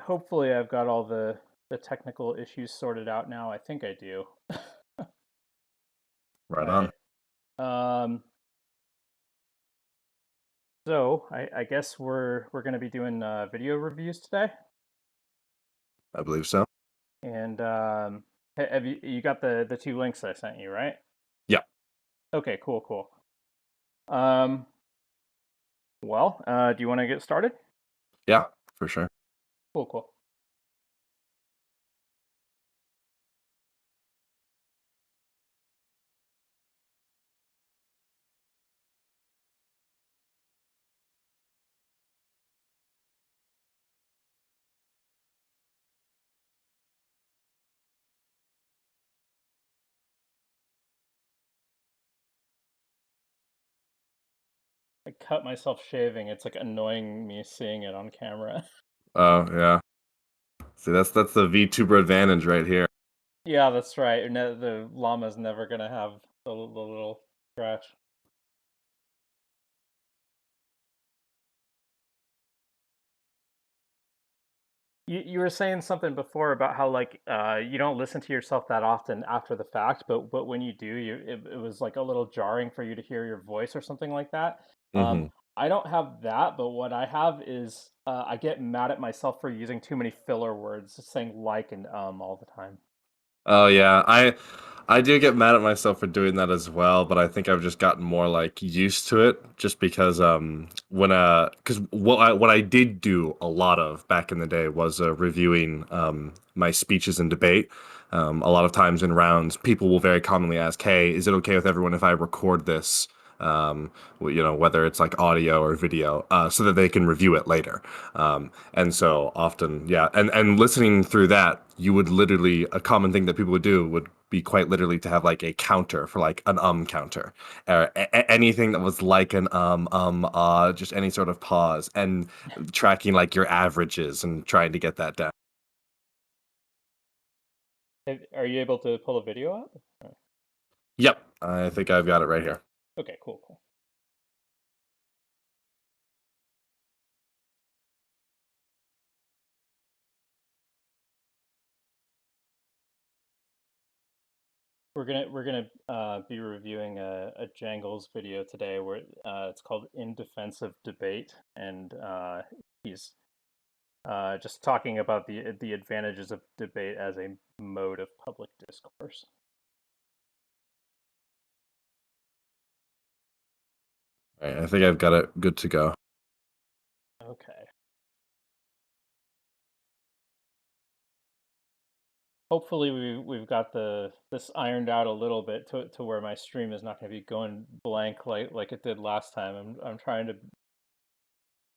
hopefully I've got all the technical issues sorted out now. I think I do. Right All on. right. So I guess we're gonna be doing video reviews today, I believe so. and have you got the two links I sent you, right? Yeah. Okay, cool. Um, do you want to get started? Yeah, for sure. Cool. I cut myself shaving. It's like annoying me seeing it on camera. Oh, yeah. See, that's the VTuber advantage right here. Yeah, that's right. The llama's never gonna have the little scratch. You were saying something before about how like you don't listen to yourself that often after the fact, but when you do, it was like a little jarring for you to hear your voice or something like that. Um, hmm I don't have that, but what I have is I get mad at myself for using too many filler words, saying like and all the time. Oh yeah, I do get mad at myself for doing that as well, but I think I've just gotten more like used to it just because when because what I did do a lot of back in the day was reviewing my speeches in debate. A lot of times in rounds, people will very commonly ask, "Hey, is it okay with everyone if I record this?" Whether it's like audio or video, so that they can review it later. And so often, yeah, and listening through that, you would literally a common thing that people would do would be quite literally to have like a counter for like an counter, or anything that was like an just any sort of pause and tracking like your averages and trying to get that down. Are you able to pull a video up? Yep, I think I've got it right here. Okay, cool. We're gonna be reviewing a Jangles video today where it's called "In Defense of Debate," and he's just talking about the advantages of debate as a mode of public discourse. All right, I think I've got it good to go. Okay. Hopefully we've got this ironed out a little bit to where my stream is not going to be going blank like it did last time. I'm trying to,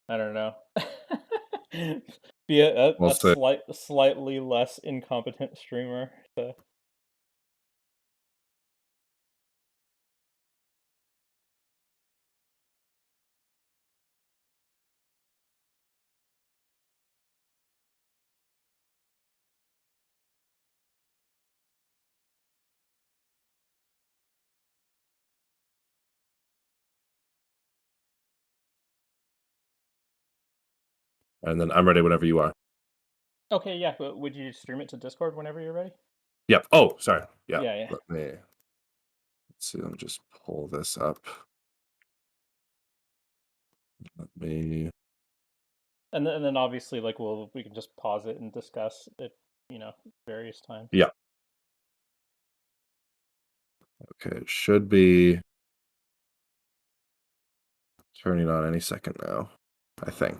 I don't know, be We'll a see. slightly less incompetent streamer. So. And then I'm ready whenever you are. Okay, yeah, but would you stream it to Discord whenever you're ready? Yep. Oh, sorry. Yeah. Yeah. Let's see. Let me just pull this up. Let me. And then obviously like we can just pause it and discuss it, various times. Yeah. Okay. It should be turning on any second now, I think.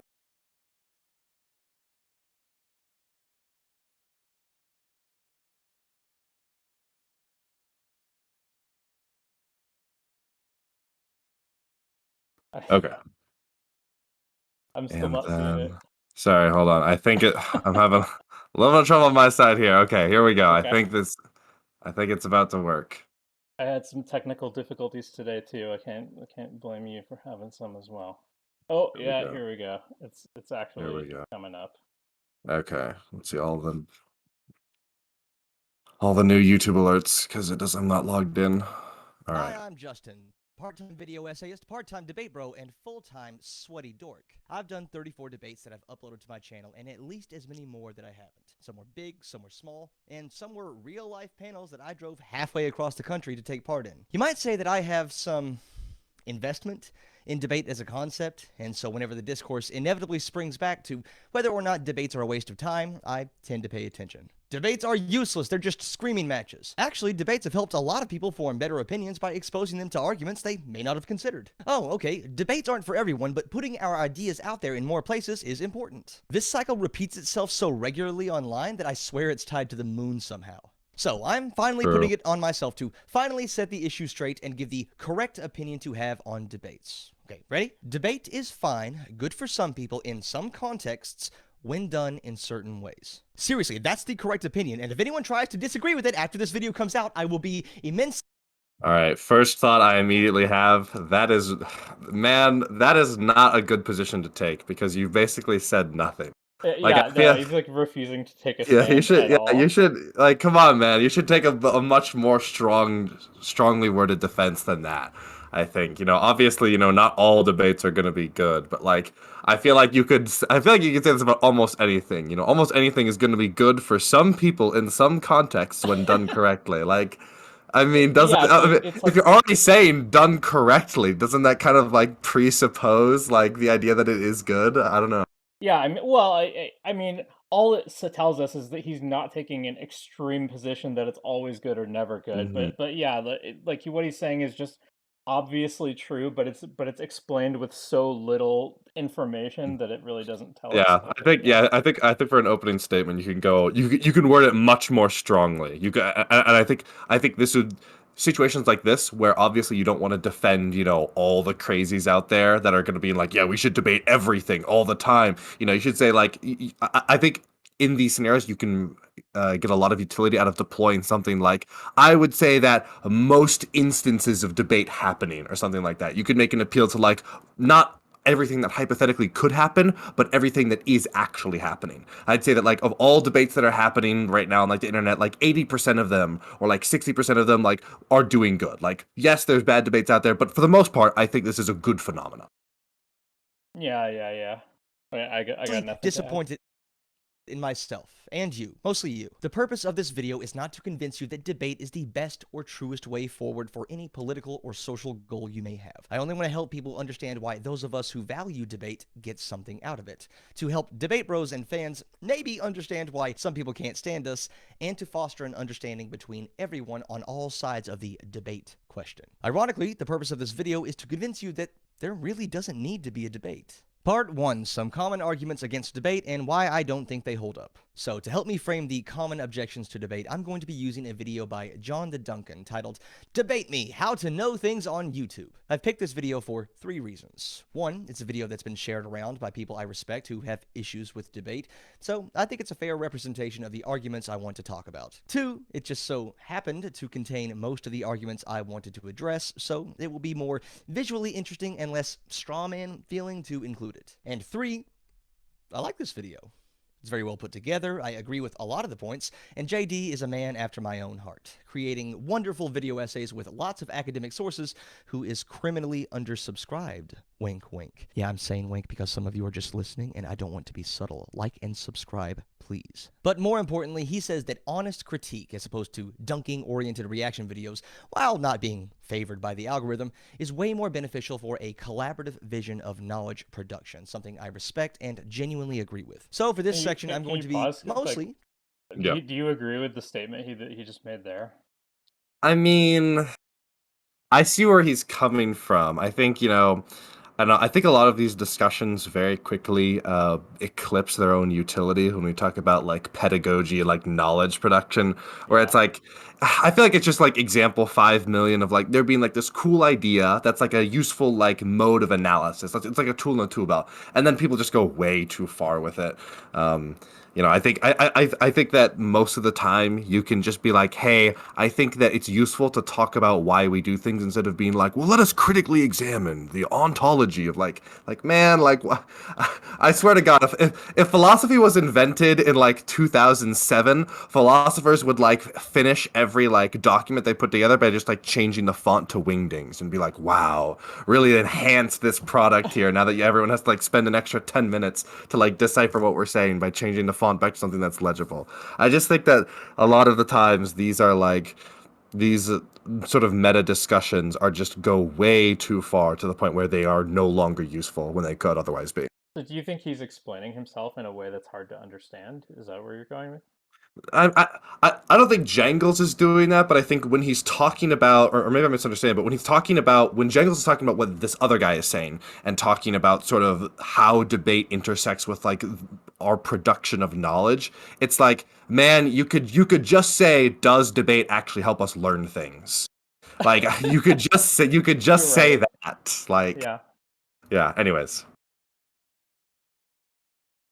Okay. I'm still And not seeing it. then, sorry, hold on. I think I'm having a little bit of trouble on my side here. Okay, here we go. Okay. I think it's about to work. I had some technical difficulties today too. I can't blame you for having some as well. Oh Here we yeah, go. here we go. It's Here actually we go. coming up. Okay. Let's see all the new YouTube alerts because I'm not logged in. All Hi, right. I'm Justin, part-time video essayist, part-time debate bro, and full-time sweaty dork. I've done 34 debates that I've uploaded to my channel, and at least as many more that I haven't. Some were big, some were small, and some were real-life panels that I drove halfway across the country to take part in. You might say that I have some investment in debate as a concept, and so whenever the discourse inevitably springs back to whether or not debates are a waste of time, I tend to pay attention. Debates are useless, they're just screaming matches. Actually, debates have helped a lot of people form better opinions by exposing them to arguments they may not have considered. Oh, okay, debates aren't for everyone, but putting our ideas out there in more places is important. This cycle repeats itself so regularly online that I swear it's tied to the moon somehow. So, I'm finally putting it on myself to finally set the issue straight and give the correct opinion to have on debates. Okay, ready? Debate is fine, good for some people in some contexts, when done in certain ways. Seriously, that's the correct opinion, and if anyone tries to disagree with it after this video comes out, I will be immense. All right, first thought I immediately have, that is, man, that is not a good position to take, because you basically said nothing. Like, Yeah, I no, feel, he's like refusing to take a yeah, stand at you all. should, like, come on, man, you should take a much more strongly worded defense than that. I think, obviously, not all debates are going to be good, but like, I feel like you could say this about almost anything. Almost anything is going to be good for some people in some contexts when done correctly. Like, I mean, Yeah, it's if like you're already saying done correctly, doesn't that kind of like presuppose like the idea that it is good? I don't know. yeah. I mean, well, I mean, all it tells us is that he's not taking an extreme position that it's always good or never good. Hmm. But yeah, what he's saying is just obviously true, but it's explained with so little information that it really doesn't tell us. Yeah. I think for an opening statement, you can word it much more strongly. And I think this would situations like this where obviously you don't want to defend, all the crazies out there that are going to be like, yeah, we should debate everything all the time. You should say like, I think in these scenarios you can get a lot of utility out of deploying something like, I would say that most instances of debate happening or something like that. You could make an appeal to like not everything that hypothetically could happen, but everything that is actually happening. I'd say that like of all debates that are happening right now on like the internet, like 80% of them or like 60% of them like are doing good. Like, yes, there's bad debates out there, but for the most part, I think this is a good phenomenon. Yeah. I got nothing to add. Disappointed in myself, and you, mostly you. The purpose of this video is not to convince you that debate is the best or truest way forward for any political or social goal you may have. I only want to help people understand why those of us who value debate get something out of it, to help debate bros and fans maybe understand why some people can't stand us, and to foster an understanding between everyone on all sides of the debate question. Ironically, the purpose of this video is to convince you that there really doesn't need to be a debate. Part 1. Some common arguments against debate and why I don't think they hold up. So, to help me frame the common objections to debate, I'm going to be using a video by John the Duncan titled, Debate Me, How to Know Things on YouTube. I've picked this video for 3 reasons. 1, it's a video that's been shared around by people I respect who have issues with debate, so I think it's a fair representation of the arguments I want to talk about. 2, it just so happened to contain most of the arguments I wanted to address, so it will be more visually interesting and less strawman feeling to include it. And 3, I like this video. It's very well put together, I agree with a lot of the points, and JD is a man after my own heart, creating wonderful video essays with lots of academic sources who is criminally undersubscribed. Wink, wink. Yeah, I'm saying wink because some of you are just listening, and I don't want to be subtle. Like and subscribe, please. But more importantly, he says that honest critique, as opposed to dunking-oriented reaction videos, while not being favored by the algorithm, is way more beneficial for a collaborative vision of knowledge production, something I respect and genuinely agree with. So for this section, I'm going to be mostly... Yeah. Do you agree with the statement he just made there? I mean, I see where he's coming from. I think, and I think a lot of these discussions very quickly eclipse their own utility when we talk about like pedagogy, like knowledge production, where it's like, I feel like it's just like example 5 million of like there being like this cool idea that's like a useful like mode of analysis. It's like a tool in a tool belt, and then people just go way too far with it. I think that most of the time you can just be like, hey, I think that it's useful to talk about why we do things instead of being like, well, let us critically examine the ontology analogy of like man, like I swear to God, if philosophy was invented in like 2007, philosophers would like finish every like document they put together by just like changing the font to Wingdings and be like, wow, really enhance this product here. Now that everyone has to like spend an extra 10 minutes to like decipher what we're saying by changing the font back to something that's legible. I just think that a lot of the times these are like these sort of meta discussions are just go way too far to the point where they are no longer useful when they could otherwise be. So do you think he's explaining himself in a way that's hard to understand? Is that where you're going with? I don't think Jangles is doing that, but I think when he's talking about, or maybe I'm misunderstanding, but when he's talking about, when Jangles is talking about what this other guy is saying and talking about sort of how debate intersects with like our production of knowledge, it's like, man, you could just say, does debate actually help us learn things? Like you could just You're say right. that. Like, Yeah. yeah. Anyways.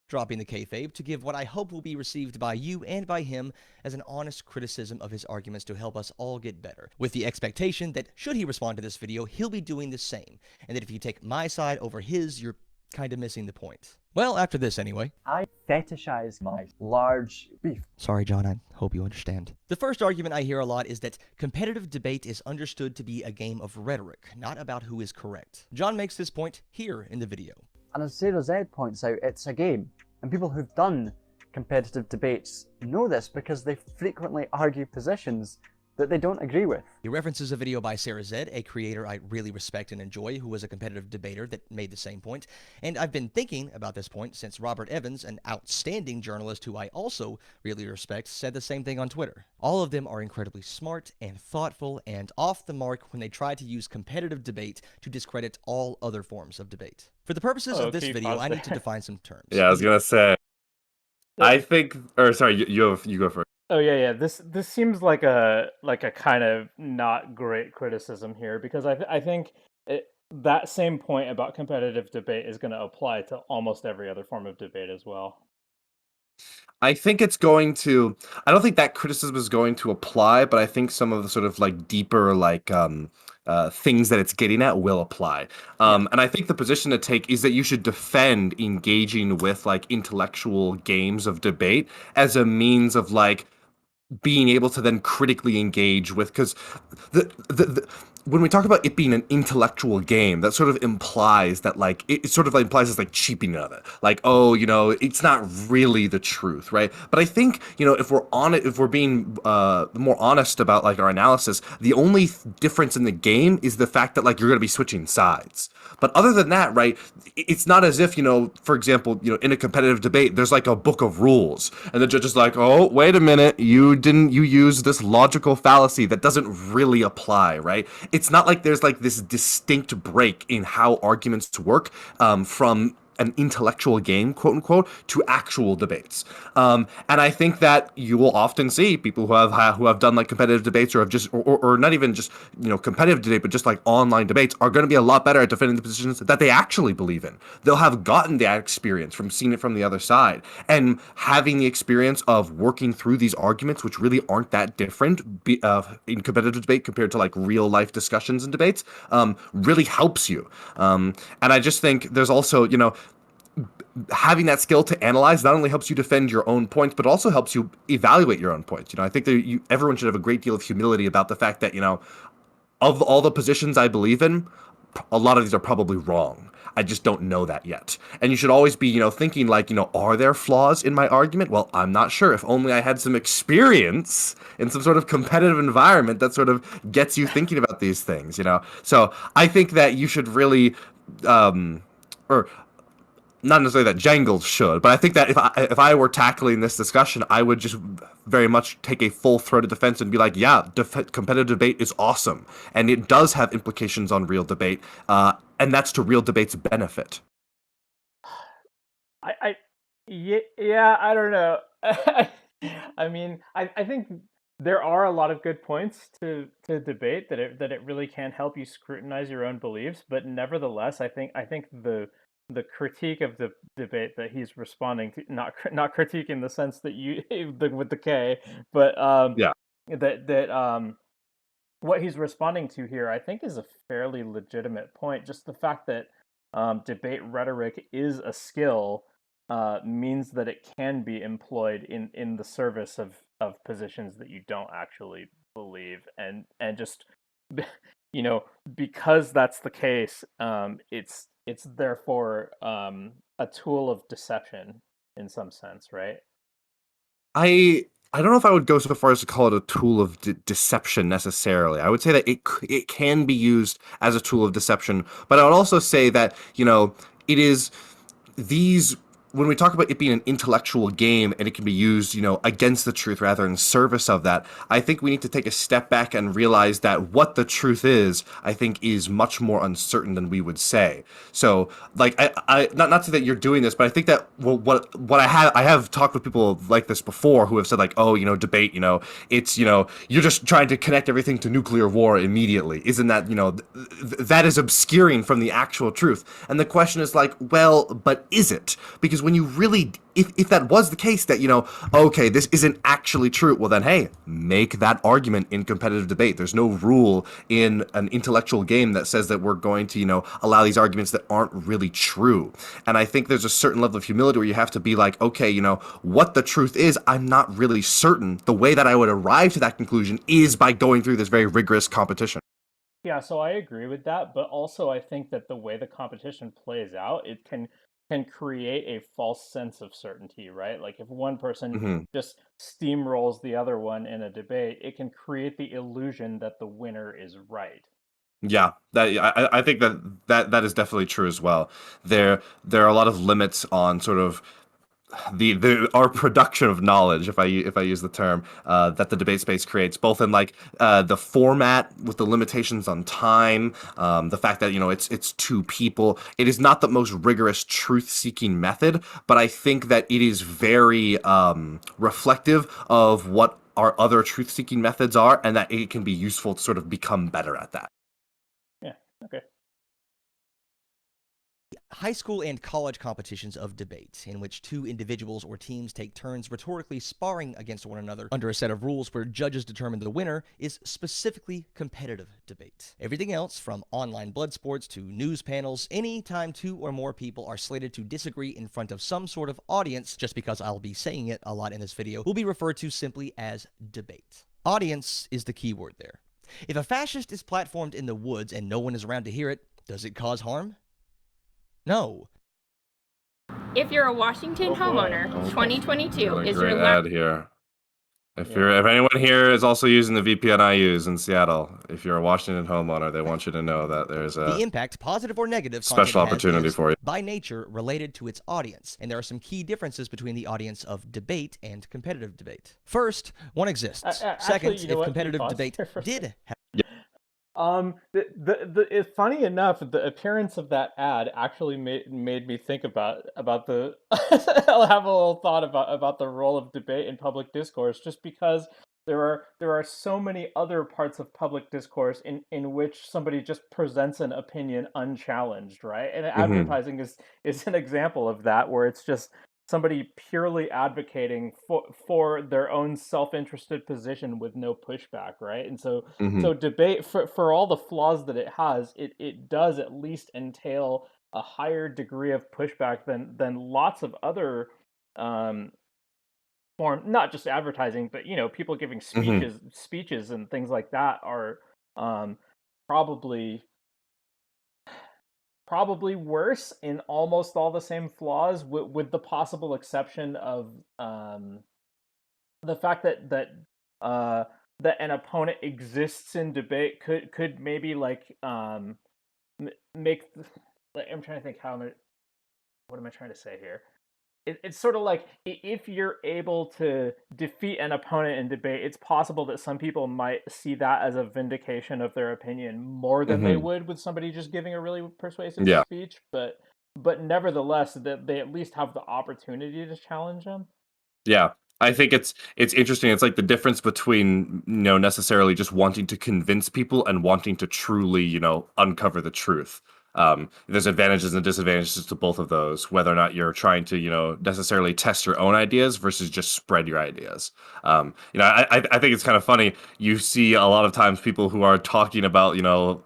Dropping the kayfabe to give what I hope will be received by you and by him as an honest criticism of his arguments to help us all get better, with the expectation that should he respond to this video, he'll be doing the same, and that if you take my side over his, you're kind of missing the point. Well, after this anyway. I fetishize my large beef. Sorry, John, I hope you understand. The first argument I hear a lot is that competitive debate is understood to be a game of rhetoric, not about who is correct. John makes this point here in the video. And as Sarah Z points out, it's a game. And people who've done competitive debates know this because they frequently argue positions that they don't agree with. He references a video by Sarah Z, a creator I really respect and enjoy, who was a competitive debater that made the same point. And I've been thinking about this point since Robert Evans, an outstanding journalist who I also really respect, said the same thing on Twitter. All of them are incredibly smart and thoughtful and off the mark when they try to use competitive debate to discredit all other forms of debate. For the purposes of this video, I need to define some terms. Yeah, I was gonna say. I think, or sorry, you go first. Oh yeah. This seems like a kind of not great criticism here, because I think that same point about competitive debate is going to apply to almost every other form of debate as well. I think it's going to. I don't think that criticism is going to apply, but I think some of the sort of like deeper like things that it's getting at will apply. And I think the position to take is that you should defend engaging with like intellectual games of debate as a means of like being able to then critically engage with, because the when we talk about it being an intellectual game, that sort of implies that like it sort of implies this like cheapening of it, like, oh, it's not really the truth, right? But I think, if we're on it, if we're being more honest about like our analysis, the only difference in the game is the fact that like you're going to be switching sides. But other than that, right, it's not as if, for example, in a competitive debate, there's like a book of rules and the judge is like, oh, wait a minute, you use this logical fallacy that doesn't really apply, right? It's not like there's like this distinct break in how arguments work from an intellectual game, quote unquote, to actual debates. And I think that you will often see people who have done like competitive debates, or have just or not even just competitive debate, but just like online debates, are going to be a lot better at defending the positions that they actually believe in. They'll have gotten that experience from seeing it from the other side and having the experience of working through these arguments, which really aren't that different in competitive debate compared to like real life discussions and debates, really helps you. And I just think there's also, having that skill to analyze not only helps you defend your own points, but also helps you evaluate your own points. I think that everyone should have a great deal of humility about the fact that, of all the positions I believe in, a lot of these are probably wrong. I just don't know that yet. And you should always be, thinking like, are there flaws in my argument? Well, I'm not sure. If only I had some experience in some sort of competitive environment that sort of gets you thinking about these things, So I think that you should really, or not necessarily that Jangles should, but I think that if I were tackling this discussion, I would just very much take a full-throated defense and be like, yeah, competitive debate is awesome, and it does have implications on real debate, and that's to real debate's benefit. Yeah, I don't know. I mean, I think there are a lot of good points to debate, that it really can help you scrutinize your own beliefs, but nevertheless, I think the critique of the debate that he's responding to, not critique in the sense that you with the K, but Yeah. that what he's responding to here, I think, is a fairly legitimate point. Just the fact that debate rhetoric is a skill means that it can be employed in the service of positions that you don't actually believe, and just because that's the case, it's therefore a tool of deception in some sense, right? I don't know if I would go so far as to call it a tool of deception necessarily. I would say that it can be used as a tool of deception, but I would also say that, it is these when we talk about it being an intellectual game and it can be used, against the truth rather than service of that, I think we need to take a step back and realize that what the truth is, I think, is much more uncertain than we would say. So, like, I not to that you're doing this, but I think that what I have talked with people like this before who have said like, oh, debate, it's you're just trying to connect everything to nuclear war immediately. Isn't that that is obscuring from the actual truth? And the question is like, well, but is it? Because when you really, if that was the case, that okay, this isn't actually true, well then, hey, make that argument in competitive debate. There's no rule in an intellectual game that says that we're going to allow these arguments that aren't really true. And I think there's a certain level of humility where you have to be like, okay, what the truth is, I'm not really certain. The way that I would arrive to that conclusion is by going through this very rigorous competition. Yeah, so I agree with that, but also I think that the way the competition plays out, it can create a false sense of certainty, right? Like if one person Hmm. just steamrolls the other one in a debate, it can create the illusion that the winner is right. Yeah, I think that is definitely true as well. There are a lot of limits on sort of the our production of knowledge, if I use the term, that the debate space creates, both in like the format with the limitations on time, the fact that it's two people. It is not the most rigorous truth-seeking method, but I think that it is very reflective of what our other truth-seeking methods are, and that it can be useful to sort of become better at that. Yeah, okay. High school and college competitions of debate, in which two individuals or teams take turns rhetorically sparring against one another under a set of rules where judges determine the winner, is specifically competitive debate. Everything else, from online blood sports to news panels, any time two or more people are slated to disagree in front of some sort of audience, just because I'll be saying it a lot in this video, will be referred to simply as debate. Audience is the key word there. If a fascist is platformed in the woods and no one is around to hear it, does it cause harm? No. If you're a Washington homeowner, Okay. 2022 Got a is your great last. ad here. If Yeah. if anyone here is also using the VPN I use in Seattle, if you're a Washington homeowner, they want you to know that there's a The impact, positive or negative, special content has opportunity is, for you. by nature, related to its audience, and there are some key differences between the audience of debate and competitive debate. First, one exists. Actually, Second, you know if what? Can you competitive pause debate there for a did second? have It's funny enough, the appearance of that ad actually made me think about the I'll have a little thought about the role of debate in public discourse, just because there are so many other parts of public discourse in which somebody just presents an opinion unchallenged, right? And Hmm. advertising is an example of that, where it's just somebody purely advocating for their own self-interested position with no pushback, right? And so Hmm. debate, for all the flaws that it has, it does at least entail a higher degree of pushback than lots of other um form, not just advertising, but people giving Hmm. speeches and things like that are um probably probably worse in almost all the same flaws, with the possible exception of the fact uh that an opponent exists in debate could maybe like make like, I'm trying to think what am I trying to say here? It's sort of like, if you're able to defeat an opponent in debate, it's possible that some people might see that as a vindication of their opinion more than they Hmm. would with somebody just giving a really persuasive Yeah. speech. But nevertheless, that they at least have the opportunity to challenge them. Yeah. I think it's interesting. It's like the difference between, necessarily just wanting to convince people and wanting to truly, uncover the truth. There's advantages and disadvantages to both of those, whether or not you're trying to, necessarily test your own ideas versus just spread your ideas. I think it's kind of funny. You see a lot of times people who are talking about,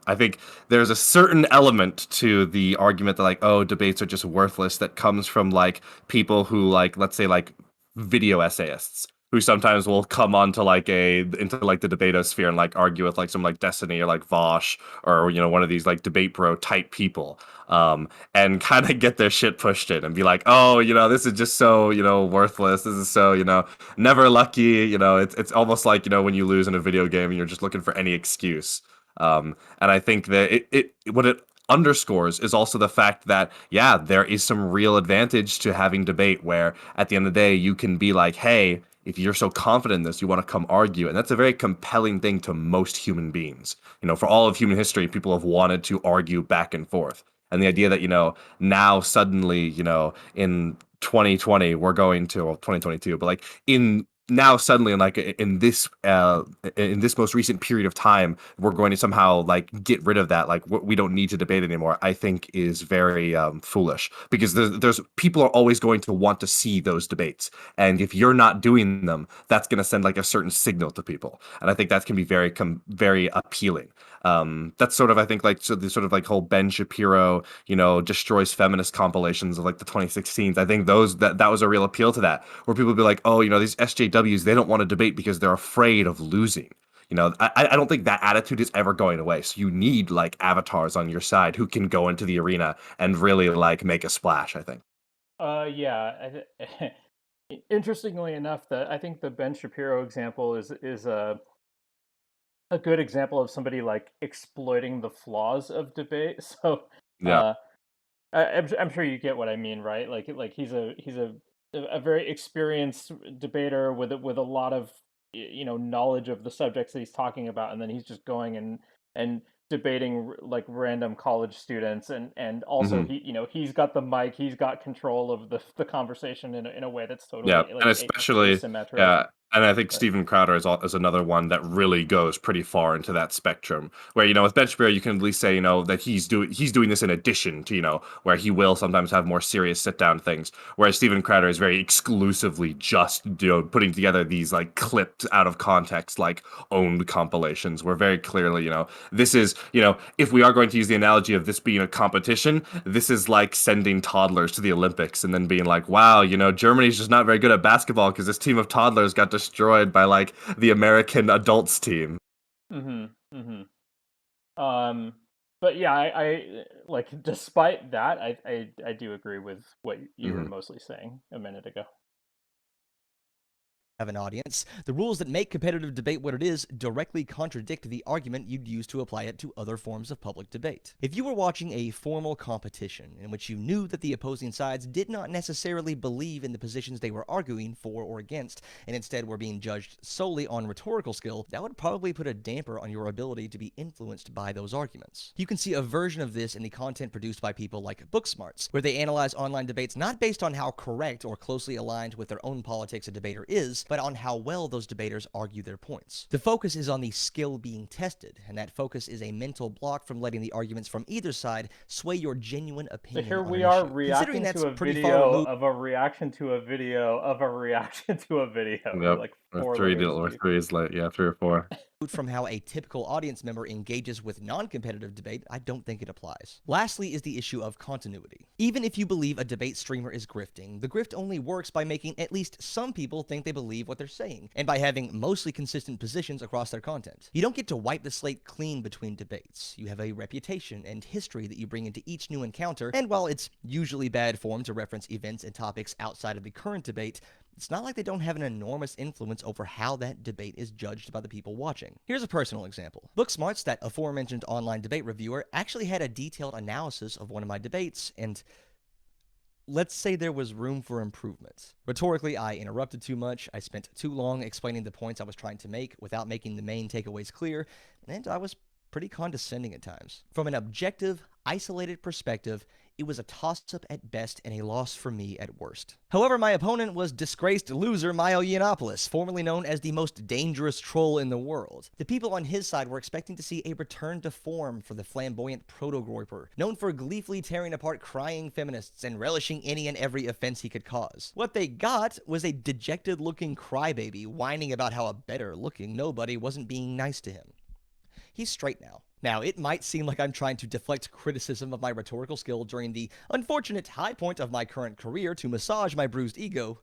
I think there's a certain element to the argument that like, oh, debates are just worthless that comes from like people who like, let's say like video essayists who sometimes will come onto like into like the debatosphere and like argue with like some like Destiny or like Vosh or one of these like debate bro type people, and kind of get their shit pushed in and be like, oh, this is just so worthless, this is so never lucky, it's almost like when you lose in a video game and you're just looking for any excuse. And I think that it what it underscores is also the fact that yeah, there is some real advantage to having debate where at the end of the day you can be like, hey, if you're so confident in this, you want to come argue. And that's a very compelling thing to most human beings. For all of human history, people have wanted to argue back and forth. And the idea that, now suddenly, in 2020, we're going to, well, 2022, but like in now suddenly in this most recent period of time, we're going to somehow like get rid of that. Like we don't need to debate anymore. I think is very foolish because there's people are always going to want to see those debates. And if you're not doing them, that's going to send like a certain signal to people. And I think that can be very appealing. That's sort of, I think, like, so the sort of like whole Ben Shapiro, destroys feminist compilations of like the 2016s. I think that was a real appeal to that, where people would be like, oh, these SJWs, they don't want to debate because they're afraid of losing. I don't think that attitude is ever going away. So you need like avatars on your side who can go into the arena and really like make a splash, I think. Yeah. Interestingly enough, I think the Ben Shapiro example is a good example of somebody like exploiting the flaws of debate. So, Yeah. uh, I'm sure you get what I mean, right? Like he's a very experienced debater with a lot of knowledge of the subjects that he's talking about, and then he's just going and debating like random college students, and also Hmm. he's got the mic, he's got control of the conversation in a way that's Yeah, totally and like especially, asymmetric. yeah, and I think Right. Steven Crowder is another one that really goes pretty far into that spectrum. Where with Ben Shapiro, you can at least say that he's doing this in addition to where he will sometimes have more serious sit down things. Whereas Steven Crowder is very exclusively just putting together these like clipped out of context like owned compilations. Where very clearly this is if we are going to use the analogy of this being a competition, this is like sending toddlers to the Olympics and then being like, wow, Germany's just not very good at basketball because this team of toddlers got destroyed by like the American adults team. Mm-hmm. Mm-hmm. But yeah, I like despite that, I do agree with what you were Hmm. mostly saying a minute ago. Have an audience, the rules that make competitive debate what it is directly contradict the argument you'd use to apply it to other forms of public debate. If you were watching a formal competition in which you knew that the opposing sides did not necessarily believe in the positions they were arguing for or against, and instead were being judged solely on rhetorical skill, that would probably put a damper on your ability to be influenced by those arguments. You can see a version of this in the content produced by people like Booksmarts, where they analyze online debates not based on how correct or closely aligned with their own politics a debater is, but on how well those debaters argue their points. The focus is on the skill being tested, and that focus is a mental block from letting the arguments from either side sway your genuine So opinion here on we an are issue. Considering reacting that's to a pretty far video removed of a reaction to a video of a reaction to a video. We're Yep. like Or four three layers or deep. three is like, yeah, 3 or 4. from how a typical audience member engages with non-competitive debate, I don't think it applies. Lastly is the issue of continuity. Even if you believe a debate streamer is grifting, the grift only works by making at least some people think they believe what they're saying, and by having mostly consistent positions across their content. You don't get to wipe the slate clean between debates. You have a reputation and history that you bring into each new encounter, and while it's usually bad form to reference events and topics outside of the current debate, it's not like they don't have an enormous influence over how that debate is judged by the people watching. Here's a personal example. Booksmarts, that aforementioned online debate reviewer, actually had a detailed analysis of one of my debates, and let's say there was room for improvement. Rhetorically, I interrupted too much, I spent too long explaining the points I was trying to make without making the main takeaways clear, and I was pretty condescending at times. From an objective, isolated perspective, It was a toss-up at best and a loss for me at worst. However, my opponent was disgraced loser Milo Yiannopoulos, formerly known as the most dangerous troll in the world. The people on his side were expecting to see a return to form for the flamboyant proto-groiper, known for gleefully tearing apart crying feminists and relishing any and every offense he could cause. What they got was a dejected-looking crybaby whining about how a better-looking nobody wasn't being nice to him. He's straight now. Now, it might seem like I'm trying to deflect criticism of my rhetorical skill during the unfortunate high point of my current career to massage my bruised ego.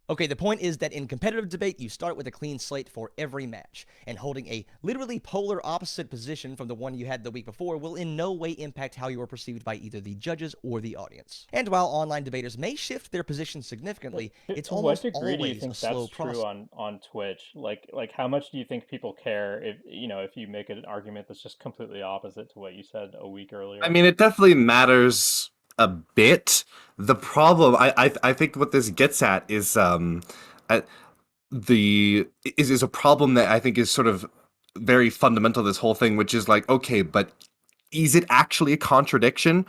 Okay, the point is that in competitive debate, you start with a clean slate for every match, and holding a literally polar opposite position from the one you had the week before will in no way impact how you are perceived by either the judges or the audience. And while online debaters may shift their position significantly, it's To almost what degree do you always a think slow that's true process. on Twitch? Like how much do you think people care if if you make an argument that's just completely opposite to what you said a week I earlier? mean, it definitely matters a bit. The problem, I think what this gets at is at is a problem that I think is sort of very fundamental to this whole thing, which is like, okay, but is it actually a contradiction?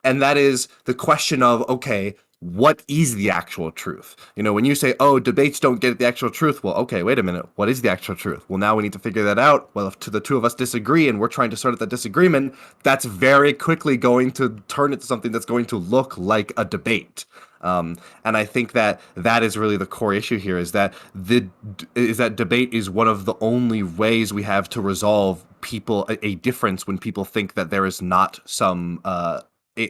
And that is the question of, okay, what is the actual truth? When you say, oh, debates don't get at the actual truth, well, okay, wait a minute, what is the actual truth? Well, now we need to figure that out. Well, if the two of us disagree and we're trying to sort out that disagreement, that's very quickly going to turn into something that's going to look like a debate. And I think that that is really the core issue here, is that debate is one of the only ways we have to resolve a difference when people think that there is not some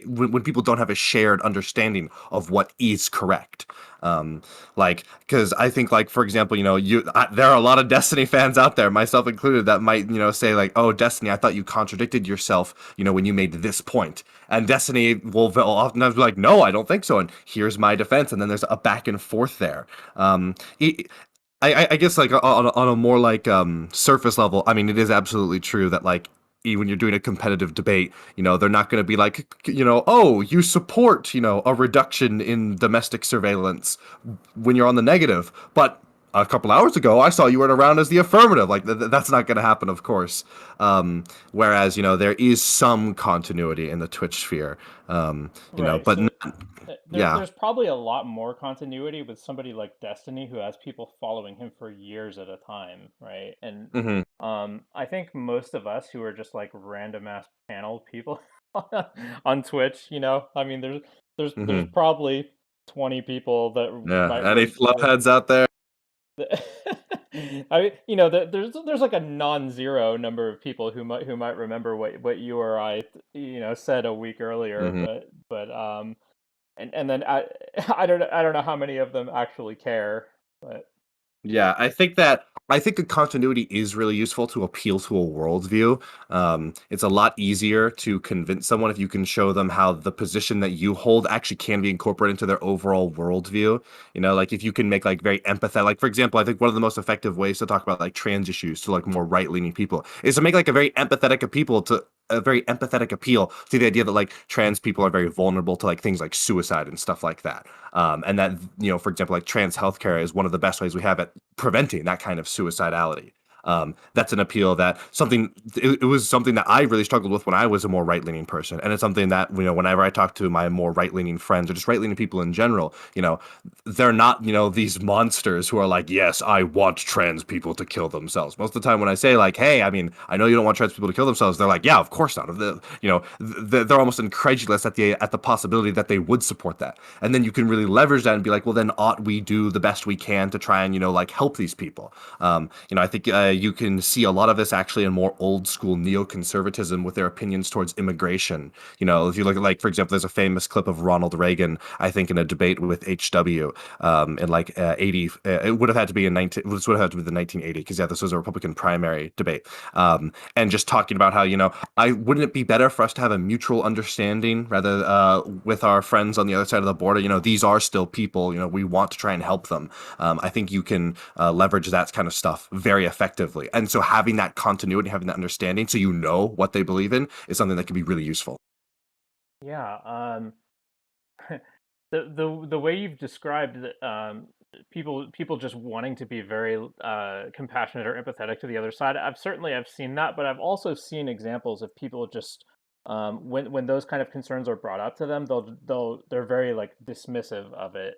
when people don't have a shared understanding of what is correct. Because I think, like, for example, there are a lot of Destiny fans out there, myself included, that might, say like, oh, Destiny, I thought you contradicted yourself, when you made this point. And Destiny will oftentimes be like, no, I don't think so. And here's my defense. And then there's a back and forth there. I guess, like, on a more like surface level, I mean, it is absolutely true that, like, when you're doing a competitive debate, they're not going to be like, oh, you support, a reduction in domestic surveillance when you're on the negative. But a couple hours ago, I saw you were around as the affirmative. Like, that's not going to happen, of course. Whereas, there is some continuity in the Twitch sphere. Right. But So yeah. there's probably a lot more continuity with somebody like Destiny who has people following him for years at a time, right? And Hmm. I think most of us who are just like random ass panel people on Twitch, I mean there's Hmm. probably 20 people that might Yeah. Any flow heads out there? there's like a non-zero number of people who might remember what you or I said a week earlier, Hmm. but and then I don't know how many of them actually care, but Yeah, I think a continuity is really useful to appeal to a worldview. It's a lot easier to convince someone if you can show them how the position that you hold actually can be incorporated into their overall worldview. Like, if you can make, like, very empathetic, like, for example, I think one of the most effective ways to talk about, like, trans issues to, like, more right-leaning people is to make, like, a very empathetic appeal to the idea that, like, trans people are very vulnerable to, like, things like suicide and stuff like that. And that, for example, like, trans healthcare is one of the best ways we have at preventing that kind of suicidality. That's an appeal it was something that I really struggled with when I was a more right-leaning person. And it's something that, whenever I talk to my more right-leaning friends or just right-leaning people in general, they're not, these monsters who are like, yes, I want trans people to kill themselves. Most of the time when I say, like, hey, I mean, I know you don't want trans people to kill themselves, they're like, yeah, of course not. They're almost incredulous at the possibility that they would support that. And then you can really leverage that and be like, well, then ought we do the best we can to try and, like, help these people. I think you can see a lot of this actually in more old school neoconservatism with their opinions towards immigration. If you look at, like, for example, there's a famous clip of Ronald Reagan, I think, in a debate with HW in, like, 80. It would have had to be this would have had to be the 1980, because, yeah, this was a Republican primary debate. And just talking about how, wouldn't it be better for us to have a mutual understanding rather with our friends on the other side of the border? These are still people. We want to try and help them. I think you can leverage that kind of stuff very effectively. And so having that continuity, having that understanding, so what they believe in, is something that can be really useful. yeah, the way you've described people just wanting to be very compassionate or empathetic to the other side, I've seen that, but I've also seen examples of people just when those kind of concerns are brought up to them, they're very like dismissive of it,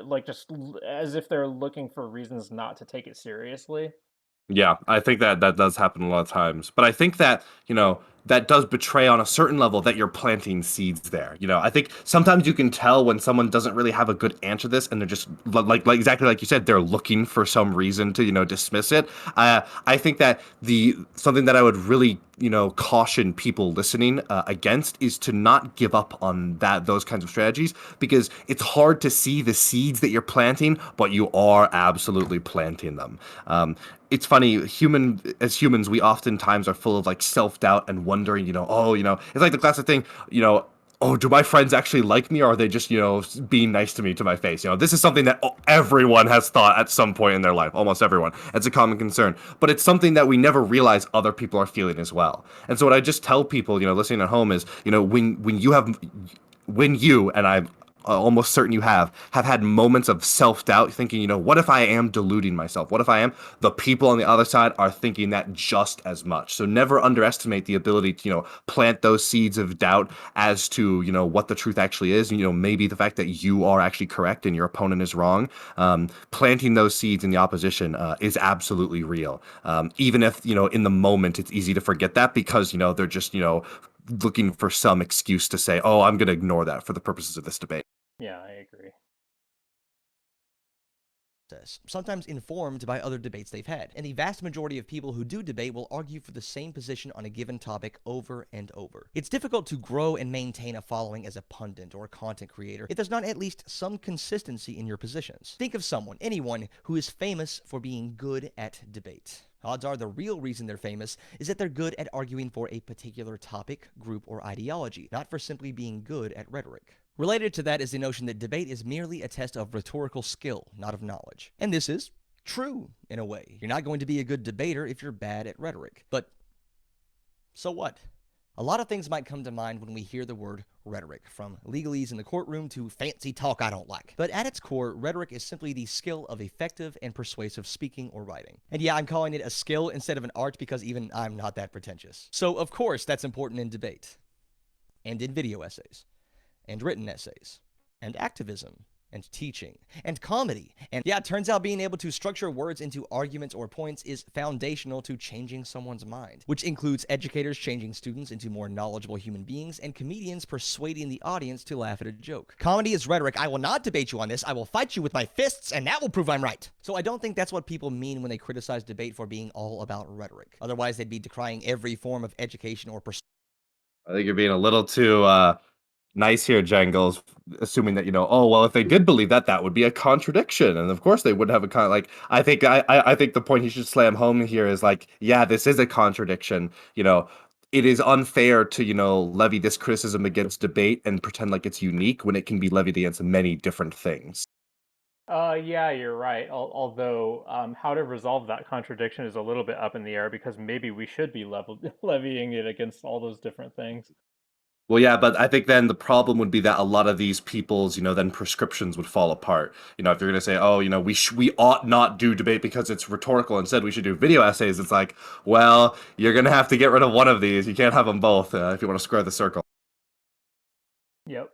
like just as if they're looking for reasons not to take it seriously. Yeah, I think that that does happen a lot of times. But I think that, that does betray on a certain level that you're planting seeds there. I think sometimes you can tell when someone doesn't really have a good answer to this and they're just like exactly like you said, they're looking for some reason to, dismiss it. I think that the something that I would really, caution people listening against is to not give up on those kinds of strategies, because it's hard to see the seeds that you're planting, but you are absolutely planting them. It's funny, as humans, we oftentimes are full of like self-doubt and wondering, it's like the classic thing, oh, do my friends actually like me, or are they just, being nice to me to my face? This is something that everyone has thought at some point in their life, almost everyone. It's a common concern, but it's something that we never realize other people are feeling as well. And so what I just tell people, listening at home is, when you, and I'm almost certain you have had moments of self-doubt, thinking, what if I am deluding myself? What if I am? The people on the other side are thinking that just as much. So never underestimate the ability to, plant those seeds of doubt as to, what the truth actually is. Maybe the fact that you are actually correct and your opponent is wrong. Planting those seeds in the opposition is absolutely real. Even if, in the moment it's easy to forget that because, they're just, looking for some excuse to say, oh, I'm going to ignore that for the purposes of this debate. Yeah, I agree. Sometimes informed by other debates they've had. And the vast majority of people who do debate will argue for the same position on a given topic over and over. It's difficult to grow and maintain a following as a pundit or a content creator if there's not at least some consistency in your positions. Think of anyone who is famous for being good at debate. Odds are the real reason they're famous is that they're good at arguing for a particular topic, group, or ideology, not for simply being good at rhetoric. Related to that is the notion that debate is merely a test of rhetorical skill, not of knowledge. And this is true, in a way. You're not going to be a good debater if you're bad at rhetoric. But so what? A lot of things might come to mind when we hear the word rhetoric, from legalese in the courtroom to fancy talk I don't like. But at its core, rhetoric is simply the skill of effective and persuasive speaking or writing. And yeah, I'm calling it a skill instead of an art because even I'm not that pretentious. So of course that's important in debate, and in video essays, and written essays, and activism, and teaching, and comedy. And yeah, it turns out being able to structure words into arguments or points is foundational to changing someone's mind, which includes educators changing students into more knowledgeable human beings, and comedians persuading the audience to laugh at a joke. Comedy is rhetoric. I will not debate you on this. I will fight you with my fists, and that will prove I'm right. So I don't think that's what people mean when they criticize debate for being all about rhetoric. Otherwise, they'd be decrying every form of education or persuasion. I think you're being a little too nice here, Jangles, assuming that, oh, well, if they did believe that, that would be a contradiction. And of course they would have I think I think the point he should slam home here is like, yeah, this is a contradiction. It is unfair to, levy this criticism against debate and pretend like it's unique when it can be levied against many different things. Yeah, you're right. Although, how to resolve that contradiction is a little bit up in the air because maybe we should be levying it against all those different things. Well, yeah, but I think then the problem would be that a lot of these people's, then prescriptions would fall apart. If you're going to say, oh, we ought not do debate because it's rhetorical. Instead, we should do video essays. It's like, well, you're going to have to get rid of one of these. You can't have them both if you want to square the circle. Yep.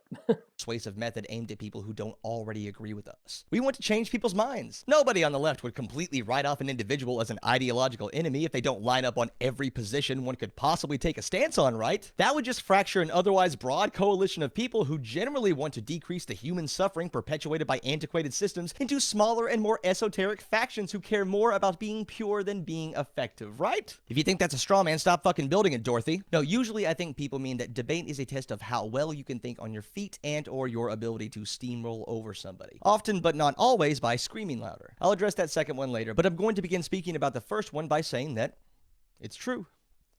Persuasive method aimed at people who don't already agree with us. We want to change people's minds. Nobody on the left would completely write off an individual as an ideological enemy if they don't line up on every position one could possibly take a stance on, right? That would just fracture an otherwise broad coalition of people who generally want to decrease the human suffering perpetuated by antiquated systems into smaller and more esoteric factions who care more about being pure than being effective, right? If you think that's a straw man, stop fucking building it, Dorothy. No, usually I think people mean that debate is a test of how well you can think on your feet and or your ability to steamroll over somebody. Often, but not always, by screaming louder. I'll address that second one later, but I'm going to begin speaking about the first one by saying that it's true.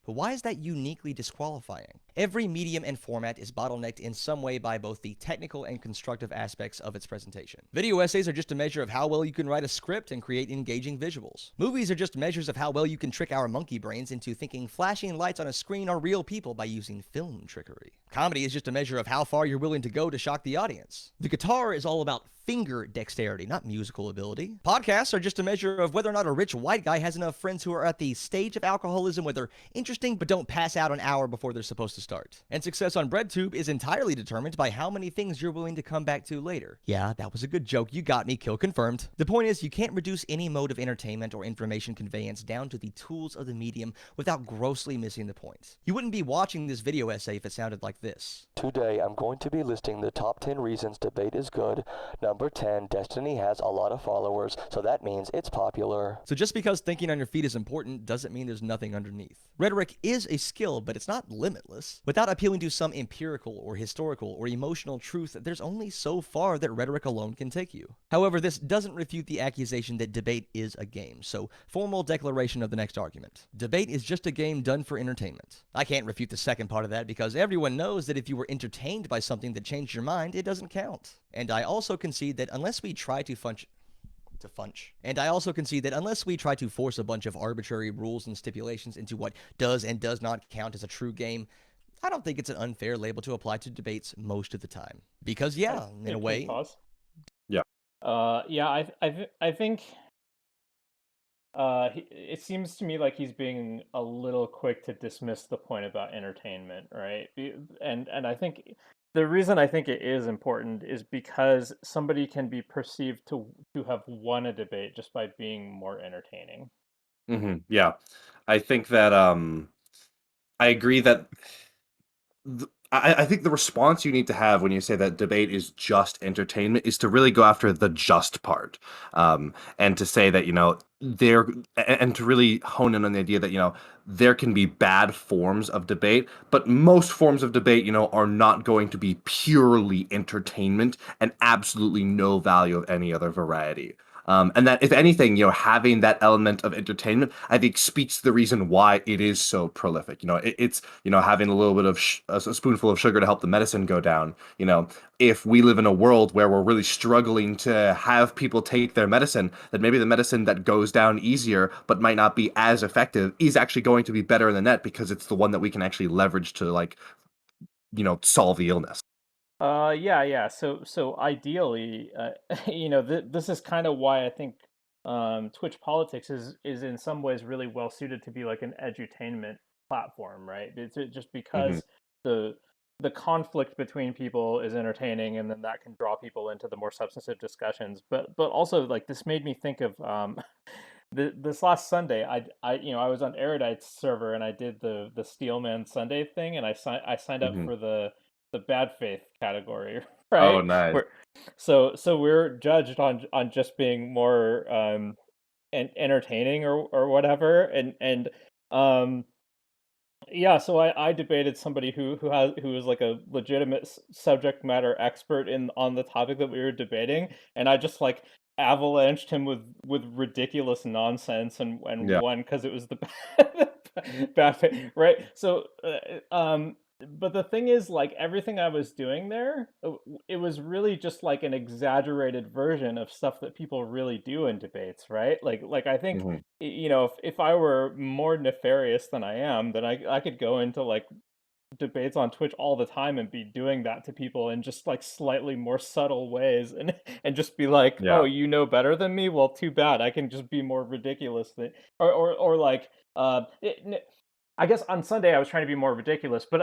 But why is that uniquely disqualifying? Every medium and format is bottlenecked in some way by both the technical and constructive aspects of its presentation. Video essays are just a measure of how well you can write a script and create engaging visuals. Movies are just measures of how well you can trick our monkey brains into thinking flashing lights on a screen are real people by using film trickery. Comedy is just a measure of how far you're willing to go to shock the audience. The guitar is all about finger dexterity, not musical ability. Podcasts are just a measure of whether or not a rich white guy has enough friends who are at the stage of alcoholism where they're interesting but don't pass out an hour before they're supposed to start. And success on BreadTube is entirely determined by how many things you're willing to come back to later. Yeah, that was a good joke. You got me. Kill confirmed. The point is, you can't reduce any mode of entertainment or information conveyance down to the tools of the medium without grossly missing the point. You wouldn't be watching this video essay if it sounded like this. Today, I'm going to be listing the top 10 reasons debate is good. Number 10, Destiny has a lot of followers, so that means it's popular. So just because thinking on your feet is important doesn't mean there's nothing underneath. Rhetoric is a skill, but it's not limitless. Without appealing to some empirical or historical or emotional truth, there's only so far that rhetoric alone can take you. However, this doesn't refute the accusation that debate is a game, so formal declaration of the next argument. Debate is just a game done for entertainment. I can't refute the second part of that because everyone knows that if you were entertained by something that changed your mind, it doesn't count. And I also concede that unless we try to force a bunch of arbitrary rules and stipulations into what does and does not count as a true game, I don't think it's an unfair label to apply to debates most of the time. Because yeah, in a way. Pause. Yeah. Yeah, I think it seems to me like he's being a little quick to dismiss the point about entertainment, right? And I think the reason I think it is important is because somebody can be perceived to have won a debate just by being more entertaining. Yeah, I think that I agree that I think the response you need to have when you say that debate is just entertainment is to really go after the just part, and to say that and to really hone in on the idea that there can be bad forms of debate, but most forms of debate are not going to be purely entertainment and absolutely no value of any other variety. And that, if anything, having that element of entertainment, I think, speaks to the reason why it is so prolific. It's having a little bit of a spoonful of sugar to help the medicine go down. If we live in a world where we're really struggling to have people take their medicine, then maybe the medicine that goes down easier but might not be as effective is actually going to be better in the net because it's the one that we can actually leverage to solve the illness. Yeah. So ideally, this is kind of why I think Twitch politics is in some ways really well suited to be like an edutainment platform, right? It's just because the conflict between people is entertaining, and then that can draw people into the more substantive discussions. But also, like, this made me think of this last Sunday. I was on Erudite's server and I did the Steelman Sunday thing, and I signed up for the bad faith category, right? Oh, nice. So we're judged on just being more entertaining or whatever, and yeah. So I debated somebody who is like a legitimate subject matter expert on the topic that we were debating, and I just like avalanched him with ridiculous nonsense and Yeah. won because it was the bad faith, right? So but the thing is, like, everything I was doing there, it was really just like an exaggerated version of stuff that people really do in debates, right? Like I think, if I were more nefarious than I am, then I could go into like debates on Twitch all the time and be doing that to people in just like slightly more subtle ways, and just be like, Yeah. oh, you know better than me? Well, too bad. I can just be more ridiculous than, or like, I guess on Sunday I was trying to be more ridiculous, but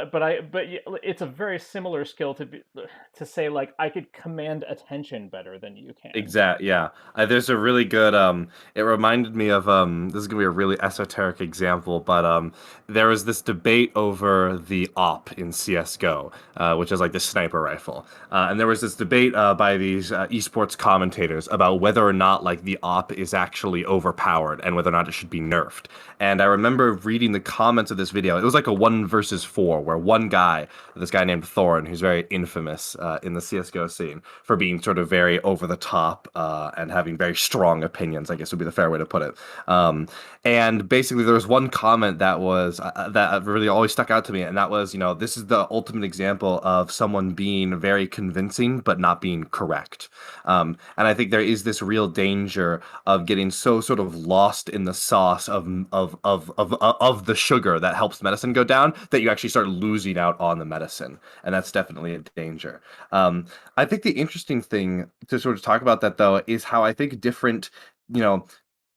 it's a very similar skill to say, like, I could command attention better than you can. Exactly. Yeah. There's a really good. It reminded me of. This is gonna be a really esoteric example, but there was this debate over the AWP in CS:GO, which is like the sniper rifle, and there was this debate by these esports commentators about whether or not like the AWP is actually overpowered and whether or not it should be nerfed. And I remember reading the comments of this video. It was like a 1 versus 4, where one guy, this guy named Thorin, who's very infamous in the CS:GO scene for being sort of very over the top and having very strong opinions, I guess would be the fair way to put it. And basically, there was one comment that was that really always stuck out to me, and that was, this is the ultimate example of someone being very convincing but not being correct. And I think there is this real danger of getting so sort of lost in the sauce of the sugar sugar that helps medicine go down, that you actually start losing out on the medicine, and that's definitely a danger. I think the interesting thing to sort of talk about that though is how I think different, you know,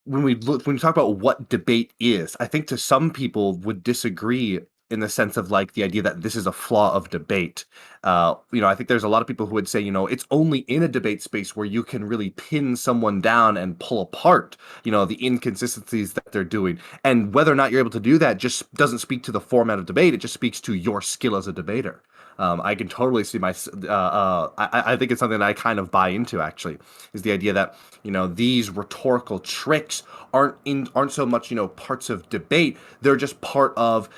when we talk about what debate is, I think to some people would disagree in the sense of like the idea that this is a flaw of debate. I think there's a lot of people who would say, it's only in a debate space where you can really pin someone down and pull apart, the inconsistencies that they're doing. And whether or not you're able to do that just doesn't speak to the format of debate. It just speaks to your skill as a debater. I can totally see I think it's something that I kind of buy into, actually, is the idea that, these rhetorical tricks aren't so much, parts of debate. They're just part of,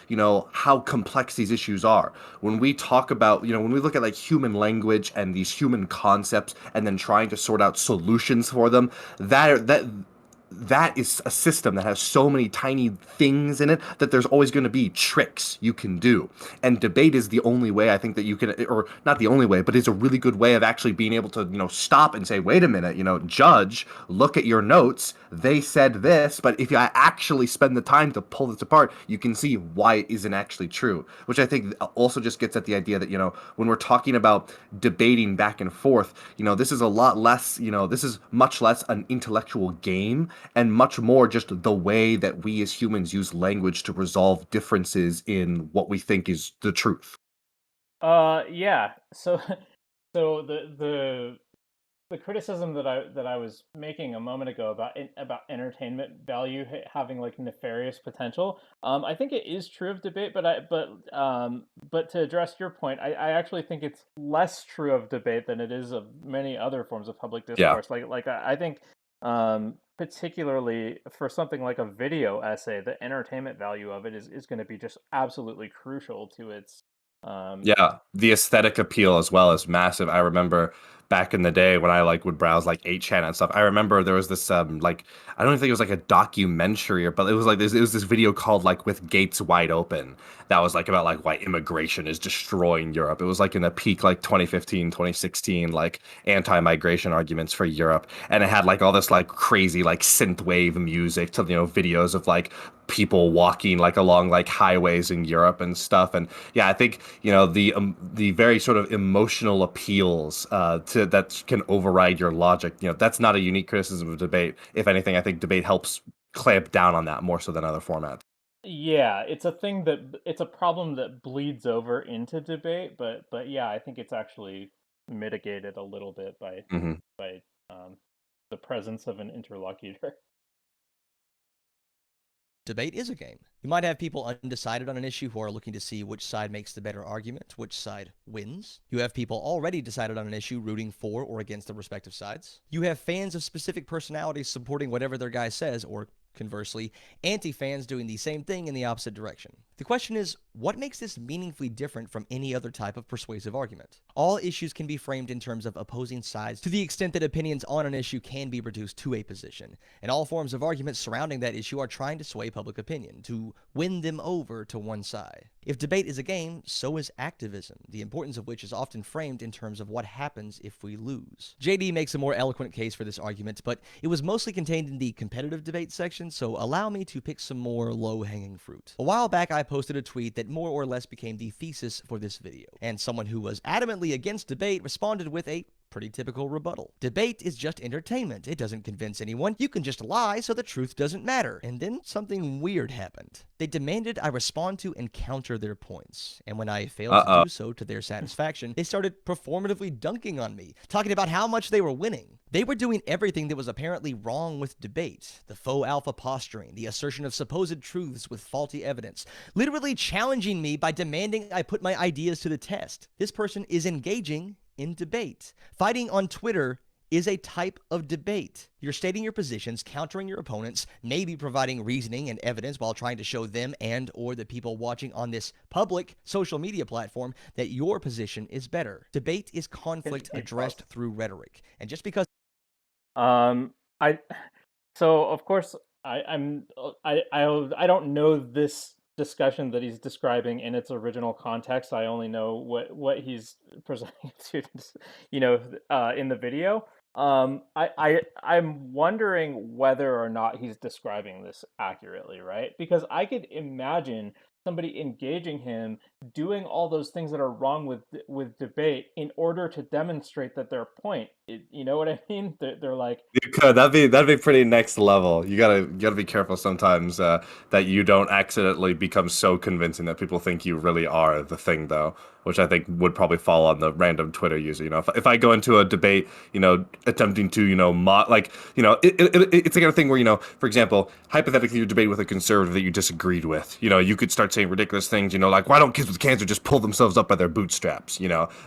how complex these issues are. When we talk about, when we look at like human language and these human concepts and then trying to sort out solutions for them, that is a system that has so many tiny things in it that there's always going to be tricks you can do. And debate is the only way I think that you can, or not the only way, but it's a really good way of actually being able to, stop and say, wait a minute, judge, look at your notes. They said this, but if I actually spend the time to pull this apart, you can see why it isn't actually true, which I think also just gets at the idea that, when we're talking about debating back and forth, this is a lot less, this is much less an intellectual game and much more just the way that we as humans use language to resolve differences in what we think is the truth. Yeah. So, so the criticism that I was making a moment ago about entertainment value having like nefarious potential, I think it is true of debate, but to address your point, I actually think it's less true of debate than it is of many other forms of public Yeah. discourse. I think particularly for something like a video essay, the entertainment value of it is going to be just absolutely crucial to its Yeah, the aesthetic appeal as well is massive. I remember back in the day when I like would browse like 8chan and stuff. I remember there was this like I don't even think it was like a documentary, but it was like it was this video called like With Gates Wide Open that was like about like why immigration is destroying Europe. It was like in the peak like 2015, 2016 like anti-migration arguments for Europe, and it had like all this like crazy like synthwave music to videos of like people walking like along like highways in Europe and stuff. And yeah, I think the very sort of emotional appeals to that can override your logic. That's not a unique criticism of debate. If anything, I think debate helps clamp down on that more so than other formats. Yeah, it's a problem that bleeds over into debate, but yeah, I think it's actually mitigated a little bit Hmm. by the presence of an interlocutor. Debate is a game. You might have people undecided on an issue who are looking to see which side makes the better argument, which side wins. You have people already decided on an issue rooting for or against the respective sides. You have fans of specific personalities supporting whatever their guy says, or conversely, anti-fans doing the same thing in the opposite direction. The question is, what makes this meaningfully different from any other type of persuasive argument? All issues can be framed in terms of opposing sides to the extent that opinions on an issue can be reduced to a position, and all forms of arguments surrounding that issue are trying to sway public opinion, to win them over to one side. If debate is a game, so is activism, the importance of which is often framed in terms of what happens if we lose. JD makes a more eloquent case for this argument, but it was mostly contained in the competitive debate section, so allow me to pick some more low-hanging fruit. A while back, I posted a tweet that more or less became the thesis for this video, and someone who was adamantly against debate responded with a pretty typical rebuttal. Debate is just entertainment. It doesn't convince anyone. You can just lie so the truth doesn't matter. And then something weird happened. They demanded I respond to and counter their points. And when I failed to do so to their satisfaction, they started performatively dunking on me, talking about how much they were winning. They were doing everything that was apparently wrong with debate. The faux alpha posturing, the assertion of supposed truths with faulty evidence, literally challenging me by demanding I put my ideas to the test. This person is engaging in debate. Fighting on Twitter is a type of debate. You're stating your positions, countering your opponents, maybe providing reasoning and evidence while trying to show them and or the people watching on this public social media platform that your position is better. Debate is conflict addressed through rhetoric. And just because I so of course I don't know this discussion that he's describing in its original context. I only know what he's presenting to in the video. I'm wondering whether or not he's describing this accurately, right? Because I could imagine somebody engaging him doing all those things that are wrong with debate in order to demonstrate that their point. You know what I mean? They're like, You could. That'd be pretty next level. You gotta be careful sometimes that you don't accidentally become so convincing that people think you really are the thing, though. Which I think would probably fall on the random Twitter user. You know, if I go into a debate, attempting to, it's the kind of thing where, for example, hypothetically, you debate with a conservative that you disagreed with. You could start saying ridiculous things. Like, why don't kids with cancer just pull themselves up by their bootstraps?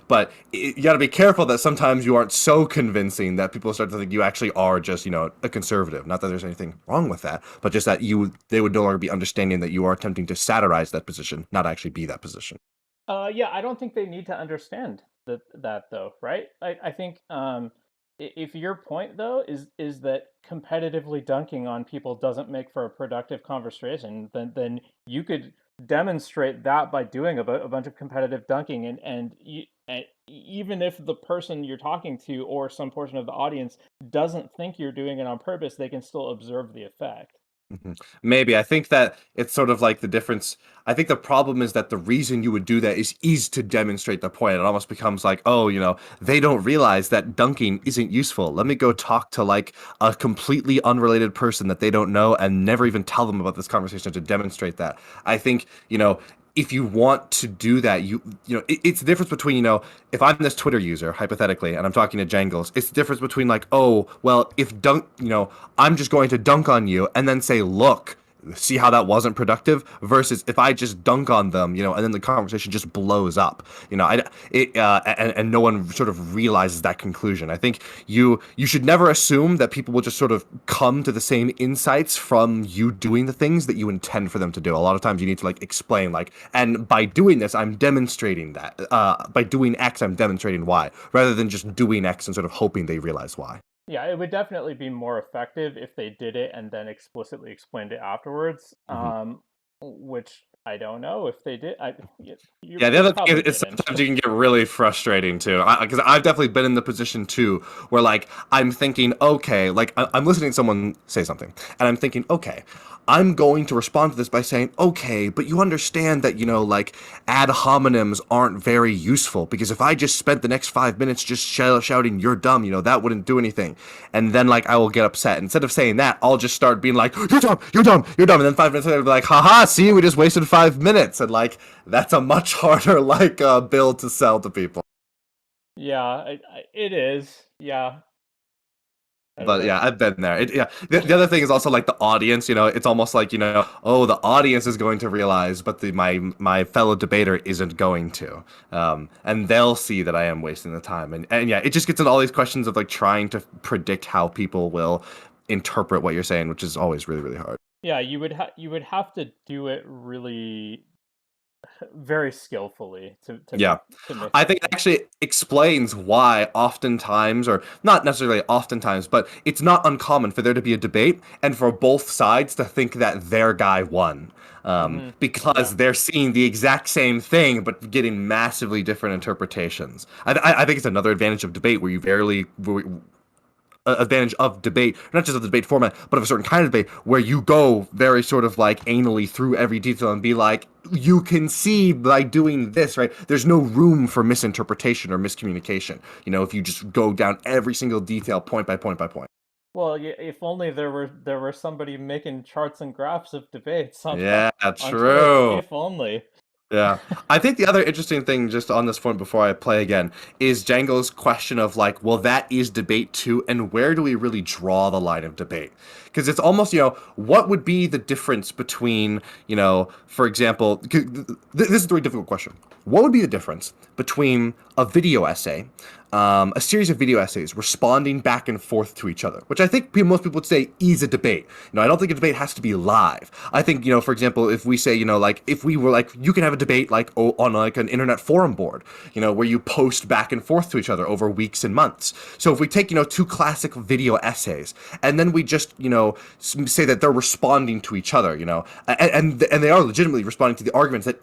But you got to be careful that sometimes you aren't so convincing that people start to think you actually are just, a conservative. Not that there's anything wrong with that, but just that they would no longer be understanding that you are attempting to satirize that position, not actually be that position. yeah, I don't think they need to understand that though, right? I think if your point though is that competitively dunking on people doesn't make for a productive conversation, then you could demonstrate that by doing a bunch of competitive dunking, and even if the person you're talking to or some portion of the audience doesn't think you're doing it on purpose, they can still observe the effect. Maybe. I think that it's sort of like the difference. I think the problem is that the reason you would do that is to demonstrate the point. It almost becomes like, oh, they don't realize that dunking isn't useful. Let me go talk to like a completely unrelated person that they don't know and never even tell them about this conversation to demonstrate that. I think, if you want to do that, it's the difference between, if I'm this Twitter user, hypothetically, and I'm talking to Jangles, it's the difference between like, oh, well, if I'm just going to dunk on you and then say, look, see how that wasn't productive versus if I just dunk on them, and then the conversation just blows up, and no one sort of realizes that conclusion. I think you should never assume that people will just sort of come to the same insights from you doing the things that you intend for them to do. A lot of times you need to like explain like, and by doing this, I'm demonstrating that, by doing X, I'm demonstrating Y, rather than just doing X and sort of hoping they realize Y. Yeah, it would definitely be more effective if they did it and then explicitly explained it afterwards. Which I don't know if they did. Yeah, the they other thing probably is didn't. sometimes you can get really frustrating too. Because I've definitely been in the position too where like I'm thinking, okay, like I'm listening to someone say something, and I'm thinking, okay, I'm going to respond to this by saying, okay, but you understand that, like ad hominems aren't very useful because if I just spent the next 5 minutes just shouting, you're dumb, that wouldn't do anything. And then like I will get upset. Instead of saying that, I'll just start being like, you're dumb, you're dumb, you're dumb. And then 5 minutes later, I'll be like, haha, see, we just wasted 5 minutes. And like, that's a much harder like bill to sell to people. Yeah, it is. Yeah. But yeah, I've been there. The other thing is also like the audience. It's almost like oh, the audience is going to realize, but my fellow debater isn't going to, and they'll see that I am wasting the time. And yeah, it just gets into all these questions of like trying to predict how people will interpret what you're saying, which is always really really hard. Yeah, you would have to do it really very skillfully to Yeah. make I think it actually explains why oftentimes, or not necessarily oftentimes, but it's not uncommon for there to be a debate and for both sides to think that their guy won. Because they're seeing the exact same thing but getting massively different interpretations. I think it's another advantage of debate where advantage of debate, not just of the debate format, but of a certain kind of debate where you go very sort of like anally through every detail and be like, you can see by doing this, right? There's no room for misinterpretation or miscommunication. If you just go down every single detail point by point by point. Well, if only there were somebody making charts and graphs of debates on Yeah, on true. Twitter. If only. Yeah. I think the other interesting thing just on this point before I play again is Django's question of like, well, that is debate too, and where do we really draw the line of debate? Because it's almost, what would be the difference between, for example, this is a very difficult question. What would be the difference between a video essay, a series of video essays responding back and forth to each other, which I think most people would say is a debate. I don't think a debate has to be live. I think, for example, if we say, like, if we were like, you can have a debate like on like an internet forum board, where you post back and forth to each other over weeks and months. So if we take, two classic video essays and then we just, say that they're responding to each other, and they are legitimately responding to the arguments that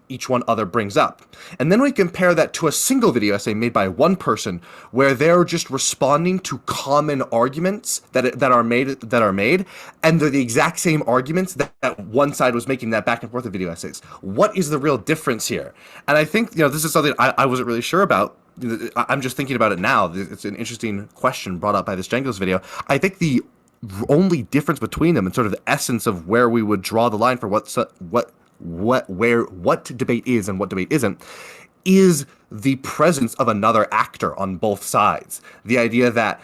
each one other brings up. And then we compare that to a single video essay made by one person person where they're just responding to common arguments that are made, and they're the exact same arguments that one side was making that back and forth of video essays. What is the real difference here? And I think, this is something I wasn't really sure about. I'm just thinking about it now. It's an interesting question brought up by this Jangles video. I think the only difference between them and sort of the essence of where we would draw the line for what debate is and what debate isn't is the presence of another actor on both sides. The idea that,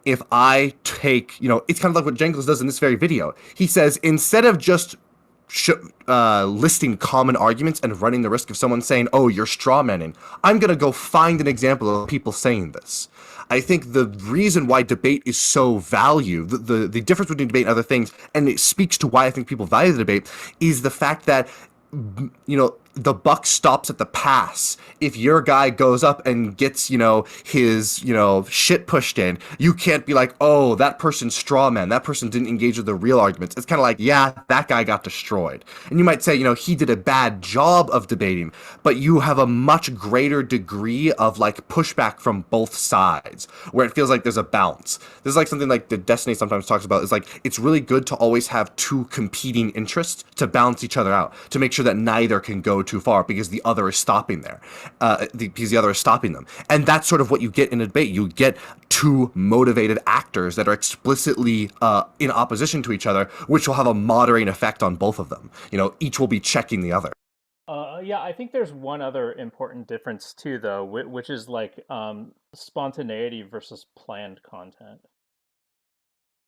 if I take, it's kind of like what Jangles does in this very video. He says, instead of just listing common arguments and running the risk of someone saying, oh, you're strawmanning, I'm going to go find an example of people saying this. I think the reason why debate is so valued, the difference between debate and other things, and it speaks to why I think people value the debate, is the fact that, the buck stops at the pass. If your guy goes up and gets, his, shit pushed in, you can't be like, oh, that person's straw man. That person didn't engage with the real arguments. It's kind of like, yeah, that guy got destroyed. And you might say, he did a bad job of debating, but you have a much greater degree of like pushback from both sides, where it feels like there's a balance. This is like something like the Destiny sometimes talks about. Is like, it's really good to always have two competing interests to balance each other out, to make sure that neither can go too far because the other is stopping there, because the other is stopping them. And that's sort of what you get in a debate. You get two motivated actors that are explicitly in opposition to each other, which will have a moderating effect on both of them. Each will be checking the other. Yeah, I think there's one other important difference too, though, which is like spontaneity versus planned content.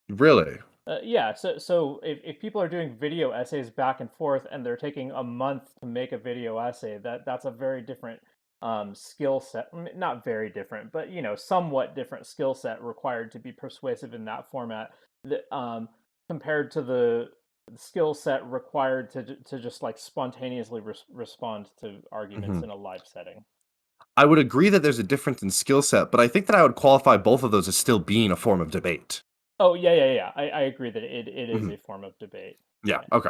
Really? Yeah, so if people are doing video essays back and forth and they're taking a month to make a video essay, that's a very different skill set. Not very different, but somewhat different skill set required to be persuasive in that format. Compared to the skill set required to just like spontaneously respond to arguments in a live setting. I would agree that there's a difference in skill set, but I think that I would qualify both of those as still being a form of debate. Oh, yeah. I agree that it is a form of debate. Yeah, okay.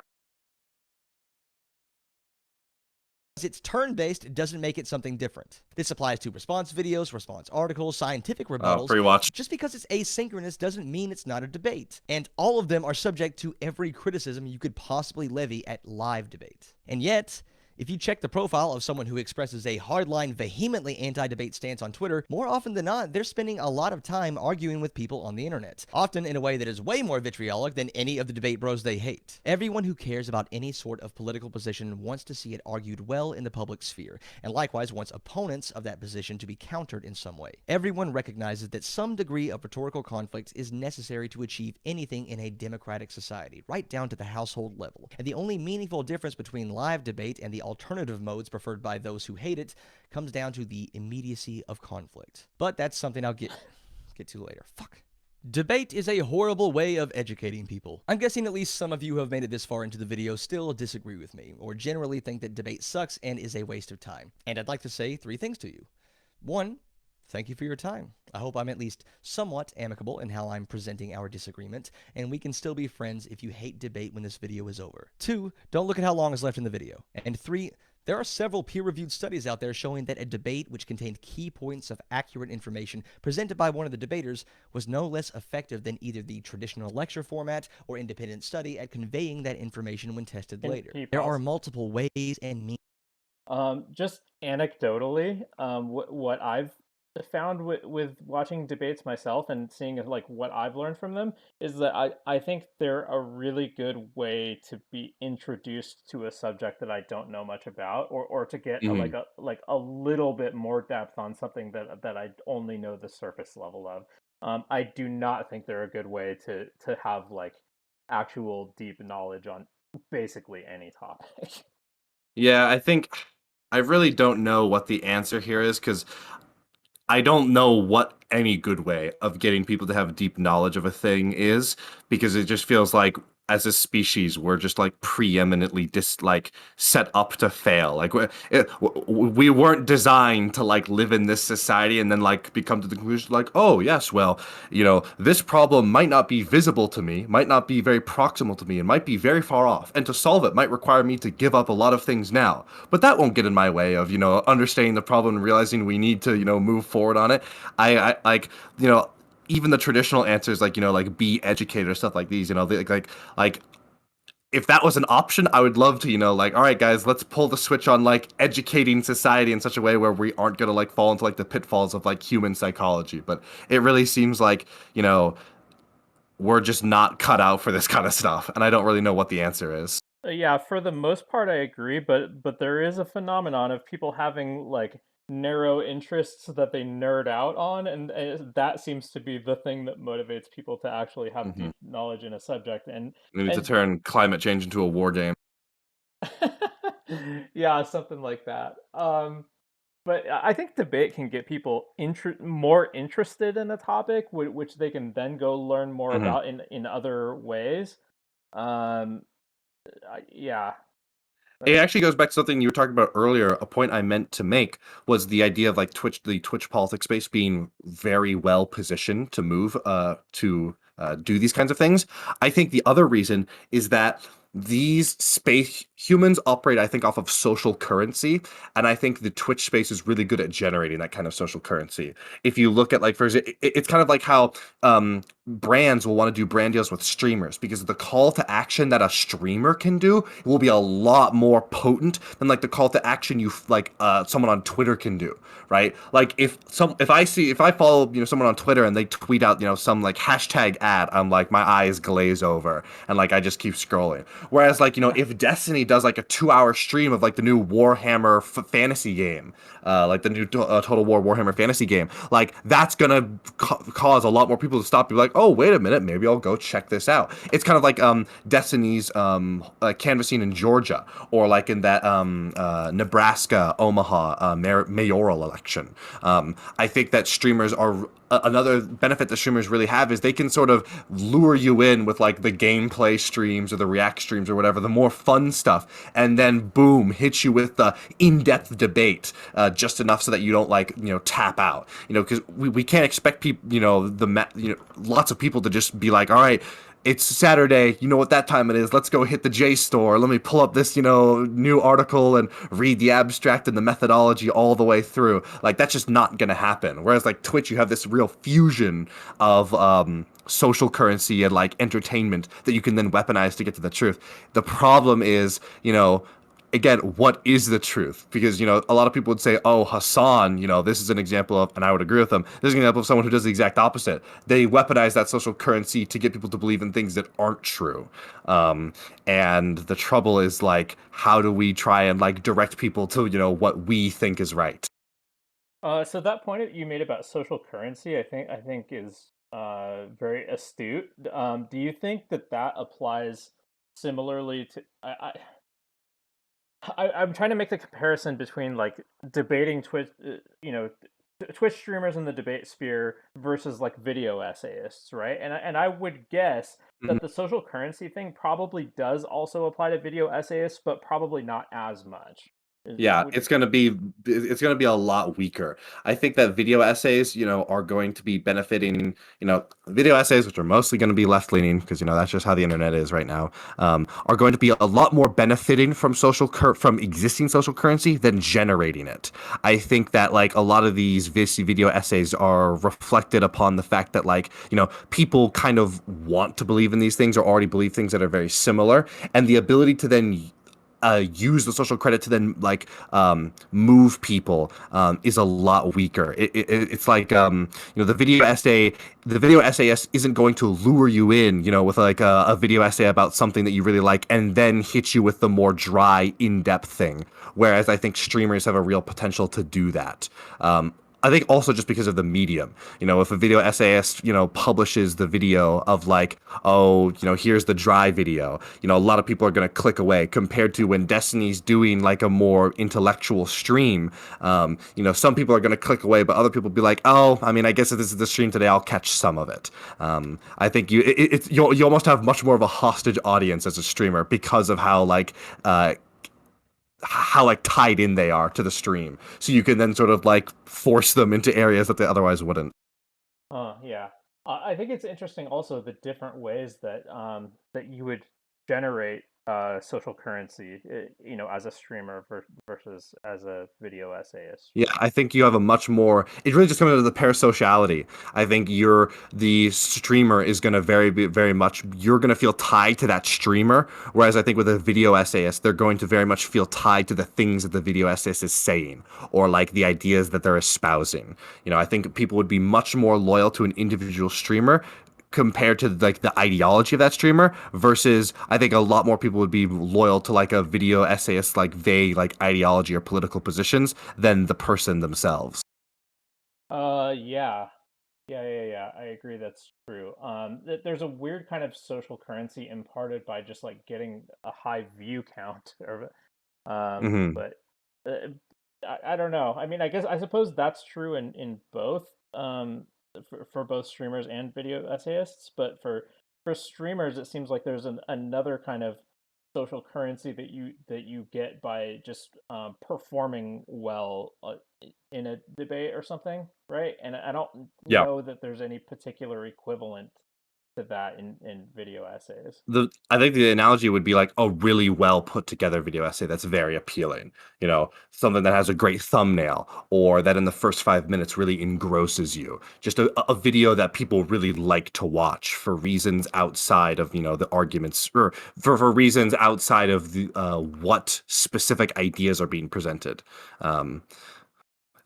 It's turn-based doesn't make it something different. This applies to response videos, response articles, scientific rebuttals. Pre-watch. Just because it's asynchronous doesn't mean it's not a debate. And all of them are subject to every criticism you could possibly levy at live debate. And yet, if you check the profile of someone who expresses a hardline, vehemently anti-debate stance on Twitter, more often than not, they're spending a lot of time arguing with people on the internet, often in a way that is way more vitriolic than any of the debate bros they hate. Everyone who cares about any sort of political position wants to see it argued well in the public sphere, and likewise wants opponents of that position to be countered in some way. Everyone recognizes that some degree of rhetorical conflict is necessary to achieve anything in a democratic society, right down to the household level. And the only meaningful difference between live debate and the alternative modes preferred by those who hate it comes down to the immediacy of conflict. But that's something I'll get to later. Fuck. Debate is a horrible way of educating people. I'm guessing at least some of you who have made it this far into the video still disagree with me, or generally think that debate sucks and is a waste of time. And I'd like to say 3 things to you. 1, thank you for your time. I hope I'm at least somewhat amicable in how I'm presenting our disagreement, and we can still be friends if you hate debate when this video is over. 2, don't look at how long is left in the video. And 3, there are several peer-reviewed studies out there showing that a debate which contained key points of accurate information presented by one of the debaters was no less effective than either the traditional lecture format or independent study at conveying that information when tested later. There are multiple ways and means. Just anecdotally, what I've found with watching debates myself and seeing like what I've learned from them is that I think they're a really good way to be introduced to a subject that I don't know much about, or to get a little bit more depth on something that I only know the surface level of. I do not think they're a good way to have like actual deep knowledge on basically any topic. Yeah, I really don't know what the answer here is, because I don't know what any good way of getting people to have deep knowledge of a thing is, because it just feels like as a species, we're just like preeminently set up to fail. Like we weren't designed to like live in this society and then like become to the conclusion like, oh yes, well, this problem might not be visible to me, might not be very proximal to me, and might be very far off. And to solve it might require me to give up a lot of things now. But that won't get in my way of, understanding the problem and realizing we need to, move forward on it. I like, even the traditional answers like like be educated or stuff like these, like if that was an option, I would love to, like, all right guys, let's pull the switch on like educating society in such a way where we aren't going to like fall into like the pitfalls of like human psychology. But it really seems like, we're just not cut out for this kind of stuff, and I don't really know what the answer is. Yeah, for the most part I agree, but there is a phenomenon of people having like narrow interests that they nerd out on, and that seems to be the thing that motivates people to actually have Mm-hmm. deep knowledge in a subject. We need to And turn climate change into a war game. yeah, something like that. But I think debate can get people more interested in a topic, which they can then go learn more Mm-hmm. about in other ways. Um, yeah. It actually goes back to something you were talking about earlier. A point I meant to make was the idea of like the Twitch politics space being very well positioned to move to do these kinds of things. I think the other reason is that these space humans operate, I think, off of social currency, and I think the Twitch space is really good at generating that kind of social currency. If you look at like, for example, it's kind of like how brands will want to do brand deals with streamers, because the call to action that a streamer can do will be a lot more potent than like the call to action someone on Twitter can do, right? Like if I follow someone on Twitter and they tweet out some like hashtag ad, I'm like, my eyes glaze over and like I just keep scrolling. Whereas like if Destiny does like a 2-hour stream of like the new Warhammer fantasy game, like the new Total War Warhammer fantasy game, like that's gonna cause a lot more people to stop and be like, oh wait a minute, maybe I'll go check this out. It's kind of like Destiny's canvassing in Georgia, or like in that Nebraska Omaha mayoral election. I think that streamers are another benefit that streamers really have is they can sort of lure you in with like the gameplay streams or the react streams or whatever, the more fun stuff, and then boom, hit you with the in-depth debate just enough so that you don't like tap out, because we can't expect people, lots of people to just be like, all right, it's Saturday, you know what that time it is, let's go hit the JSTOR, let me pull up this new article and read the abstract and the methodology all the way through. Like that's just not gonna happen. Whereas like Twitch, you have this real fusion of social currency and like entertainment that you can then weaponize to get to the truth. The problem is, again, what is the truth? Because, a lot of people would say, oh, Hassan, this is an example of, and I would agree with them, this is an example of someone who does the exact opposite. They weaponize that social currency to get people to believe in things that aren't true. And the trouble is, like, how do we try and, like, direct people to, what we think is right? So that point you made about social currency, I think is very astute. Do you think that applies similarly to... I'm trying to make the comparison between like debating Twitch, Twitch streamers in the debate sphere versus like video essayists, right? And I would guess that the social currency thing probably does also apply to video essayists, but probably not as much. Yeah, it's gonna be a lot weaker. I think that video essays, are going to be benefiting, video essays, which are mostly going to be left leaning, because that's just how the internet is right now, are going to be a lot more benefiting from from existing social currency than generating it. I think that like a lot of these video essays are reflected upon the fact that like people kind of want to believe in these things or already believe things that are very similar, and the ability to then use the social credit to then like move people is a lot weaker. It's like the video essayist isn't going to lure you in with like a video essay about something that you really like and then hit you with the more dry in-depth thing, whereas I think streamers have a real potential to do that. I think also just because of the medium, if a video essayist, publishes the video of like, oh, here's the dry video, a lot of people are going to click away compared to when Destiny's doing like a more intellectual stream. Some people are going to click away, but other people be like, oh, I mean, I guess if this is the stream today, I'll catch some of it. I think you almost have much more of a hostage audience as a streamer because of how like tied in they are to the stream, so you can then sort of like force them into areas that they otherwise wouldn't. Yeah. I think it's interesting also the different ways that that you would generate social currency, as a streamer versus as a video essayist. Yeah, I think you have a much more. It really just comes down to the parasociality. I think the streamer is going to very much. You're going to feel tied to that streamer, whereas I think with a video essayist, they're going to very much feel tied to the things that the video essayist is saying, or like the ideas that they're espousing. I think people would be much more loyal to an individual streamer compared to like the ideology of that streamer, versus I think a lot more people would be loyal to like a video essayist like vague like ideology or political positions than the person themselves. Yeah. Yeah. I agree that's true. There's a weird kind of social currency imparted by just like getting a high view count, or Hmm. but I don't know. I mean, I suppose that's true in both, for both streamers and video essayists. But for streamers, it seems like there's another kind of social currency that you get by just performing well in a debate or something, right? And I don't Yeah. know that there's any particular equivalent to that in video essays. I think the analogy would be like a really well put together video essay that's very appealing. Something that has a great thumbnail, or that in the first 5 minutes really engrosses you. Just a video that people really like to watch for reasons outside of the arguments, or for reasons outside of the what specific ideas are being presented. Um,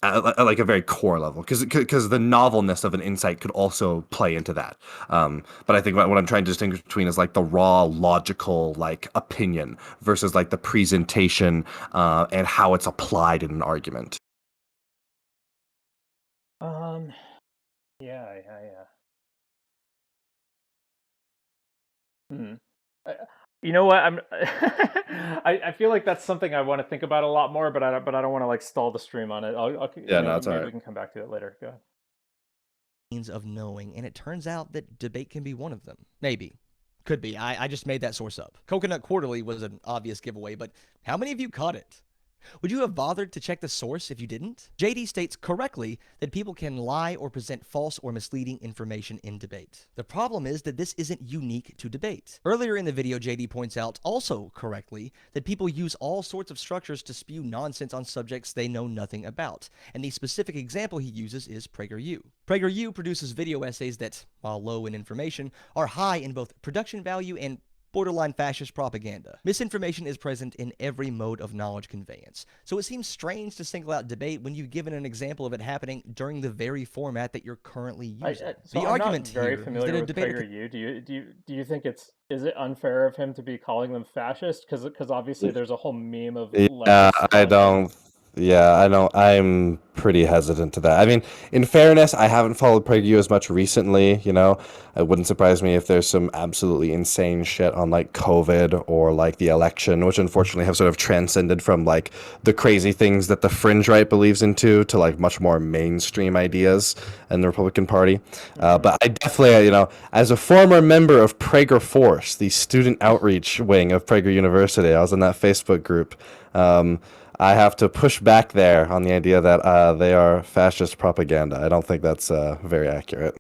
at like a very core level, because the novelness of an insight could also play into that. But I think what I'm trying to distinguish between is like the raw logical like opinion versus like the presentation and how it's applied in an argument. Um, yeah. Hmm. I- You know what? I feel like that's something I want to think about a lot more, but I don't want to like stall the stream on it. Yeah, no, it's all maybe right. we can come back to it later. Go ahead. Means of knowing, and it turns out that debate can be one of them. Maybe. Could be. I just made that source up. Coconut Quarterly was an obvious giveaway, but how many of you caught it? Would you have bothered to check the source if you didn't? JD states correctly that people can lie or present false or misleading information in debate. The problem is that this isn't unique to debate. Earlier in the video, JD points out, also correctly, that people use all sorts of structures to spew nonsense on subjects they know nothing about, and the specific example he uses is PragerU. PragerU produces video essays that, while low in information, are high in both production value and borderline fascist propaganda. Misinformation is present in every mode of knowledge conveyance, so it seems strange to single out debate when you've given an example of it happening during the very format that you're currently using. So The I'm argument not very here is familiar that a with debater PragerU. Do you think is it unfair of him to be calling them fascist? Because obviously there's a whole meme of Yeah, leftists I calling them. don't. Yeah, I don't. I'm pretty hesitant to that. I mean, in fairness, I haven't followed PragerU as much recently. It wouldn't surprise me if there's some absolutely insane shit on like COVID or like the election, which unfortunately have sort of transcended from like the crazy things that the fringe right believes into to like much more mainstream ideas in the Republican Party. But I definitely, as a former member of Prager Force, the student outreach wing of Prager University, I was in that Facebook group. I have to push back there on the idea that they are fascist propaganda. I don't think that's very accurate.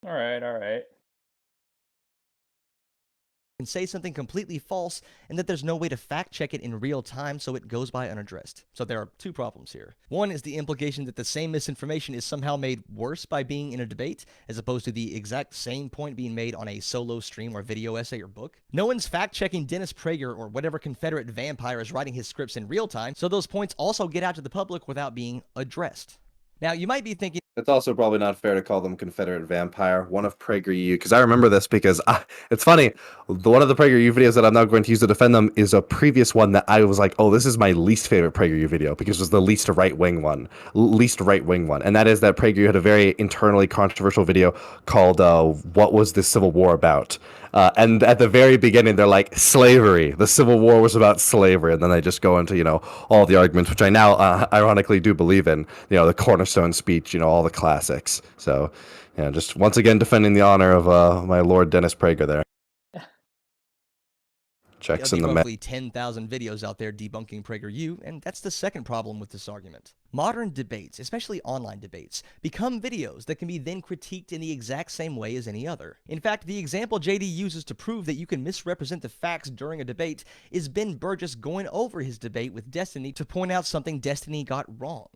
All right. can say something completely false and that there's no way to fact check it in real time, so it goes by unaddressed. So there are two problems here. One is the implication that the same misinformation is somehow made worse by being in a debate, as opposed to the exact same point being made on a solo stream or video essay or book. No one's fact checking Dennis Prager or whatever Confederate vampire is writing his scripts in real time, so those points also get out to the public without being addressed. Now, you might be thinking, It's also probably not fair to call them Confederate Vampire. One of PragerU, because I remember this because it's funny. One of the PragerU videos that I'm not going to use to defend them is a previous one that I was like, oh, this is my least favorite PragerU video because it was the least right-wing one. And that is that PragerU had a very internally controversial video called What Was the Civil War About? And at the very beginning, they're like, slavery. The Civil War was about slavery. And then they just go into, all the arguments, which I now ironically do believe in, the cornerstone speech, all the classics. So, just once again defending the honor of my Lord Dennis Prager there. Checks in the roughly 10,000 videos out there debunking PragerU, and that's the second problem with this argument. Modern debates, especially online debates, become videos that can be then critiqued in the exact same way as any other. In fact, the example JD uses to prove that you can misrepresent the facts during a debate is Ben Burgess going over his debate with Destiny to point out something Destiny got wrong.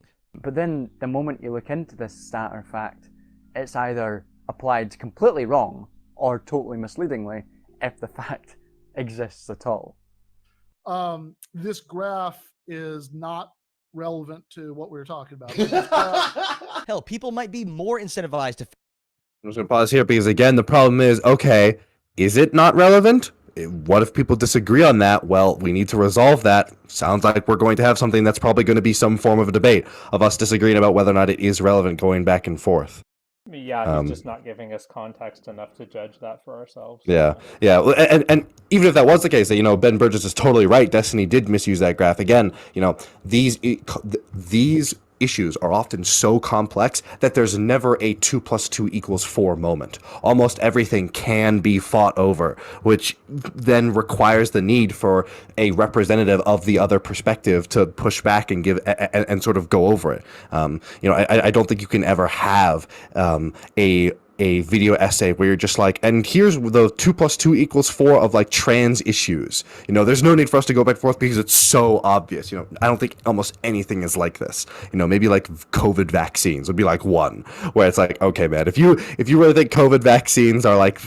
But then, the moment you look into this stat or fact, it's either applied completely wrong or totally misleadingly if the fact exists at all. This graph is not relevant to what we were talking about. Hell, people might be more incentivized to... I'm just going to pause here because, again, the problem is, okay, is it not relevant? What if people disagree on that? Well, we need to resolve that. Sounds like we're going to have something that's probably going to be some form of a debate of us disagreeing about whether or not it is relevant going back and forth. Yeah, he's just not giving us context enough to judge that for ourselves. Yeah. And even if that was the case, that, Ben Burgess is totally right. Destiny did misuse that graph. Again, these issues are often so complex that there's never a 2 + 2 = 4 moment. Almost everything can be fought over, which then requires the need for a representative of the other perspective to push back and give and sort of go over it. I don't think you can ever have a video essay where you're just like, and here's the 2 + 2 = 4 of like trans issues. There's no need for us to go back and forth because it's so obvious. I don't think almost anything is like this. Maybe like COVID vaccines would be like one where it's like, okay, man, if you really think COVID vaccines are like,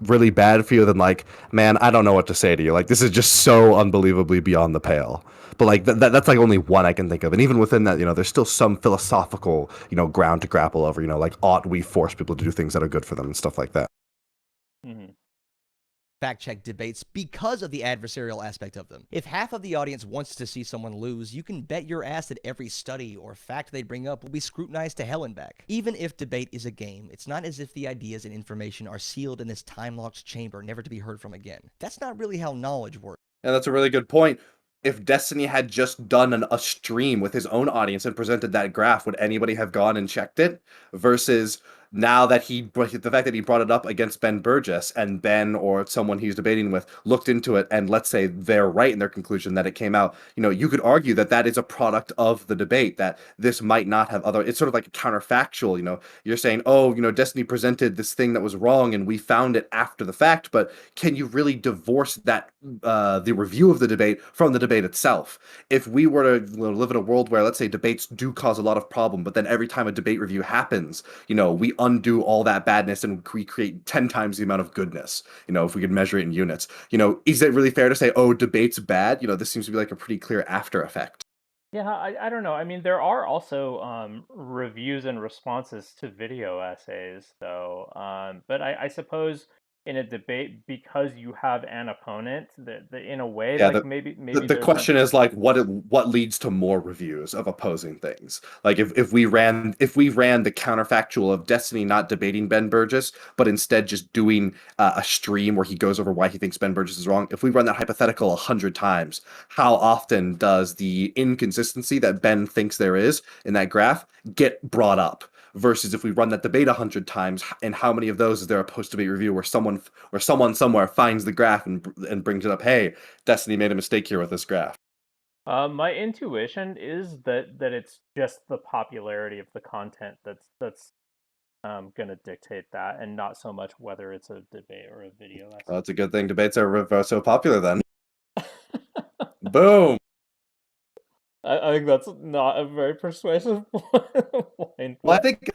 really bad for you, then like, man, I don't know what to say to you. Like, this is just so unbelievably beyond the pale. But like that's like only one I can think of, and even within that, there's still some philosophical, ground to grapple over. Like, ought we force people to do things that are good for them and stuff like that. Mm-hmm. Fact-check debates because of the adversarial aspect of them. If half of the audience wants to see someone lose, you can bet your ass that every study or fact they bring up will be scrutinized to hell and back. Even if debate is a game, it's not as if the ideas and information are sealed in this time-locked chamber, never to be heard from again. That's not really how knowledge works. Yeah, that's a really good point. If Destiny had just done a stream with his own audience and presented that graph, would anybody have gone and checked it? Versus now that the fact that he brought it up against Ben Burgess, and Ben or someone he's debating with looked into it, and let's say they're right in their conclusion that it came out, you could argue that that is a product of the debate, that this might not have it's sort of like counterfactual. You're saying, oh, Destiny presented this thing that was wrong and we found it after the fact, but can you really divorce that the review of the debate from the debate itself? If we were to live in a world where, let's say, debates do cause a lot of problem, but then every time a debate review happens, we undo all that badness and we create 10 times the amount of goodness, if we could measure it in units. Is it really fair to say, oh, debate's bad? This seems to be like a pretty clear after effect. Yeah, I don't know. I mean, there are also reviews and responses to video essays, though. But I suppose in a debate, because you have an opponent, that in a way, Yeah, like maybe the question is like, what leads to more reviews of opposing things? Like if we ran the counterfactual of Destiny not debating Ben Burgess, but instead just doing a stream where he goes over why he thinks Ben Burgess is wrong. If we run that hypothetical 100 times, how often does the inconsistency that Ben thinks there is in that graph get brought up? Versus if we run that debate 100 times, and how many of those is there a post-debate review where someone somewhere finds the graph and brings it up? Hey, Destiny made a mistake here with this graph. My intuition is that it's just the popularity of the content that's going to dictate that, and not so much whether it's a debate or a video essay. Well, that's a good thing. Debates are so popular then. Boom. I think that's not a very persuasive point. Well, I think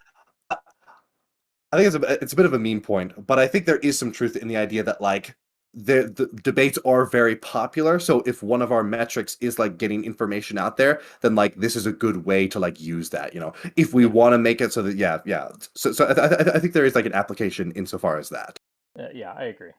it's a bit of a mean point, but I think there is some truth in the idea that, like, the debates are very popular. So if one of our metrics is like getting information out there, then like this is a good way to like use that. If we want to make it so that yeah. So I think there is like an application insofar as that. Yeah, I agree.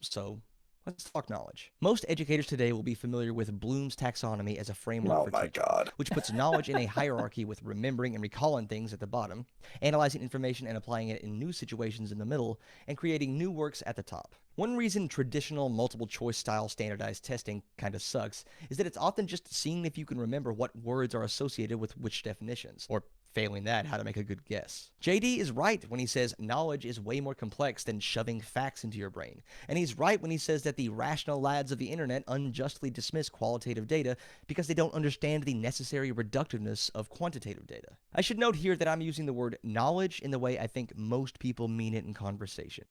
So let's talk knowledge. Most educators today will be familiar with Bloom's taxonomy as a framework Oh for my teaching, God. which puts knowledge in a hierarchy with remembering and recalling things at the bottom, analyzing information and applying it in new situations in the middle, and creating new works at the top. One reason traditional multiple choice style standardized testing kind of sucks is that it's often just seeing if you can remember what words are associated with which definitions, or failing that, how to make a good guess. JD is right when he says knowledge is way more complex than shoving facts into your brain. And he's right when he says that the rational lads of the internet unjustly dismiss qualitative data because they don't understand the necessary reductiveness of quantitative data. I should note here that I'm using the word knowledge in the way I think most people mean it in conversation.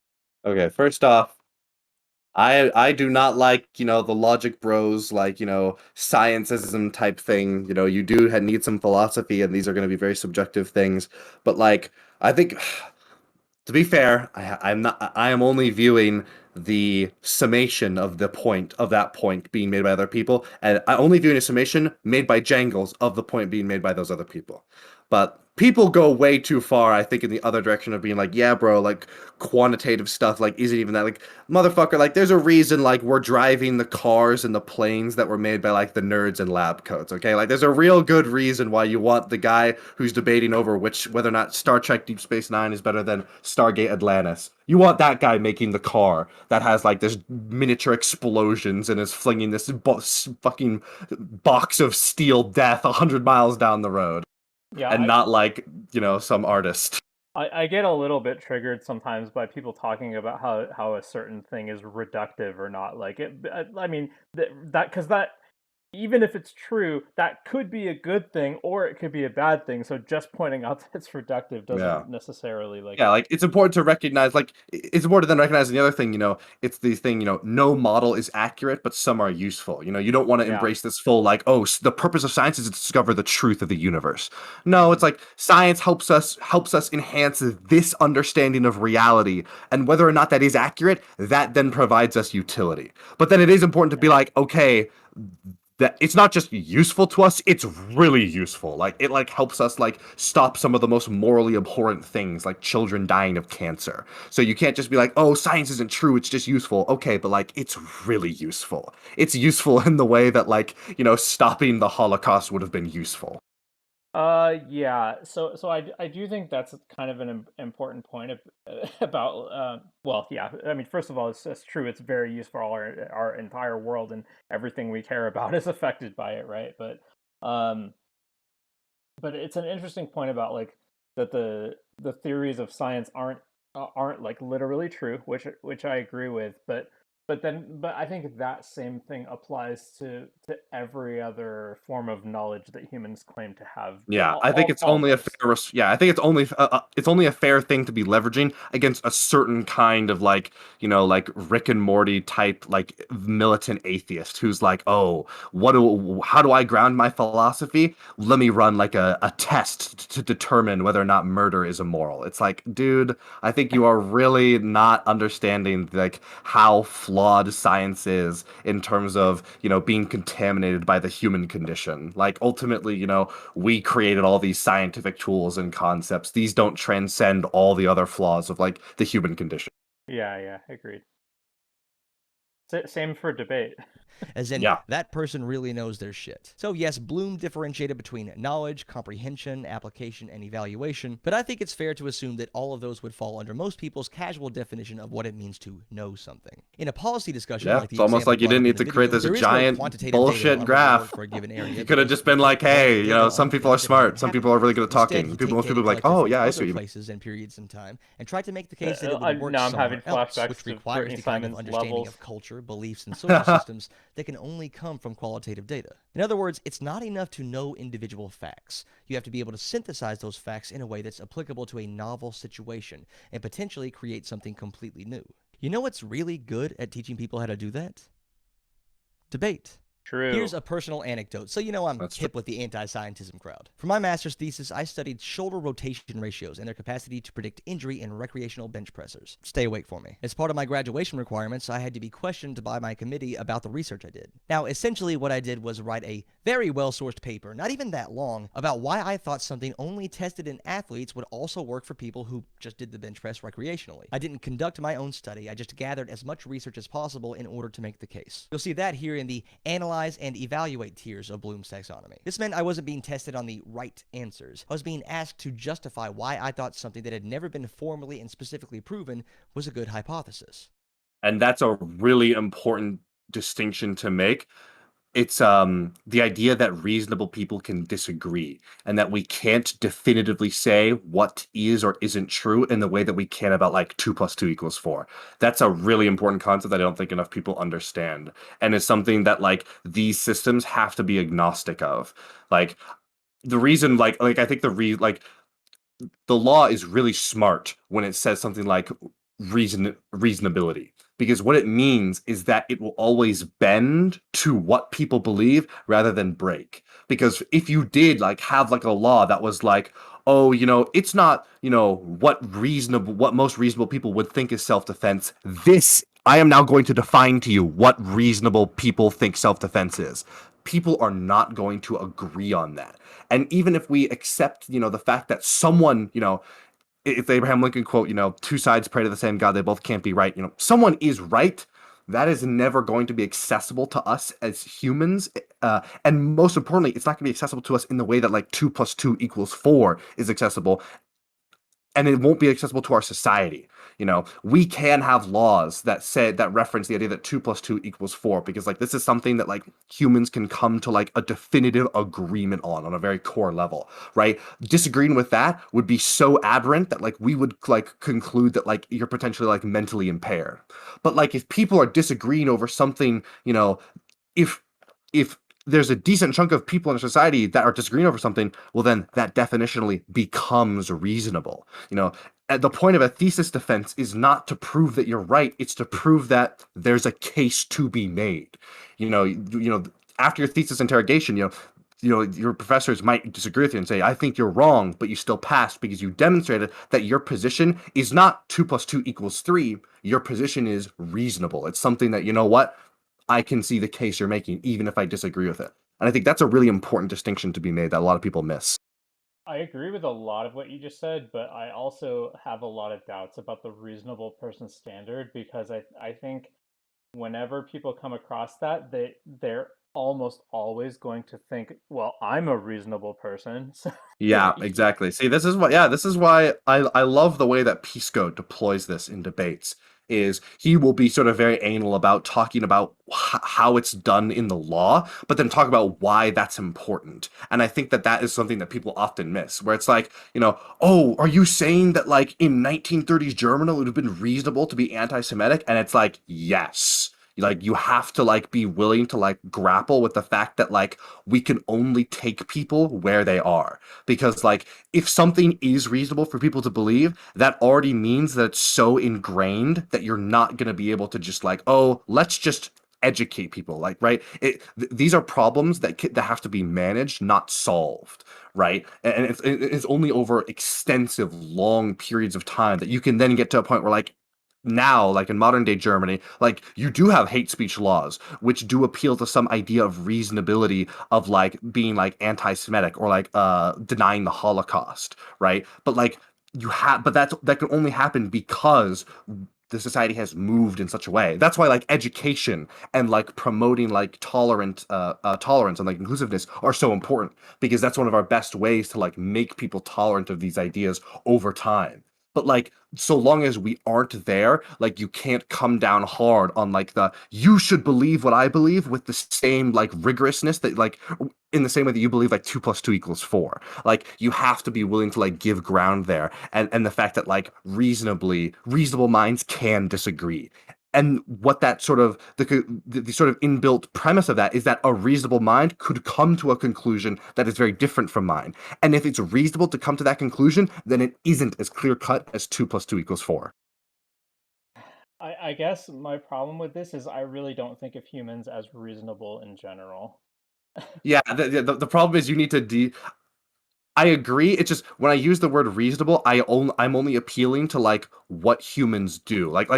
Okay, first off, I do not like, the logic bros, like, scientism type thing. You do need some philosophy, and these are going to be very subjective things. But like, I think, to be fair, I am only viewing the summation of that point being made by other people, and I only viewing a summation made by Jangles of the point being made by those other people. But people go way too far, I think, in the other direction of being like, yeah, bro, like quantitative stuff like isn't even that, like, motherfucker, like there's a reason like we're driving the cars and the planes that were made by like the nerds in lab coats, okay? Like there's a real good reason why you want the guy who's debating over whether or not Star Trek Deep Space Nine is better than Stargate Atlantis. You want that guy making the car that has like this miniature explosions and is flinging this fucking box of steel death 100 miles down the road, Yeah, and not like, some artist. I get a little bit triggered sometimes by people talking about how a certain thing is reductive or not. Like it, I mean that because that, even if it's true, that could be a good thing or it could be a bad thing. So just pointing out that it's reductive Yeah. doesn't necessarily like. Yeah, like it's important to recognize, like it's important to then recognize the other thing, it's the thing, no model is accurate, but some are useful. You don't want to Yeah. embrace this full like, oh, the purpose of science is to discover the truth of the universe. No, it's like science helps us enhance this understanding of reality, and whether or not that is accurate, that then provides us utility. But then it is important to be like, okay, that it's not just useful to us, it's really useful. Like it like helps us like stop some of the most morally abhorrent things, like children dying of cancer. So you can't just be like, oh, science isn't true, it's just useful. Okay, but like it's really useful. It's useful in the way that like, stopping the Holocaust would have been useful. Yeah. So I do think that's kind of an important point about well, yeah. I mean, first of all, it's true. It's very useful for our entire world, and everything we care about is affected by it, right? Um, but it's an interesting point about like that the theories of science aren't like literally true, which I agree with, but I think that same thing applies to every other form of knowledge that humans claim to have. Yeah, I think it's only a Almost. fair. Yeah, I think it's only a fair thing to be leveraging against a certain kind of like, like Rick and Morty type like militant atheist who's like, oh, how do I ground my philosophy? Let me run like a test to determine whether or not murder is immoral. It's like, dude, I think you are really not understanding like how flawed science is in terms of, being contaminated by the human condition. Like ultimately, we created all these scientific tools and concepts. These don't transcend all the other flaws of like the human condition. Yeah, agreed. Same for debate. As in, Yeah. that person really knows their shit. So yes, Bloom differentiated between knowledge, comprehension, application, and evaluation, but I think it's fair to assume that all of those would fall under most people's casual definition of what it means to know something. In a policy discussion Yeah, like the it's almost example like you brought up didn't in need the to create video, this there is giant no quantitative bullshit data on whether graph. work for a given area. You could have because just been like, hey, data some on people are things that haven't smart, some people happened are yet. really good at Instead, talking. you People, take most data people are like, collected oh from yeah, I see other what you mean. places and periods in time and try to make the case that it would work Now I'm having somewhere else, flashbacks which to requires Brittany the kind of Simon's understanding levels. of culture, beliefs, and social systems that can only come from qualitative data. In other words, it's not enough to know individual facts. You have to be able to synthesize those facts in a way that's applicable to a novel situation and potentially create something completely new. You know what's really good at teaching people how to do that? Debate. True. Here's a personal anecdote, so you know I'm That's hip with the anti-scientism crowd. For my master's thesis, I studied shoulder rotation ratios and their capacity to predict injury in recreational bench pressers. Stay awake for me. As part of my graduation requirements, I had to be questioned by my committee about the research I did. Now, essentially what I did was write a very well-sourced paper, not even that long, about why I thought something only tested in athletes would also work for people who just did the bench press recreationally. I didn't conduct my own study, I just gathered as much research as possible in order to make the case. You'll see that here in the analyze and evaluate tiers of Bloom's taxonomy. This meant I wasn't being tested on the right answers. I was being asked to justify why I thought something that had never been formally and specifically proven was a good hypothesis. And that's a really important distinction to make. It's the idea that reasonable people can disagree and that we can't definitively say what is or isn't true in the way that we can about like 2 + 2 = 4. That's a really important concept that I don't think enough people understand. And it's something that like these systems have to be agnostic of. Like the reason like I think the law is really smart when it says something like reasonability, because what it means is that it will always bend to what people believe rather than break. Because if you did like have like a law that was like, oh, it's not, what most reasonable people would think is self-defense, this I am now going to define to you what reasonable people think self-defense is. People are not going to agree on that. And even if we accept, the fact that someone, if the Abraham Lincoln quote, two sides pray to the same God, they both can't be right, someone is right, that is never going to be accessible to us as humans. And most importantly, it's not going to be accessible to us in the way that like 2 + 2 = 4 is accessible. And it won't be accessible to our society. We can have laws that reference the idea that 2 + 2 = 4, because like this is something that like humans can come to like a definitive agreement on a very core level, right? Disagreeing with that would be so aberrant that like we would like conclude that like you're potentially like mentally impaired. But like if people are disagreeing over something, if there's a decent chunk of people in society that are disagreeing over something, well, then that definitionally becomes reasonable. The point of a thesis defense is not to prove that you're right; it's to prove that there's a case to be made. After your thesis interrogation, your professors might disagree with you and say, "I think you're wrong," but you still passed because you demonstrated that your position is not 2 + 2 = 3. Your position is reasonable. It's something that I can see the case you're making, even if I disagree with it. And I think that's a really important distinction to be made that a lot of people miss. I agree with a lot of what you just said, but I also have a lot of doubts about the reasonable person standard, because I think whenever people come across that, they're almost always going to think, well, I'm a reasonable person. So Yeah, exactly. See, this is why I love the way that Pisco deploys this in debates. Is he will be sort of very anal about talking about how it's done in the law, but then talk about why that's important. And I think that that is something that people often miss, where it's like, oh, are you saying that like in 1930s Germany it would have been reasonable to be anti-Semitic? And it's like, yes. Like you have to like be willing to like grapple with the fact that like we can only take people where they are, because like if something is reasonable for people to believe, that already means that it's so ingrained that you're not going to be able to just like, oh, let's just educate people, like, right? These are problems that have to be managed, not solved, right? And it's only over extensive long periods of time that you can then get to a point where like now, like in modern day Germany, like you do have hate speech laws, which do appeal to some idea of reasonability of like being like anti-Semitic or like denying the Holocaust, right? But like that can only happen because the society has moved in such a way. That's why like education and like promoting like tolerance and like inclusiveness are so important, because that's one of our best ways to like make people tolerant of these ideas over time. But like so long as we aren't there, like you can't come down hard on like you should believe what I believe with the same like rigorousness that like in the same way that you believe like 2 + 2 = 4. Like you have to be willing to like give ground there, and the fact that like reasonable minds can disagree. And what that sort of the sort of inbuilt premise of that is that a reasonable mind could come to a conclusion that is very different from mine. And if it's reasonable to come to that conclusion, then it isn't as clear cut as 2 + 2 = 4. I guess my problem with this is I really don't think of humans as reasonable in general. Yeah, the problem is you need to I agree. It's just when I use the word reasonable, I'm only appealing to like what humans do. Like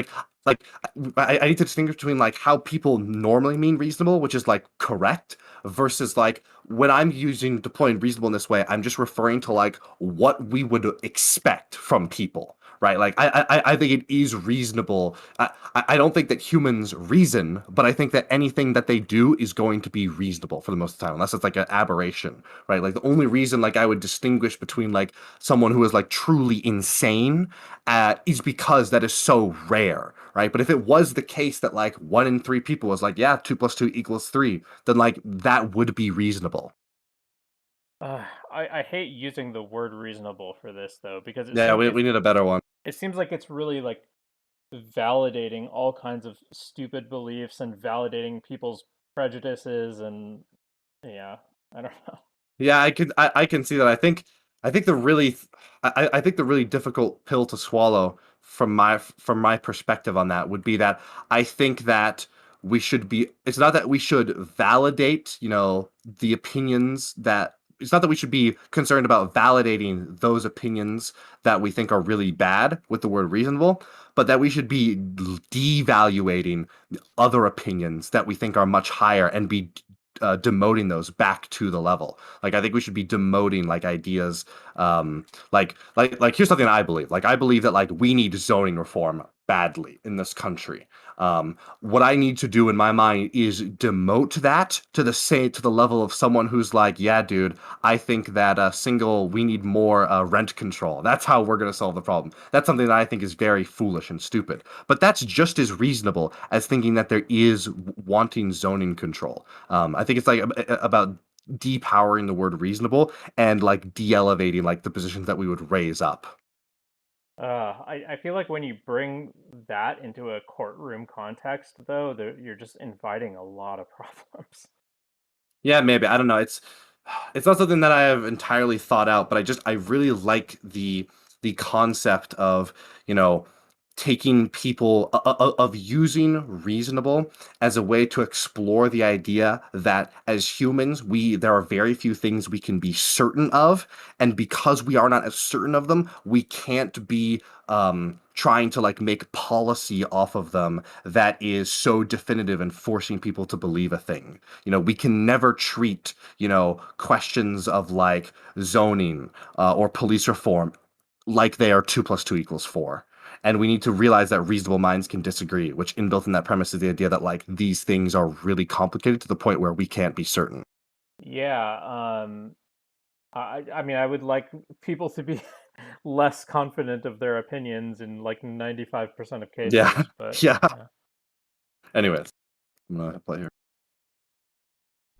I need to distinguish between like how people normally mean reasonable, which is like correct, versus like when I'm using deploying reasonable in this way, I'm just referring to like what we would expect from people. Right, like I think it is reasonable. I don't think that humans reason, but I think that anything that they do is going to be reasonable for the most of the time, unless it's like an aberration, right? Like the only reason like I would distinguish between like someone who is like truly insane is because that is so rare, right? But if it was the case that like 1 in 3 people was like, yeah, 2 + 2 = 3, then like that would be reasonable. I hate using the word reasonable for this though, because Yeah, we need a better one. it seems like it's really like validating all kinds of stupid beliefs and validating people's prejudices and yeah, I don't know. Yeah, I can see that. I think the really I think the really difficult pill to swallow from my perspective on that would be that I think that we should be it's not that we should validate, the opinions that it's not that we should be concerned about validating those opinions that we think are really bad with the word reasonable, but that we should be devaluating other opinions that we think are much higher and be demoting those back to the level. Like I think we should be demoting like ideas. Like here's something I believe. Like I believe that like we need zoning reform badly in this country. What I need to do in my mind is demote that to the level of someone who's like, yeah, dude, I think that we need more rent control. That's how we're gonna solve the problem. That's something that I think is very foolish and stupid. But that's just as reasonable as thinking that there is wanting zoning control. I think it's like about depowering the word reasonable and like de-elevating like the positions that we would raise up. I feel like when you bring that into a courtroom context, though, you're just inviting a lot of problems. Yeah, maybe. I don't know. It's not something that I have entirely thought out, but I really like the concept of, you know, taking people of using reasonable as a way to explore the idea that as humans there are very few things we can be certain of, and because we are not as certain of them, we can't be trying to like make policy off of them that is so definitive and forcing people to believe a thing. We can never treat questions of like zoning or police reform like they are 2 + 2 = 4. And we need to realize that reasonable minds can disagree, which inbuilt in that premise is the idea that like these things are really complicated to the point where we can't be certain. Yeah, I mean, I would like people to be less confident of their opinions in like 95% of Yeah. cases, but Yeah. yeah. Anyways, I'm gonna play here.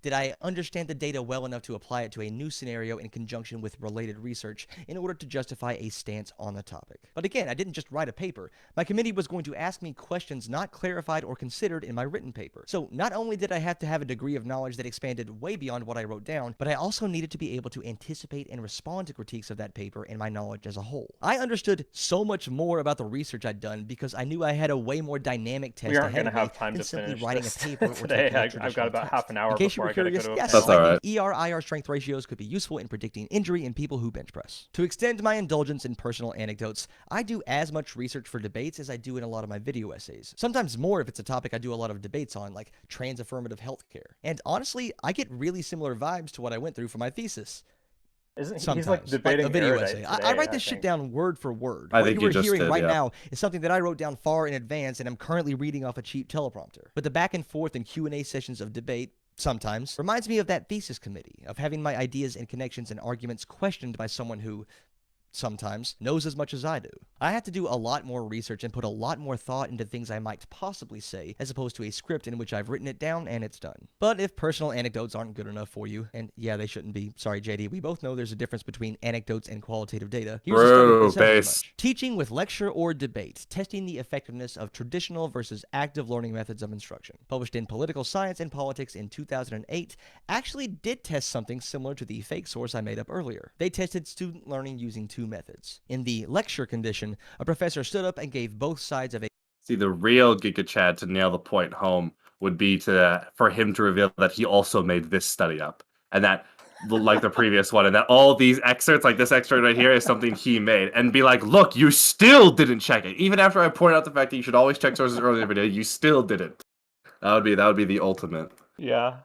Did I understand the data well enough to apply it to a new scenario in conjunction with related research in order to justify a stance on the topic? But again, I didn't just write a paper. My committee was going to ask me questions not clarified or considered in my written paper. So not only did I have to have a degree of knowledge that expanded way beyond what I wrote down, but I also needed to be able to anticipate and respond to critiques of that paper and my knowledge as a whole. I understood so much more about the research I'd done because I knew I had a way more dynamic test We aren't ahead going to of me have time than to simply finish writing this a paper or today. taking a I've got traditional about test. half an hour In case you before were I got to go curious, to a yes, That's panel. all I right. think ER-IR strength ratios could be useful in predicting injury in people who bench press. To extend my indulgence in personal anecdotes, I do as much research for debates as I do in a lot of my video essays. Sometimes more if it's a topic I do a lot of debates on, like trans-affirmative healthcare. And honestly, I get really similar vibes to what I went through for my thesis. Isn't he's Sometimes, like like a debating video erudite essay. I today, write I this shit think. down word for word. I What think you you are just hearing did, right yeah. now is something that I wrote down far in advance and I'm currently reading off a cheap teleprompter. But the back and forth and Q&A sessions of debate sometimes reminds me of that thesis committee, of having my ideas and connections and arguments questioned by someone who sometimes knows as much as I do. I have to do a lot more research and put a lot more thought into things I might possibly say, as opposed to a script in which I've written it down and it's done. But if personal anecdotes aren't good enough for you, and yeah, they shouldn't be, sorry JD, we both know there's a difference between anecdotes and qualitative data. Here's a study that says as base. much. Teaching with lecture or debate, testing the effectiveness of traditional versus active learning methods of instruction. Published in Political Science and Politics in 2008, actually did test something similar to the fake source I made up earlier. They tested student learning using two methods. In the lecture condition, a professor stood up and gave both sides of a See, the real Giga Chad to nail the point home would be for him to reveal that he also made this study up, and that like the previous one, and that all these excerpts, like this excerpt right here, is something he made, and be like, "Look, you still didn't check it, even after I pointed out the fact that you should always check sources earlier in the video. You still didn't." That would be the ultimate. Yeah.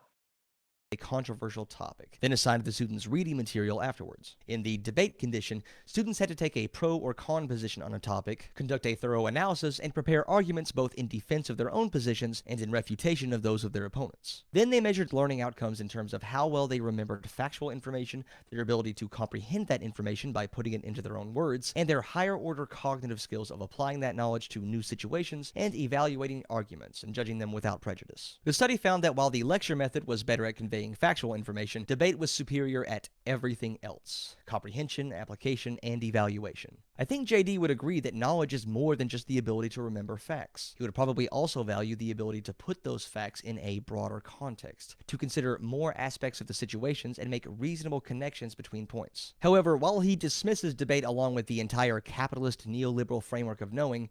A controversial topic, then assigned the students reading material afterwards. In the debate condition, students had to take a pro or con position on a topic, conduct a thorough analysis, and prepare arguments both in defense of their own positions and in refutation of those of their opponents. Then they measured learning outcomes in terms of how well they remembered factual information, their ability to comprehend that information by putting it into their own words, and their higher order cognitive skills of applying that knowledge to new situations and evaluating arguments and judging them without prejudice. The study found that while the lecture method was better at conveying factual information, debate was superior at everything else: comprehension, application, and evaluation. I think JD would agree that knowledge is more than just the ability to remember facts. He would probably also value the ability to put those facts in a broader context, to consider more aspects of the situations and make reasonable connections between points. However, while he dismisses debate along with the entire capitalist neoliberal framework of knowing,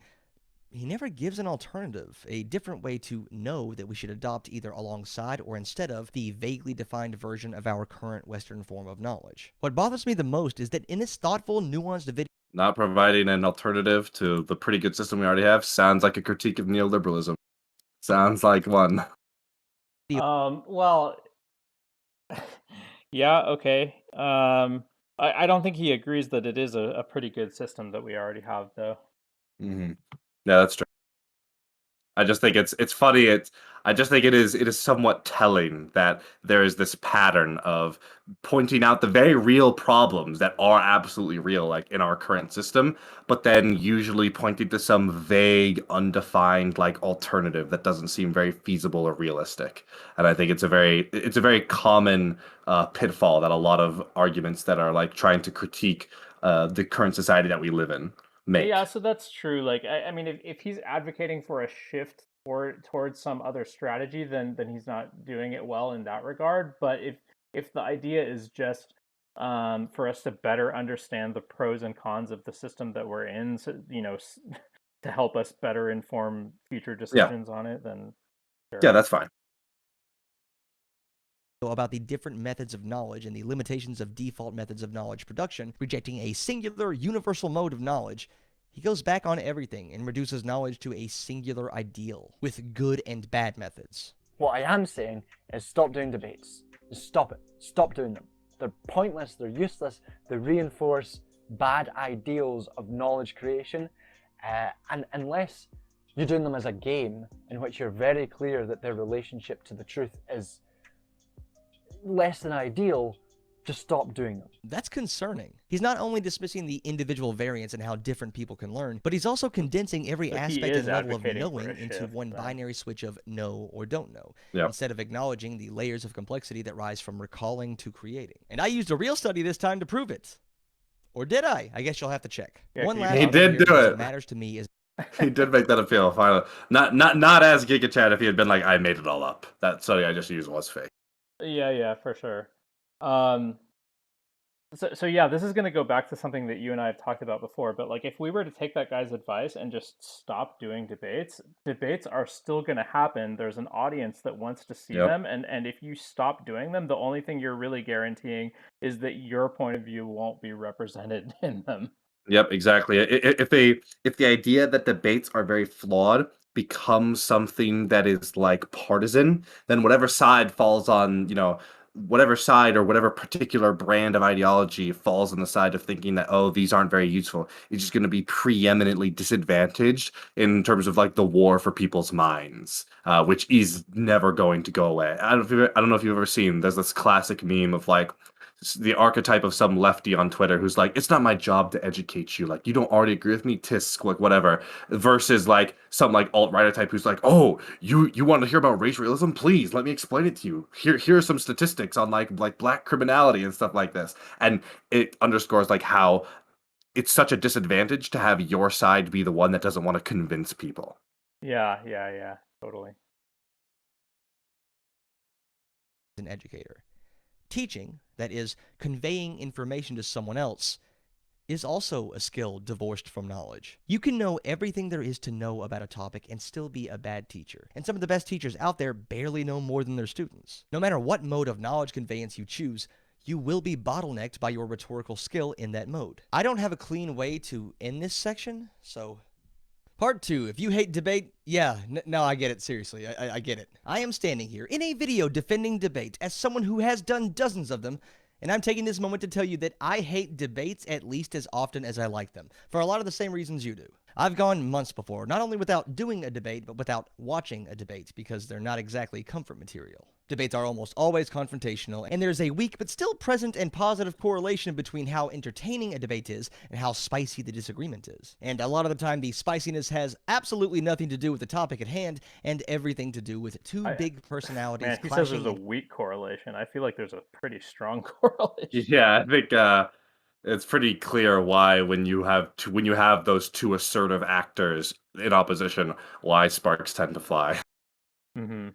he never gives an alternative, a different way to know that we should adopt either alongside or instead of the vaguely defined version of our current Western form of knowledge. What bothers me the most is that in this thoughtful, nuanced video, Not providing an alternative to the pretty good system we already have sounds like a critique of neoliberalism. Sounds like one. Well, yeah, okay. I don't think he agrees that it is a pretty good system that we already have, though. Yeah, that's true. I just think it's funny. I just think it is somewhat telling that there is this pattern of pointing out the very real problems that are absolutely real, like in our current system, but then usually pointing to some vague, undefined like alternative that doesn't seem very feasible or realistic. And I think it's a very common pitfall that a lot of arguments that are like trying to critique the current society that we live in make. Yeah, so that's true. Like, I mean, if he's advocating for a shift towards some other strategy, then he's not doing it well in that regard. But if the idea is just for us to better understand the pros and cons of the system that we're in, so, to help us better inform future Yeah, decisions on it, then yeah, sure. that's fine. about the different methods of knowledge and the limitations of default methods of knowledge production, rejecting a singular, universal mode of knowledge, he goes back on everything and reduces knowledge to a singular ideal, with good and bad methods. What I am saying is stop doing debates. Just stop it. Stop doing them. They're pointless, they're useless, they reinforce bad ideals of knowledge creation, and unless you're doing them as a game in which you're very clear that their relationship to the truth is less than ideal, just stop doing them. That's concerning. He's not only dismissing the individual variance and how different people can learn, but he's also condensing every So he aspect is and level of advocating for knowing a into shift, one then. binary switch of know or don't know, Yep. instead of acknowledging the layers of complexity that rise from recalling to creating. And I used a real study this time to prove it. Or did I? I guess you'll have to check. Yeah, One can you last He thing did here, do because it. what matters to me is He did make that appeal finally. Not as Giga Chad if he had been like, I made it all up. That study I just used was fake. Yeah, for sure. So yeah, this is going to go back to something that you and I have talked about before, but like if we were to take that guy's advice and just stop doing debates are still going to happen. There's an audience that wants to see Yep. them, and if you stop doing them, the only thing you're really guaranteeing is that your point of view won't be represented in them. Yep, exactly. If the idea that debates are very flawed becomes something that is like partisan, then whatever side falls on, whatever side or whatever particular brand of ideology falls on the side of thinking that, oh, these aren't very useful, is just going to be preeminently disadvantaged in terms of like the war for people's minds, which is never going to go away. I don't know if you've ever seen, there's this classic meme of like the archetype of some lefty on Twitter who's like, it's not my job to educate you. Like, you don't already agree with me, tisk, like whatever. Versus like some like alt-righter type who's like, oh, you want to hear about race realism? Please let me explain it to you. Here are some statistics on like black criminality and stuff like this. And it underscores like how it's such a disadvantage to have your side be the one that doesn't want to convince people. Yeah, totally. an educator. Teaching, that is, conveying information to someone else, is also a skill divorced from knowledge. You can know everything there is to know about a topic and still be a bad teacher. And some of the best teachers out there barely know more than their students. No matter what mode of knowledge conveyance you choose, you will be bottlenecked by your rhetorical skill in that mode. I don't have a clean way to end this section, so... Part 2. If you hate debate, yeah, no, I get it, seriously, I get it. I am standing here in a video defending debate as someone who has done dozens of them, and I'm taking this moment to tell you that I hate debates at least as often as I like them, for a lot of the same reasons you do. I've gone months before, not only without doing a debate, but without watching a debate, because they're not exactly comfort material. Debates are almost always confrontational, and there's a weak but still present and positive correlation between how entertaining a debate is and how spicy the disagreement is. And a lot of the time, the spiciness has absolutely nothing to do with the topic at hand, and everything to do with two big personalities Man, he clashing. says there's a weak correlation. I feel like there's a pretty strong correlation. Yeah, I think it's pretty clear why when you have those two assertive actors in opposition, why sparks tend to fly. Mm-hmm.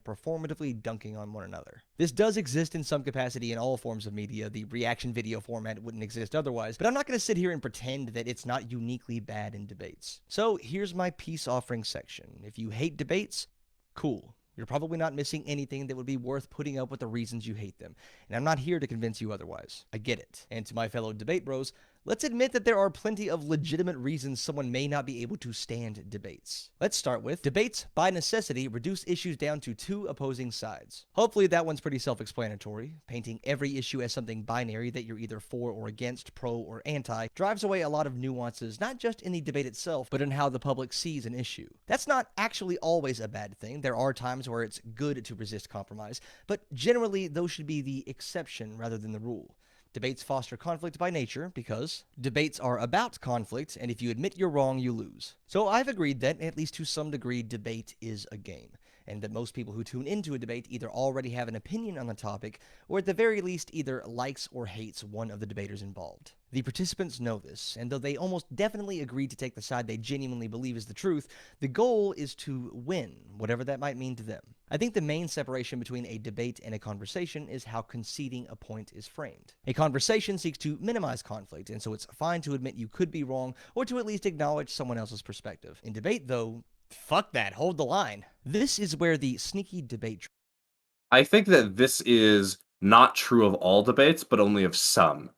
Performatively dunking on one another. This does exist in some capacity in all forms of media. The reaction video format wouldn't exist otherwise, but I'm not going to sit here and pretend that it's not uniquely bad in debates. So here's my peace offering section. If you hate debates, cool. You're probably not missing anything that would be worth putting up with the reasons you hate them. And I'm not here to convince you otherwise. I get it. And to my fellow debate bros, let's admit that there are plenty of legitimate reasons someone may not be able to stand debates. Let's start with debates, by necessity, reduce issues down to two opposing sides. Hopefully that one's pretty self-explanatory. Painting every issue as something binary that you're either for or against, pro or anti, drives away a lot of nuances, not just in the debate itself, but in how the public sees an issue. That's not actually always a bad thing. There are times where it's good to resist compromise, but generally those should be the exception rather than the rule. Debates foster conflict by nature because debates are about conflict, and if you admit you're wrong, you lose. So I've agreed that, at least to some degree, debate is a game, and that most people who tune into a debate either already have an opinion on the topic, or at the very least either likes or hates one of the debaters involved. The participants know this, and though they almost definitely agree to take the side they genuinely believe is the truth, the goal is to win, whatever that might mean to them. I think the main separation between a debate and a conversation is how conceding a point is framed. A conversation seeks to minimize conflict, and so it's fine to admit you could be wrong, or to at least acknowledge someone else's perspective. In debate, though, fuck that, hold the line. This is where the sneaky debate... I think that this is not true of all debates, but only of some.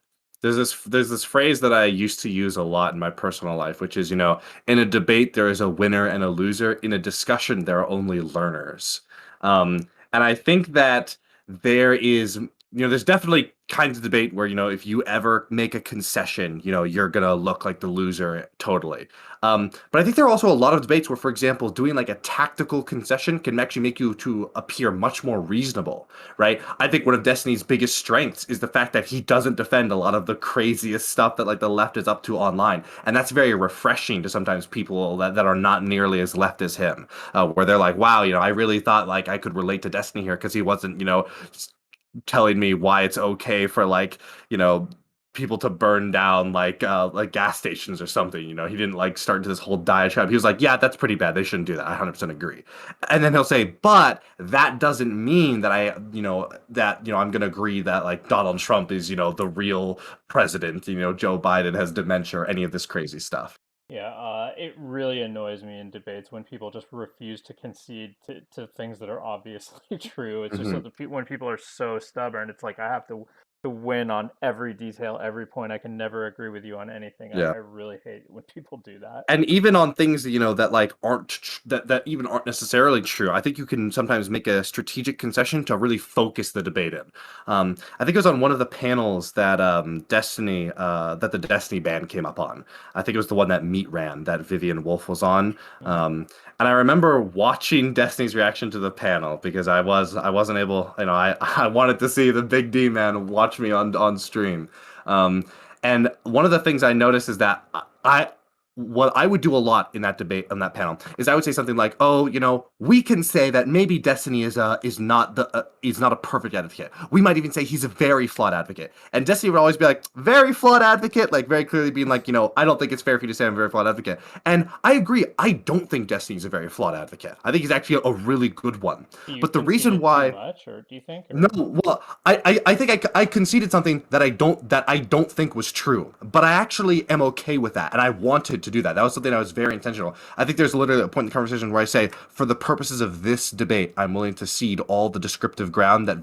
There's this phrase that I used to use a lot in my personal life, which is, in a debate there is a winner and a loser. In a discussion there are only learners. And I think that there's definitely kinds of debate where, if you ever make a concession, you're gonna look like the loser totally. But I think there are also a lot of debates where, for example, doing like a tactical concession can actually make you to appear much more reasonable, right? I think one of Destiny's biggest strengths is the fact that he doesn't defend a lot of the craziest stuff that like the left is up to online. And that's very refreshing to sometimes people that are not nearly as left as him, where they're like, wow, I really thought like I could relate to Destiny here because he wasn't, telling me why it's okay for like people to burn down like gas stations or something. He didn't like start into this whole diatribe. He was like, yeah, that's pretty bad, they shouldn't do that. I 100% agree. And then he'll say, but that doesn't mean that I'm gonna agree that like Donald Trump is the real president. Joe Biden has dementia or any of this crazy stuff. Yeah, it really annoys me in debates when people just refuse to concede to things that are obviously true. It's just that when people are so stubborn, it's like I have to win on every detail, every point. I can never agree with you on anything. Yeah. I really hate when people do that. And even on things that like that even aren't necessarily true, I think you can sometimes make a strategic concession to really focus the debate in. I think it was on one of the panels that that the Destiny band came up on. I think it was the one that Meat ran, that Vivian Wolf was on. And I remember watching Destiny's reaction to the panel because I wasn't able, I wanted to see the Big D man watch me on stream. And one of the things I noticed is that what I would do a lot in that debate on that panel is I would say something like, "Oh, we can say that maybe Destiny is not a perfect advocate. We might even say he's a very flawed advocate." And Destiny would always be like, "Very flawed advocate," like very clearly being like, "I don't think it's fair for you to say I'm a very flawed advocate." And I agree. I don't think Destiny's a very flawed advocate. I think he's actually a really good one. Do you But the concede reason it too why much, or do you think? no, Or well, I think I conceded something that I don't think was true, but I actually am okay with that, and I wanted to do that. That was something I was very intentional. I think there's literally a point in the conversation where I say, for the purposes of this debate, I'm willing to cede all the descriptive ground that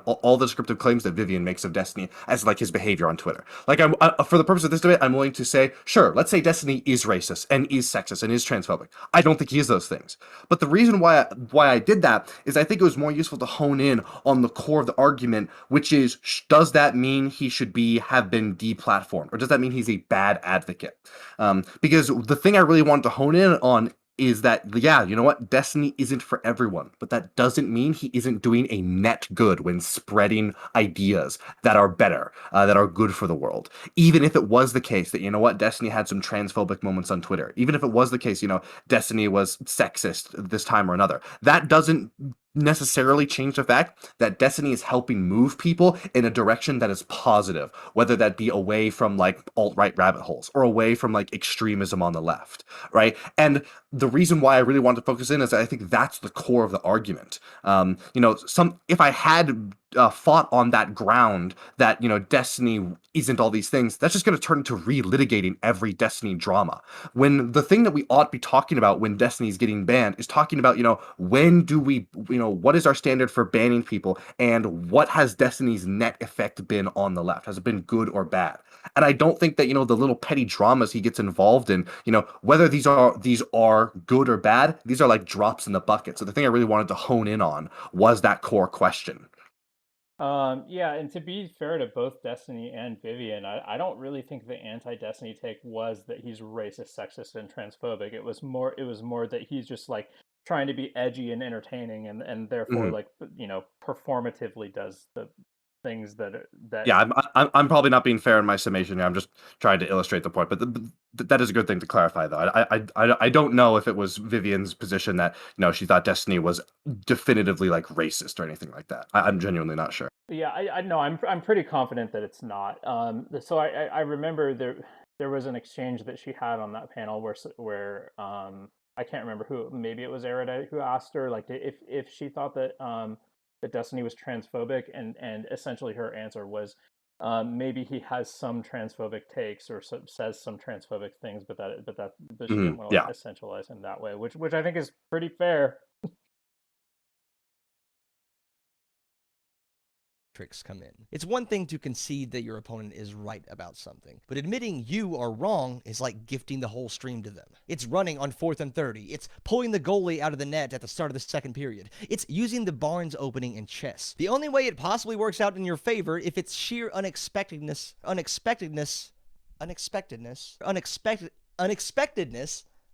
all the descriptive claims that Vivian makes of Destiny as like his behavior on Twitter. Like for the purpose of this debate, I'm willing to say, sure, let's say Destiny is racist and is sexist and is transphobic. I don't think he is those things, but the reason why I did that is I think it was more useful to hone in on the core of the argument, which is, does that mean he should have been deplatformed, or does that mean he's a bad advocate? Because the thing I really wanted to hone in on is that, yeah, you know what? Destiny isn't for everyone, but that doesn't mean he isn't doing a net good when spreading ideas that are better, that are good for the world. Even if it was the case that, you know what, Destiny had some transphobic moments on Twitter, even if it was the case, Destiny was sexist this time or another, that doesn't necessarily change the fact that Destiny is helping move people in a direction that is positive, whether that be away from like alt-right rabbit holes or away from like extremism on the left, right? And the reason why I really want to focus in is that I think that's the core of the argument. If I had fought on that ground that Destiny isn't all these things, that's just going to turn into relitigating every Destiny drama. When the thing that we ought to be talking about when Destiny's getting banned is talking about when do we what is our standard for banning people, and what has Destiny's net effect been on the left? Has it been good or bad? And I don't think that the little petty dramas he gets involved in, whether these are good or bad, these are like drops in the bucket. So the thing I really wanted to hone in on was that core question. yeah, and to be fair to both Destiny and Vivian, I don't really think the anti-Destiny take was that he's racist, sexist, and transphobic. It was more that he's just like trying to be edgy and entertaining, and therefore Mhm. like performatively does the things that Yeah, I'm probably not being fair in my summation here. I'm just trying to illustrate the point, but that is a good thing to clarify, though. I don't know if it was Vivian's position that she thought Destiny was definitively like racist or anything like that. I'm genuinely not sure. Yeah, I know. I'm pretty confident that it's not. So I remember there was an exchange that she had on that panel where I can't remember who. Maybe it was Erudite who asked her like if she thought that Destiny was transphobic, and essentially her answer was maybe he has some transphobic takes or says some transphobic things, but she didn't want to like Yeah. essentialize him that way, which I think is pretty fair. Tricks come in. It's one thing to concede that your opponent is right about something, but admitting you are wrong is like gifting the whole stream to them. It's running on 4th and 30. It's pulling the goalie out of the net at the start of the second period. It's using the Barnes opening in chess. The only way it possibly works out in your favor if it's sheer unexpectedness.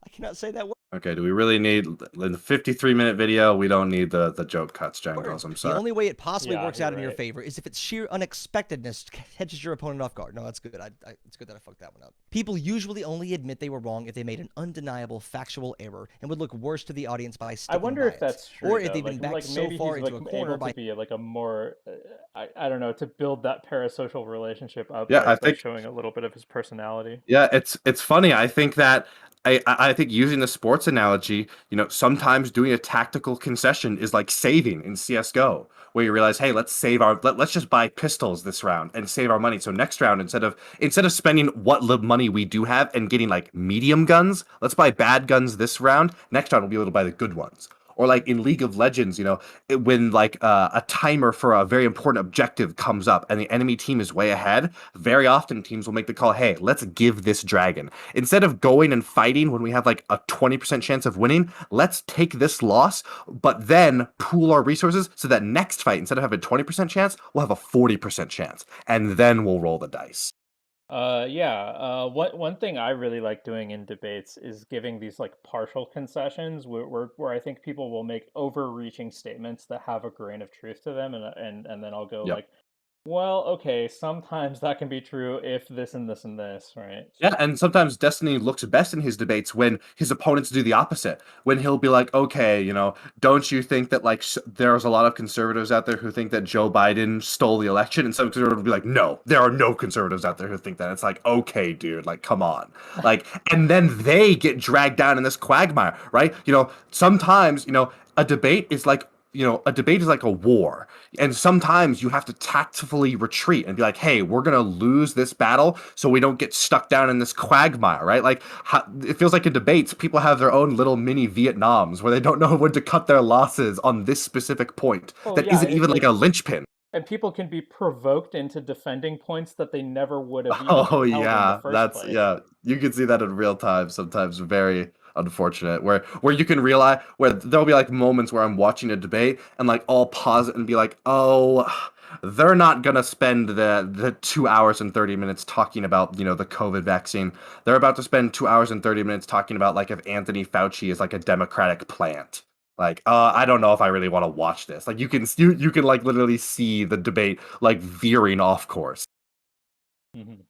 I cannot say that word. Okay, do we really need in the 53-minute video? We don't need the joke cuts, Jangles. I'm The sorry. only way it possibly Yeah, works you're out in your right. favor is if it's sheer unexpectedness catches your opponent off guard. No, that's good. It's good that I fucked that one up. People usually only admit they were wrong if they made an undeniable factual error and would look worse to the audience by I sticking wonder by if it. that's true, Or if though. they've been backed so Maybe far he's into like a corner able by to be like a more I don't know, to build that parasocial relationship up Yeah, I by think showing a little bit of his personality. Yeah, it's funny. I think that I think using the sports analogy, sometimes doing a tactical concession is like saving in CS:GO, where you realize, hey, let's just buy pistols this round and save our money. So next round, instead of spending what money we do have and getting like medium guns, let's buy bad guns this round. Next round we'll be able to buy the good ones. Or like in League of Legends, when like a timer for a very important objective comes up and the enemy team is way ahead, very often teams will make the call, hey, let's give this dragon. Instead of going and fighting when we have like a 20% chance of winning, let's take this loss, but then pool our resources so that next fight, instead of having a 20% chance, we'll have a 40% chance. And then we'll roll the dice. Yeah. One thing I really like doing in debates is giving these like partial concessions where I think people will make overreaching statements that have a grain of truth to them, and then I'll go Yep. like, Well, okay, sometimes that can be true if this and this and this, right? Yeah, and sometimes Destiny looks best in his debates when his opponents do the opposite. When he'll be like, okay, don't you think that like there's a lot of conservatives out there who think that Joe Biden stole the election? And some conservatives will be like, no, there are no conservatives out there who think that. It's like, okay, dude, like, come on. Like, and then they get dragged down in this quagmire, right? Sometimes, a debate is like, a debate is like a war. And sometimes you have to tactfully retreat and be like, hey, we're going to lose this battle so we don't get stuck down in this quagmire, right? Like, it feels like in debates, people have their own little mini Vietnams where they don't know when to cut their losses on this specific point Well, that yeah, isn't even like a linchpin. and people can be provoked into defending points that they never would have even Oh held in the yeah, first place. yeah. You can see that in real time sometimes. Very unfortunate. Where you can realize where there'll be like moments where I'm watching a debate and like I'll pause it and be like, oh, they're not gonna spend the 2 hours and 30 minutes talking about the COVID vaccine. They're about to spend 2 hours and 30 minutes talking about like if Anthony Fauci is like a Democratic plant. Like, I don't know if I really want to watch this. Like, you can like literally see the debate like veering off course. Mhm.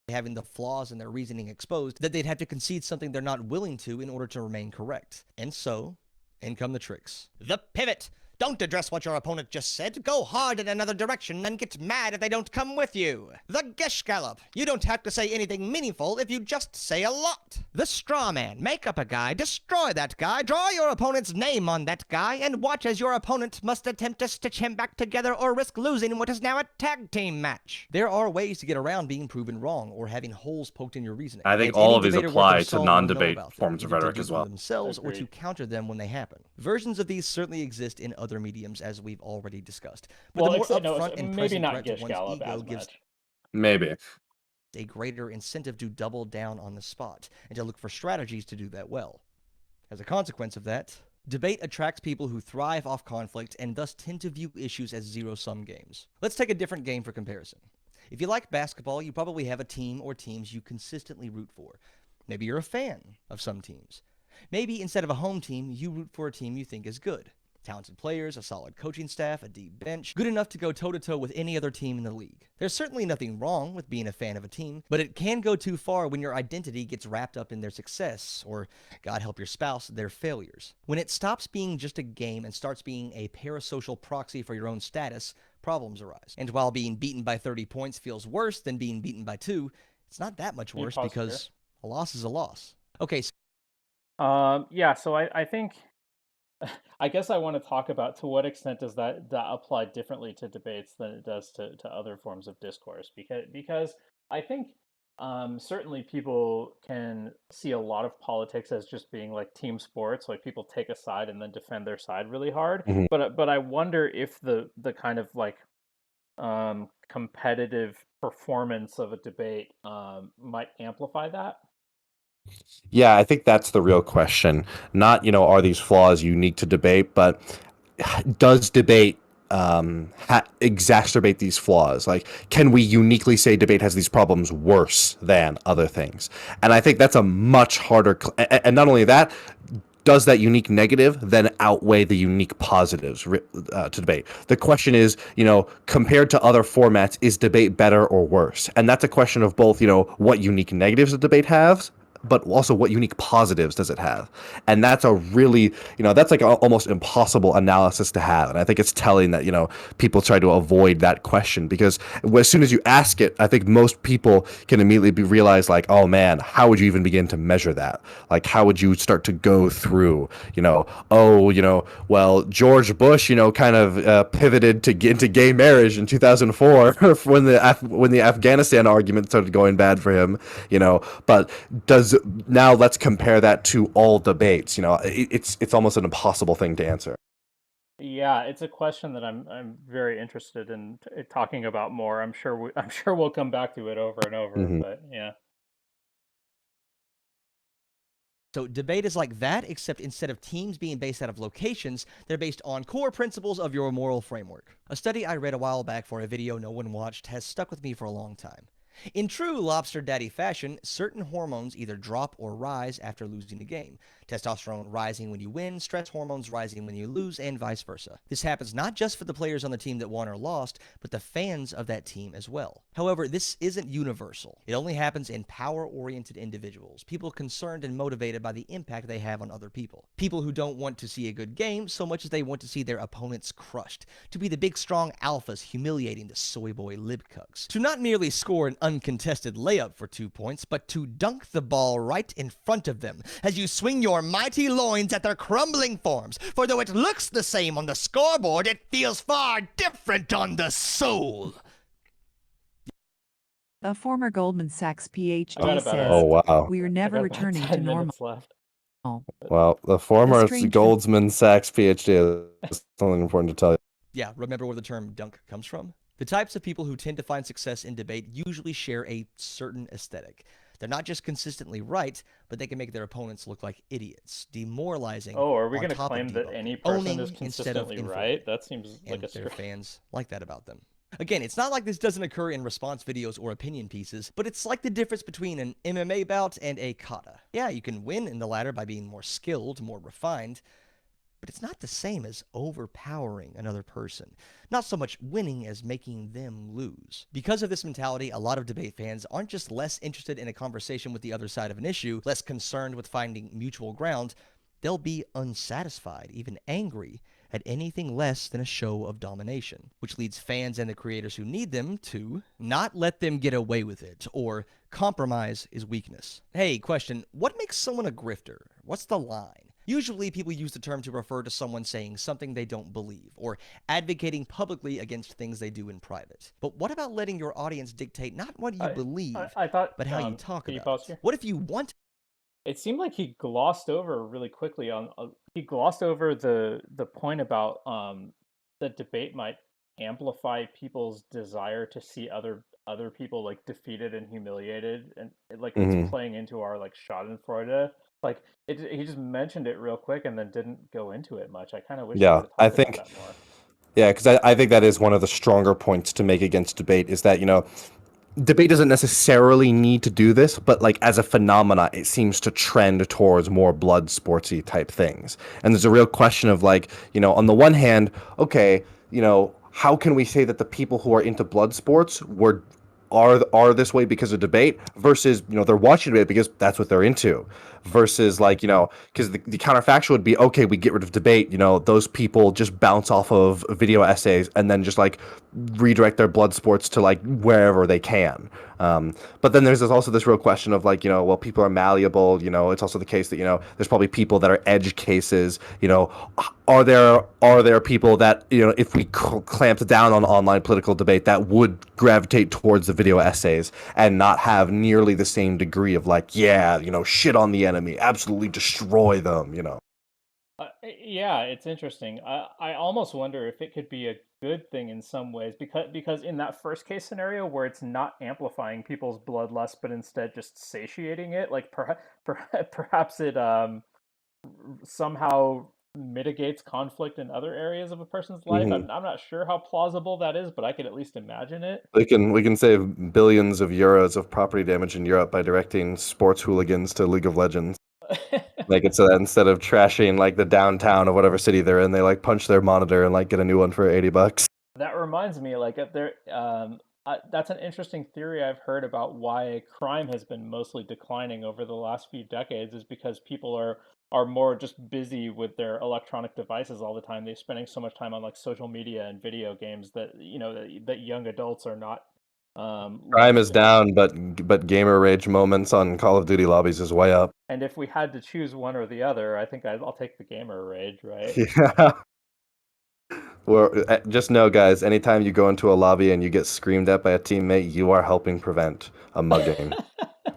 Having the flaws in their reasoning exposed, that they'd have to concede something they're not willing to in order to remain correct. And so, in come the tricks. The pivot! Don't address what your opponent just said. Go hard in another direction and get mad if they don't come with you. The Geshgallop. You don't have to say anything meaningful if you just say a lot. The straw man. Make up a guy, destroy that guy, draw your opponent's name on that guy, and watch as your opponent must attempt to stitch him back together or risk losing what is now a tag team match. There are ways to get around being proven wrong or having holes poked in your reasoning. I think And all any of these debater worth apply their to salt will know non-debate about them, forms of either to rhetoric do as for well. themselves or to Agreed. counter them when they happen. Versions of these certainly exist in other mediums, as we've already discussed. But Well, the more no, upfront and maybe present not threat to Gish one's Gallop ego as gives much. Maybe. a greater incentive to double down on the spot and to look for strategies to do that well. As a consequence of that, debate attracts people who thrive off conflict and thus tend to view issues as zero-sum games. Let's take a different game for comparison. If you like basketball, you probably have a team or teams you consistently root for. Maybe you're a fan of some teams. Maybe instead of a home team, you root for a team you think is good. Talented players, a solid coaching staff, a deep bench, good enough to go toe-to-toe with any other team in the league. There's certainly nothing wrong with being a fan of a team, but it can go too far when your identity gets wrapped up in their success, or, God help your spouse, their failures. When it stops being just a game and starts being a parasocial proxy for your own status, problems arise. And while being beaten by 30 points feels worse than being beaten by 2, it's not that much worse because a loss is a loss. Okay, so Yeah, so I think I guess I want to talk about to what extent does that apply differently to debates than it does to other forms of discourse, because I think certainly people can see a lot of politics as just being like team sports, like people take a side and then defend their side really hard. Mhm. But I wonder if the kind of like competitive performance of a debate might amplify that. Yeah, I think that's the real question. Not, are these flaws unique to debate, but does debate exacerbate these flaws? Like, can we uniquely say debate has these problems worse than other things? And I think that's a much harder. And not only that, does that unique negative then outweigh the unique positives to debate? The question is, compared to other formats, is debate better or worse? And that's a question of both, what unique negatives the debate has, but also what unique positives does it have? And that's a really, that's like almost impossible analysis to have. And I think it's telling that, people try to avoid that question because as soon as you ask it, I think most people can immediately realize like, oh man, how would you even begin to measure that? Like, how would you start to go through, well, George Bush, kind of pivoted to get into gay marriage in 2004 when the Afghanistan argument started going bad for him, but now let's compare that to all debates. It's almost an impossible thing to answer. Yeah, it's a question that I'm very interested in talking about more. I'm sure we'll come back to it over and over, Mhm. but yeah. So debate is like that, except instead of teams being based out of locations, they're based on core principles of your moral framework. A study I read a while back for a video no one watched has stuck with me for a long time. In true Lobster Daddy fashion, certain hormones either drop or rise after losing a game. Testosterone rising when you win, stress hormones rising when you lose, and vice versa. This happens not just for the players on the team that won or lost, but the fans of that team as well. However, this isn't universal. It only happens in power-oriented individuals, people concerned and motivated by the impact they have on other people. People who don't want to see a good game so much as they want to see their opponents crushed, to be the big strong alphas humiliating the soy boy libcucks, to not merely score an uncontested layup for 2 points, but to dunk the ball right in front of them as you swing your mighty loins at their crumbling forms. For though it looks the same on the scoreboard, it feels far different on the soul. A former Goldman Sachs I got PhD about says, Oh wow. we are I never got about returning 10 to normal. minutes left. Well, the former strange Goldman Sachs PhD is something important to tell you. Yeah, remember where the term dunk comes from? The types of people who tend to find success in debate usually share a certain aesthetic. They're not just consistently right, but they can make their opponents look like idiots, demoralizing. Oh, are we on going to top of claim that debugging, any person owning is instead of consistently informing. right? That seems like And a their stretch. fans like that about them. Again, it's not like this doesn't occur in response videos or opinion pieces, but it's like the difference between an MMA bout and a kata. Yeah, you can win in the latter by being more skilled, more refined, but it's not the same as overpowering another person. Not so much winning as making them lose. Because of this mentality, a lot of debate fans aren't just less interested in a conversation with the other side of an issue, less concerned with finding mutual ground, they'll be unsatisfied, even angry, at anything less than a show of domination, which leads fans and the creators who need them to not let them get away with it, or compromise is weakness. Hey, question, what makes someone a grifter? What's the line? Usually people use the term to refer to someone saying something they don't believe, or advocating publicly against things they do in private. But what about letting your audience dictate not what you believe, I thought, but how you talk can you about pause it? here? What if you want It seemed like he glossed over really quickly on he glossed over the point about the debate might amplify people's desire to see other people like defeated and humiliated, and it's playing into our like Schadenfreude. Like he just mentioned it real quick and then didn't go into it much. I kind of wish he Yeah, would have I talked about think that more. yeah, because I think that is one of the stronger points to make against debate is that, debate doesn't necessarily need to do this, but like as a phenomena, it seems to trend towards more blood sportsy type things. And there's a real question of like, on the one hand, okay, how can we say that the people who are into blood sports are this way because of debate versus they're watching debate because that's what they're into, versus like because the counterfactual would be, okay, we get rid of debate, those people just bounce off of video essays and then just like redirect their blood sports to like wherever they can. But then there's also this real question of like, well, people are malleable. It's also the case that there's probably people that are edge cases. Are there people that if we clamped down on online political debate that would gravitate towards the video essays and not have nearly the same degree of like, shit on the enemy, absolutely destroy them. Yeah, it's interesting. I almost wonder if it could be a good thing in some ways, because in that first case scenario where it's not amplifying people's bloodlust but instead just satiating it, like perhaps it somehow mitigates conflict in other areas of a person's life. I'm not sure how plausible that is, but I could at least imagine it. We can save billions of euros of property damage in Europe by directing sports hooligans to League of Legends. Make it so that instead of trashing like the downtown of whatever city they're in, they like punch their monitor and like get a new one for $80. That reminds me, like if there, that's an interesting theory I've heard about why crime has been mostly declining over the last few decades, is because people are more just busy with their electronic devices all the time. They're spending so much time on like social media and video games that that young adults are not. Crime is down, but gamer rage moments on Call of Duty lobbies is way up. And if we had to choose one or the other, I think I'll take the gamer rage, right? Yeah. Well, just know, guys, anytime you go into a lobby and you get screamed at by a teammate, you are helping prevent a mugging.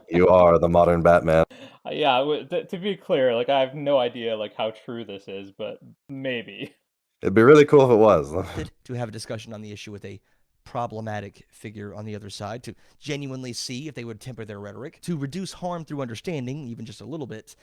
You are the modern Batman. Yeah, to be clear, like I have no idea like how true this is, but maybe. It'd be really cool if it was. to have a discussion on the issue with a problematic figure on the other side, to genuinely see if they would temper their rhetoric, to reduce harm through understanding, even just a little bit.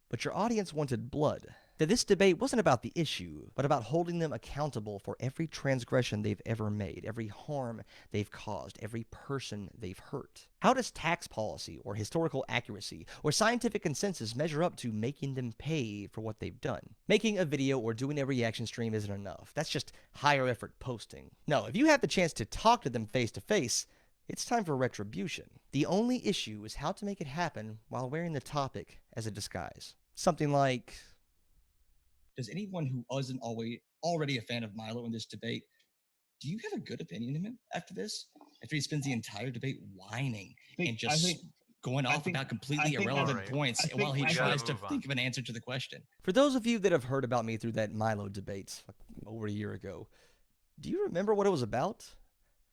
But your audience wanted blood. that this debate wasn't about the issue, but about holding them accountable for every transgression they've ever made, every harm they've caused, every person they've hurt. How does tax policy or historical accuracy or scientific consensus measure up to making them pay for what they've done? Making a video or doing a reaction stream isn't enough. That's just higher effort posting. No, if you have the chance to talk to them face to face, it's time for retribution. The only issue is how to make it happen while wearing the topic as a disguise. Something like, does anyone who wasn't already a fan of Milo in this debate, do you have a good opinion of him after this? After he spends the entire debate whining and just going off about completely irrelevant points while he tries to think of an answer to the question. For those of you that have heard about me through that Milo debate over a year ago, do you remember what it was about?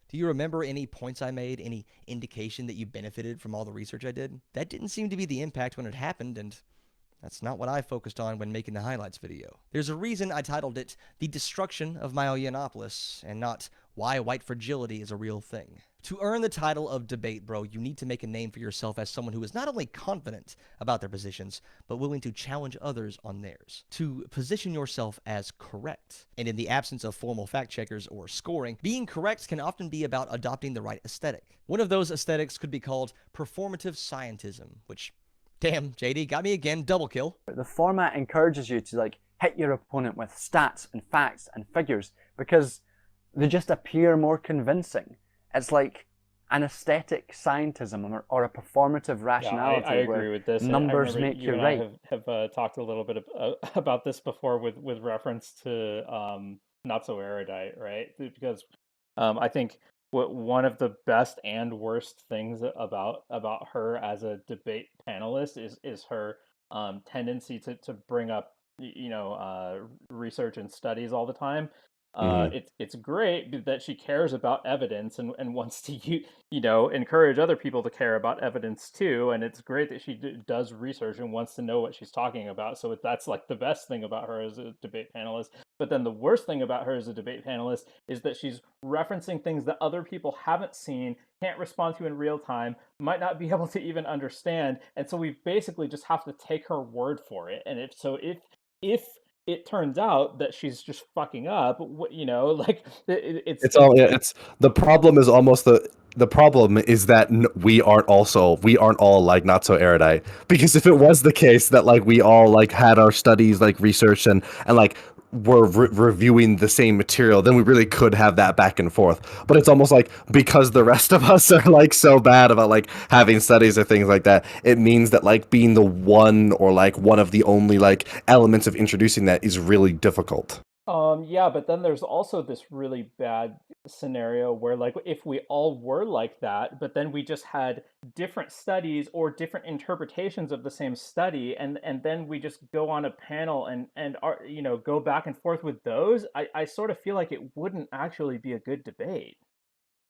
Do you remember any points I made, any indication that you benefited from all the research I did? That didn't seem to be the impact when it happened, and that's not what I focused on when making the highlights video. There's a reason I titled it The Destruction of Myo-Yiannopoulos and not Why White Fragility is a Real Thing. To earn the title of debate, bro, you need to make a name for yourself as someone who is not only confident about their positions, but willing to challenge others on theirs. To position yourself as correct. And in the absence of formal fact checkers or scoring, being correct can often be about adopting the right aesthetic. One of those aesthetics could be called performative scientism, which, damn, JD, got me again, double kill. The format encourages you to like hit your opponent with stats and facts and figures because they just appear more convincing. It's like an aesthetic scientism or a performative rationality. I agree with this. Numbers make you right. Have talked a little bit about this before with reference to Not So Erudite, right? Because I think one of the best and worst things about her as a debate panelist is her tendency to bring up research and studies all the time. It's great that she cares about evidence and wants to encourage other people to care about evidence too, and it's great that she does research and wants to know what she's talking about. So that's like the best thing about her as a debate panelist. But then the worst thing about her as a debate panelist is that she's referencing things that other people haven't seen, can't respond to in real time, might not be able to even understand, and so we basically just have to take her word for it. And if it turns out that she's just fucking up, like it's the problem is almost the problem is that we aren't all like Not So Erudite, because if it was the case that like we all like had our studies like researched and like were reviewing the same material, then we really could have that back and forth. But it's almost like because the rest of us are like so bad about like having studies or things like that, it means that like being the one or like one of the only like elements of introducing that is really difficult. Yeah, but then there's also this really bad scenario where like if we all were like that, but then we just had different studies or different interpretations of the same study, and then we just go on a panel and are, go back and forth with those, I sort of feel like it wouldn't actually be a good debate.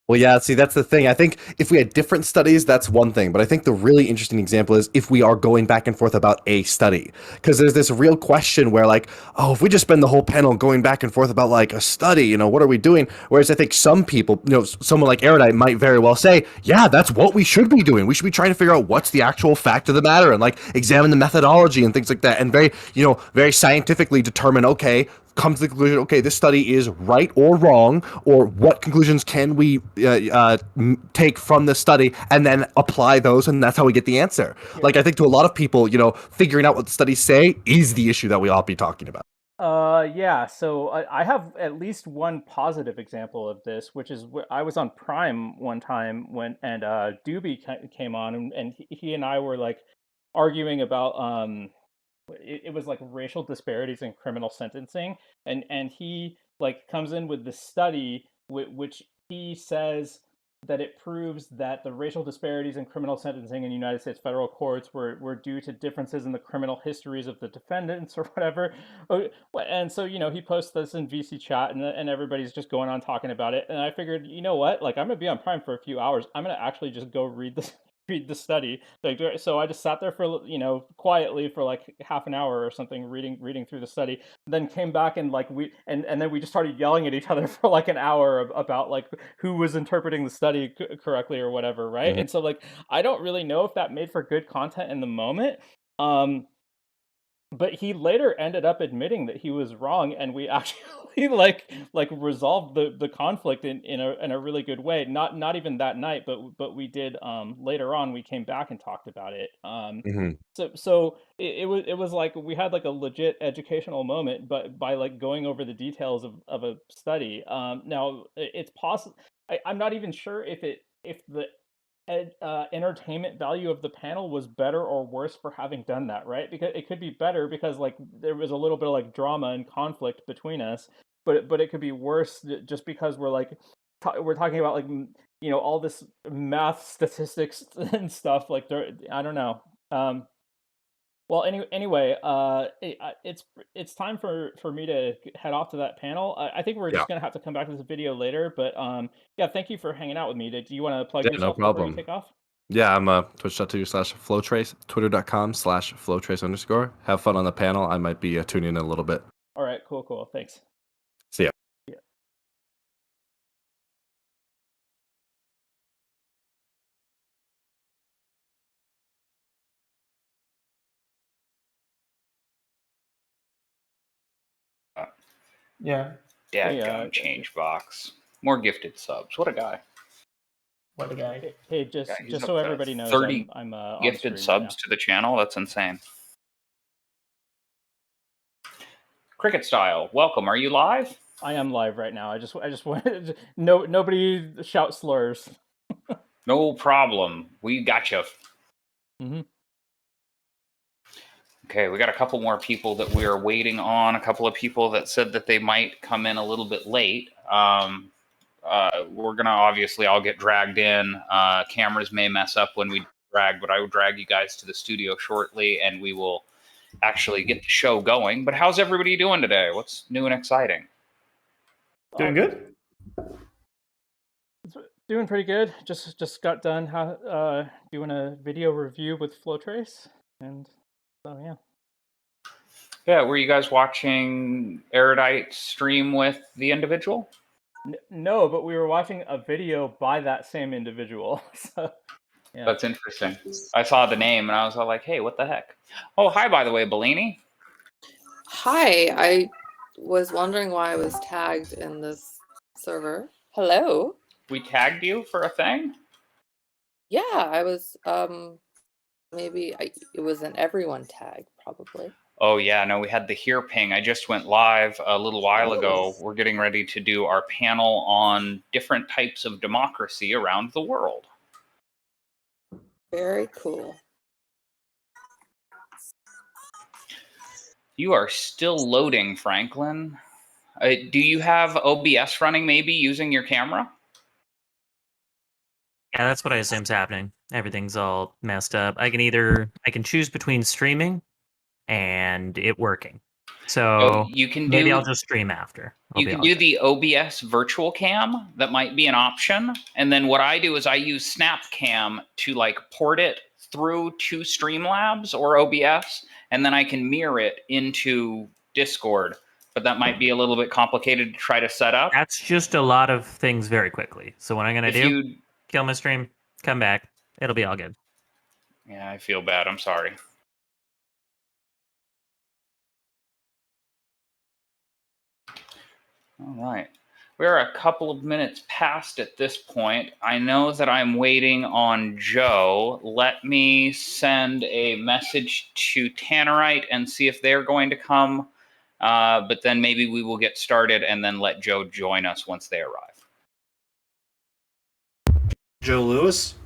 Well, yeah, see, that's the thing. I think if we had different studies, that's one thing. But I think the really interesting example is if we are going back and forth about a study. Because there's this real question where, like, oh, if we just spend the whole panel going back and forth about, like, a study, what are we doing? Whereas I think some people, someone like Erudite might very well say, yeah, that's what we should be doing. We should be trying to figure out what's the actual fact of the matter and, like, examine the methodology and things like that. And very scientifically determine, okay, come to the conclusion, okay, this study is right or wrong, or what conclusions can we take from the study, and then apply those, and that's how we get the answer. Yeah. Like, I think to a lot of people, figuring out what the studies say is the issue that we all be talking about. Yeah, so I have at least one positive example of this, which is I was on Prime one time and Doobie came on, and he and I were, like, arguing about... It was like racial disparities in criminal sentencing, and he like comes in with this study which he says that it proves that the racial disparities in criminal sentencing in United States federal courts were due to differences in the criminal histories of the defendants or whatever. And so, he posts this in VC chat and everybody's just going on talking about it. And I figured, what, like, I'm gonna be on Prime for a few hours. I'm gonna actually just go read the study. So I just sat there for quietly for like half an hour or something reading through the study, then came back and like then we just started yelling at each other for like an hour about like who was interpreting the study correctly or whatever, right? Mm-hmm. And so like I don't really know if that made for good content in the moment, but he later ended up admitting that he was wrong, and we actually like resolved the conflict in a really good way. Not even that night, but we did later on. We came back and talked about it. Hmm. So it was like we had like a legit educational moment, but by like going over the details of a study. Now it's possible. I'm not even sure if the entertainment value of the panel was better or worse for having done that, right? Because it could be better because like there was a little bit of like drama and conflict between us, but it could be worse just because we're like we're talking about like all this math statistics and stuff like there. I don't know. Well, anyway, it's time for me to head off to that panel. I think we're Yeah. just gonna have to come back to this video later, but yeah, thank you for hanging out with me. Do you want to plug Yeah, no yourself before you problem. take off? Yeah, I'm twitch.tv/Flowtrace, twitter.com/Flowtrace_. Have fun on the panel. I might be tuning in a little bit. All right, cool. Thanks. See ya. Yeah. Yeah. Hey, Dadgum change box. More gifted subs. What a guy. What a guy. Hey, Yeah, just he's up so to everybody knows, 30 I'm on gifted stream right now. subs to the channel. That's insane. Cricket style. Welcome. Are you live? I am live right now. I just wanted nobody shout slurs. No problem. We got you. Mm-hmm. Okay, we got a couple more people that we are waiting on. A couple of people that said that they might come in a little bit late. We're gonna obviously all get dragged in. Cameras may mess up when we drag, but I will drag you guys to the studio shortly, and we will actually get the show going. But how's everybody doing today? What's new and exciting? Doing good? Doing pretty good. Just got done doing a video review with Flowtrace, and so yeah. Yeah, were you guys watching Erudite stream with the individual? No, but we were watching a video by that same individual. So, yeah. That's interesting. I saw the name and I was all like, hey, what the heck? Oh, hi, by the way, Bellini. Hi, I was wondering why I was tagged in this server. Hello? We tagged you for a thing? Yeah, I was, it was an everyone tag, probably. Oh, yeah, no, we had the here ping. I just went live a little while ago. We're getting ready to do our panel on different types of democracy around the world. Very cool. You are still loading, Franklin. Do you have OBS running maybe using your camera? Yeah, that's what I assume's happening. Everything's all messed up. I can choose between streaming and it working. So you can maybe I'll just stream after. You can do the OBS virtual cam. That might be an option. And then what I do is I use Snapcam to like port it through to Streamlabs or OBS, and then I can mirror it into Discord. But that might be a little bit complicated to try to set up. That's just a lot of things very quickly. So what I'm going to do, kill my stream, come back. It'll be all good. Yeah, I feel bad. I'm sorry. All right. We're a couple of minutes past at this point. I know that I'm waiting on Joe. Let me send a message to Tannerite and see if they're going to come. But then maybe we will get started and then let Joe join us once they arrive. Joe Lewis?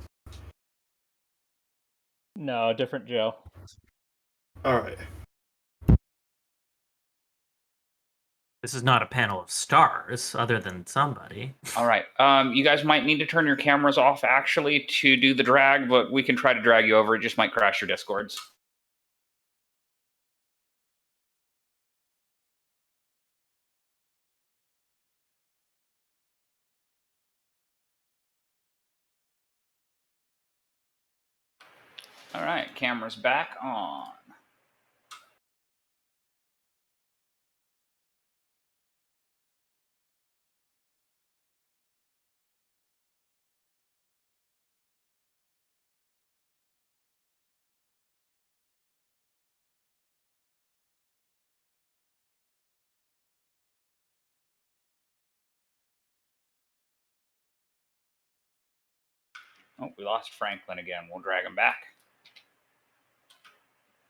No, different Joe. All right. This is not a panel of stars, other than somebody. All right. You guys might need to turn your cameras off, actually, to do the drag, but we can try to drag you over. It just might crash your Discords. All right, cameras back on. Oh, we lost Franklin again. We'll drag him back.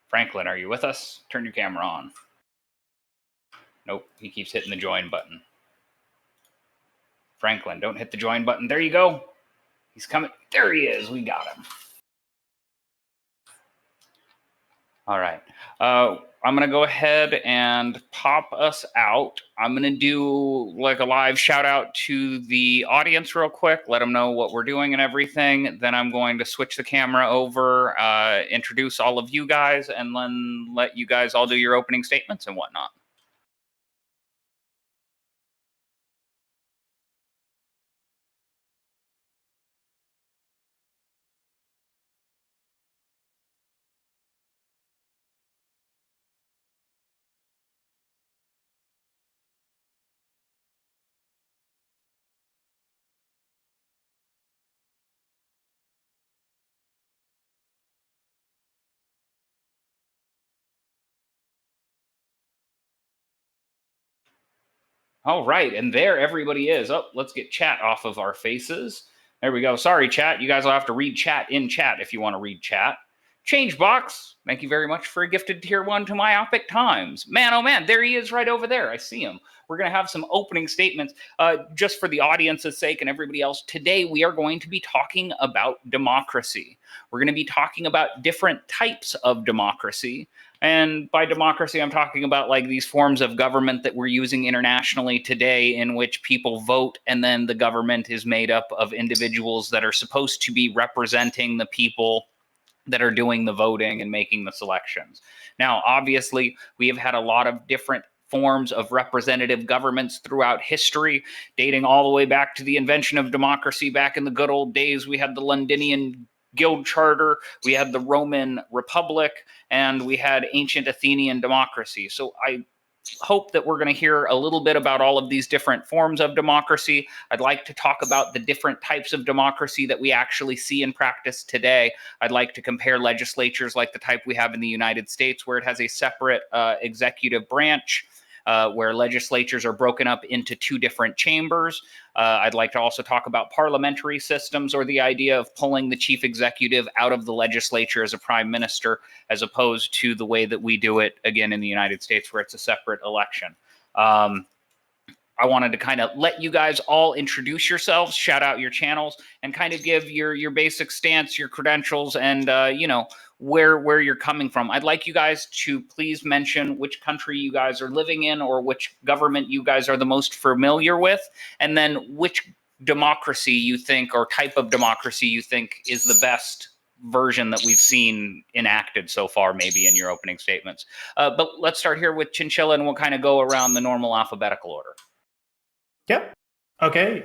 Franklin, are you with us? Turn your camera on. Nope, he keeps hitting the join button. Franklin, don't hit the join button. There you go. He's coming. There he is. We got him. All right. I'm going to go ahead and pop us out. I'm going to do like a live shout out to the audience real quick, let them know what we're doing and everything. Then I'm going to switch the camera over, introduce all of you guys, and then let you guys all do your opening statements and whatnot. All right, and there everybody is. Oh, let's get chat off of our faces. There we go. Sorry, chat. You guys will have to read chat in chat if you want to read chat. Changebox, thank you very much for a gifted tier 1 to Myopic Times. Man, oh man, there he is right over there. I see him. We're going to have some opening statements. Just for the audience's sake and everybody else, today we are going to be talking about democracy. We're going to be talking about different types of democracy. And by democracy, I'm talking about like these forms of government that we're using internationally today in which people vote and then the government is made up of individuals that are supposed to be representing the people that are doing the voting and making the selections. Now, obviously, we have had a lot of different forms of representative governments throughout history, dating all the way back to the invention of democracy back in the good old days. We had the Londinian Guild Charter, we had the Roman Republic, and we had ancient Athenian democracy. So I hope that we're going to hear a little bit about all of these different forms of democracy. I'd like to talk about the different types of democracy that we actually see in practice today. I'd like to compare legislatures like the type we have in the United States, where it has a separate executive branch, where legislatures are broken up into 2 different chambers. I'd like to also talk about parliamentary systems, or the idea of pulling the chief executive out of the legislature as a prime minister, as opposed to the way that we do it, again, in the United States, where it's a separate election. I wanted to kind of let you guys all introduce yourselves, shout out your channels, and kind of give your basic stance, your credentials, and you know, where you're coming from. I'd like you guys to please mention which country you guys are living in, or which government you guys are the most familiar with, and then which democracy you think, or type of democracy you think, is the best version that we've seen enacted so far, maybe in your opening statements. But let's start here with Chinchilla, and we'll kind of go around the normal alphabetical order. Yep. Okay.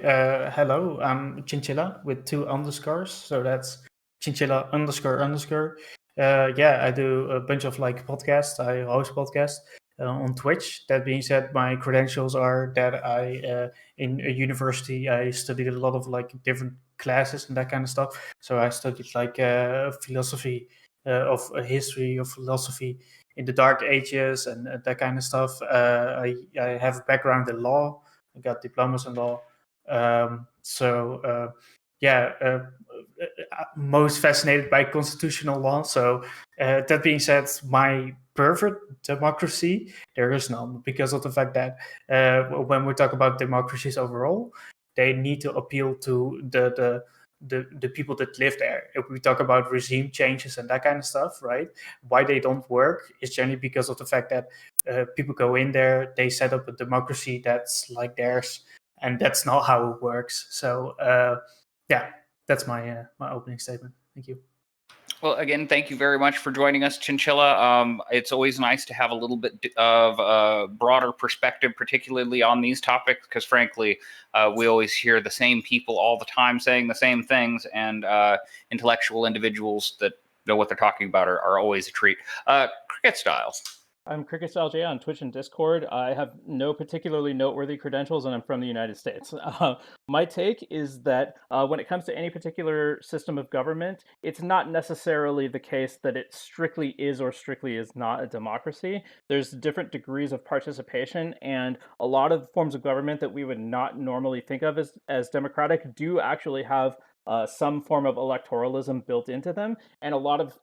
Hello, I'm Chinchilla with 2 underscores. So that's Chinchilla __. Yeah, I do a bunch of like podcasts. I host podcasts on Twitch. That being said, my credentials are that I, in a university, I studied a lot of like different classes and that kind of stuff. So I studied like philosophy of history of philosophy in the Dark Ages and that kind of stuff. I have a background in law. I got diplomas in law. Most fascinated by constitutional law. So that being said, my perfect democracy, there is none, because of the fact that when we talk about democracies overall, they need to appeal to the people that live there. If we talk about regime changes and that kind of stuff, right? Why they don't work is generally because of the fact that people go in there, they set up a democracy that's like theirs, and that's not how it works. So yeah, that's my my opening statement. Thank you. Well, again, thank you very much for joining us, Chinchilla. It's always nice to have a little bit of a broader perspective, particularly on these topics, because frankly, we always hear the same people all the time saying the same things, and intellectual individuals that know what they're talking about are always a treat. Cricket Style. I'm Cricket Style J on Twitch and Discord. I have no particularly noteworthy credentials, and I'm from the United States. My take is that when it comes to any particular system of government, it's not necessarily the case that it strictly is or strictly is not a democracy. There's different degrees of participation, and a lot of forms of government that we would not normally think of as democratic do actually have some form of electoralism built into them, and a lot of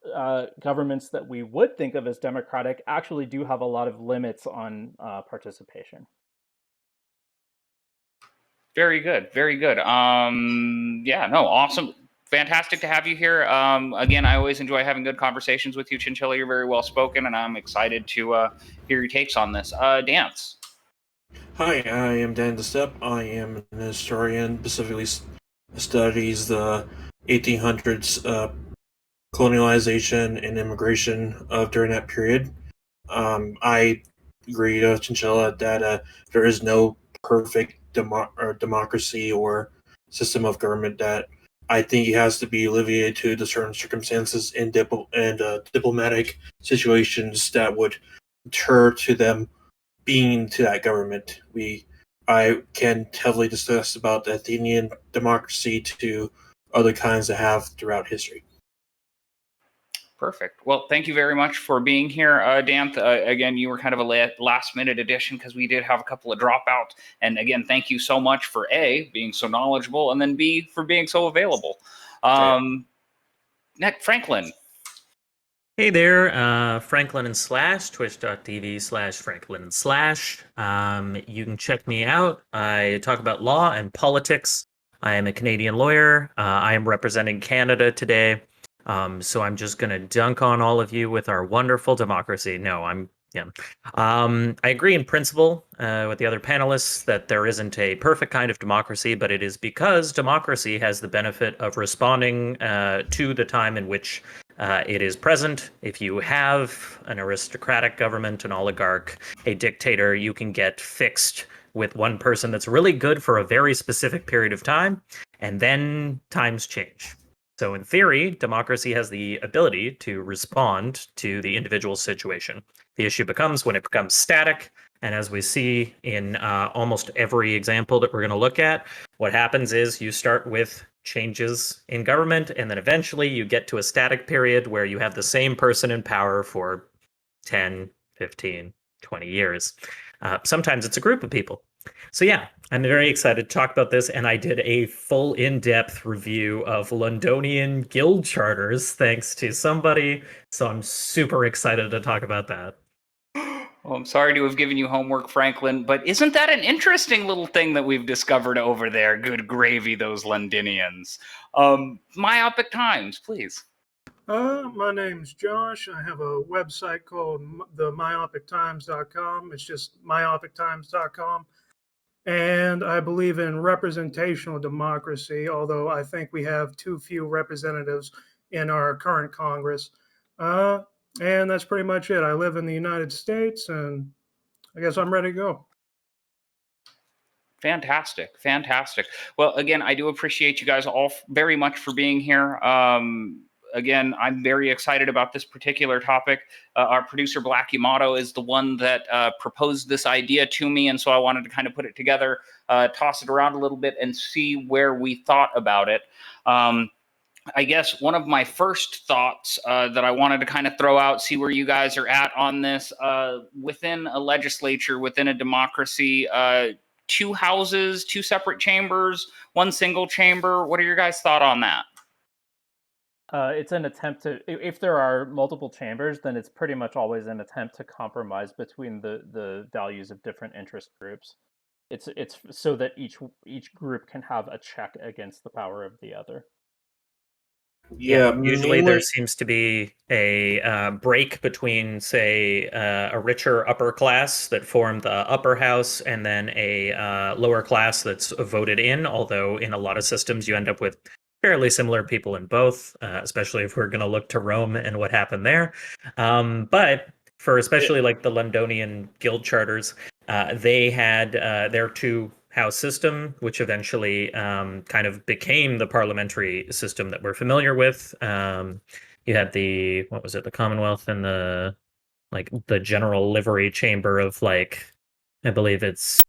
governments that we would think of as democratic actually do have a lot of limits on participation. Very good, very good. Yeah, no, awesome. Fantastic to have you here. Again, I always enjoy having good conversations with you, Chinchilla. You're very well spoken, and I'm excited to hear your takes on this. Dance. Hi, I am Dan DeStep. I am an historian, specifically studies the 1800s colonialization and immigration of during that period. I agree with Chinchilla that there is no perfect democracy or system of government. That I think it has to be alleviated to the certain circumstances and diplomatic situations that would deter to them being to that government. I can heavily discuss about the Athenian democracy to other kinds that have throughout history. Perfect. Well, thank you very much for being here, Dan. Again, you were kind of a last-minute addition because we did have a couple of dropouts. And again, thank you so much for A, being so knowledgeable, and then B, for being so available. Next, Franklin. Hey there, Franklin and Slash, twitch.tv/Franklin and Slash. You can check me out. I talk about law and politics. I am a Canadian lawyer. I am representing Canada today. So I'm just going to dunk on all of you with our wonderful democracy. No, I agree in principle with the other panelists that there isn't a perfect kind of democracy, but it is because democracy has the benefit of responding to the time in which it is present. If you have an aristocratic government, an oligarch, a dictator, you can get fixed with one person that's really good for a very specific period of time, and then times change. So in theory, democracy has the ability to respond to the individual situation. The issue becomes when it becomes static, and as we see in almost every example that we're going to look at, what happens is you start with changes in government, and then eventually you get to a static period where you have the same person in power for 10, 15, 20 years. Sometimes it's a group of people. So yeah, I'm very excited to talk about this, and I did a full in-depth review of Londonian guild charters thanks to somebody, so I'm super excited to talk about that. Well, I'm sorry to have given you homework, Franklin, but isn't that an interesting little thing that we've discovered over there? Good gravy, those Londinians. Myopic Times, please. My name's Josh. I have a website called themyopictimes.com. It's just myopictimes.com. And I believe in representational democracy, although I think we have too few representatives in our current Congress. And that's pretty much it. I live in the United States, and I guess I'm ready to go. Fantastic. Fantastic. Well, again, I do appreciate you guys all very much for being here. Again, I'm very excited about this particular topic. Our producer, Black Yamato, is the one that proposed this idea to me, and so I wanted to kind of put it together, toss it around a little bit, and see where we thought about it. I guess one of my first thoughts that I wanted to kind of throw out, see where you guys are at on this, within a legislature, within a democracy, 2 houses, 2 separate chambers, 1 single chamber. What are your guys' thought on that? It's an attempt to, if there are multiple chambers, then it's pretty much always an attempt to compromise between the values of different interest groups. It's so that each group can have a check against the power of the other. Yeah, usually there seems to be a break between, say, a richer upper class that formed the upper house and then a lower class that's voted in, although in a lot of systems you end up with fairly similar people in both, especially if we're going to look to Rome and what happened there. But for especially like the Londonian guild charters, they had their 2-house system, which eventually kind of became the parliamentary system that we're familiar with. You had the Commonwealth and the general livery chamber of I believe it's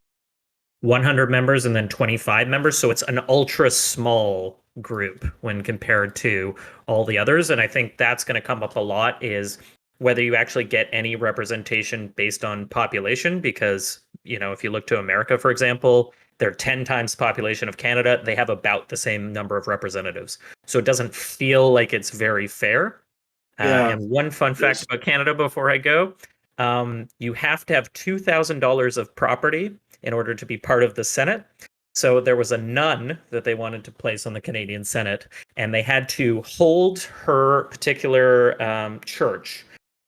100 members and then 25 members. So it's an ultra small group when compared to all the others. And I think that's going to come up a lot, is whether you actually get any representation based on population, because, if you look to America, for example, They're 10 times the population of Canada. They have about the same number of representatives. So it doesn't feel like it's very fair. And one fun fact about Canada before I go, you have to have $2,000 of property in order to be part of the Senate. So there was a nun that they wanted to place on the Canadian Senate, and they had to hold her particular church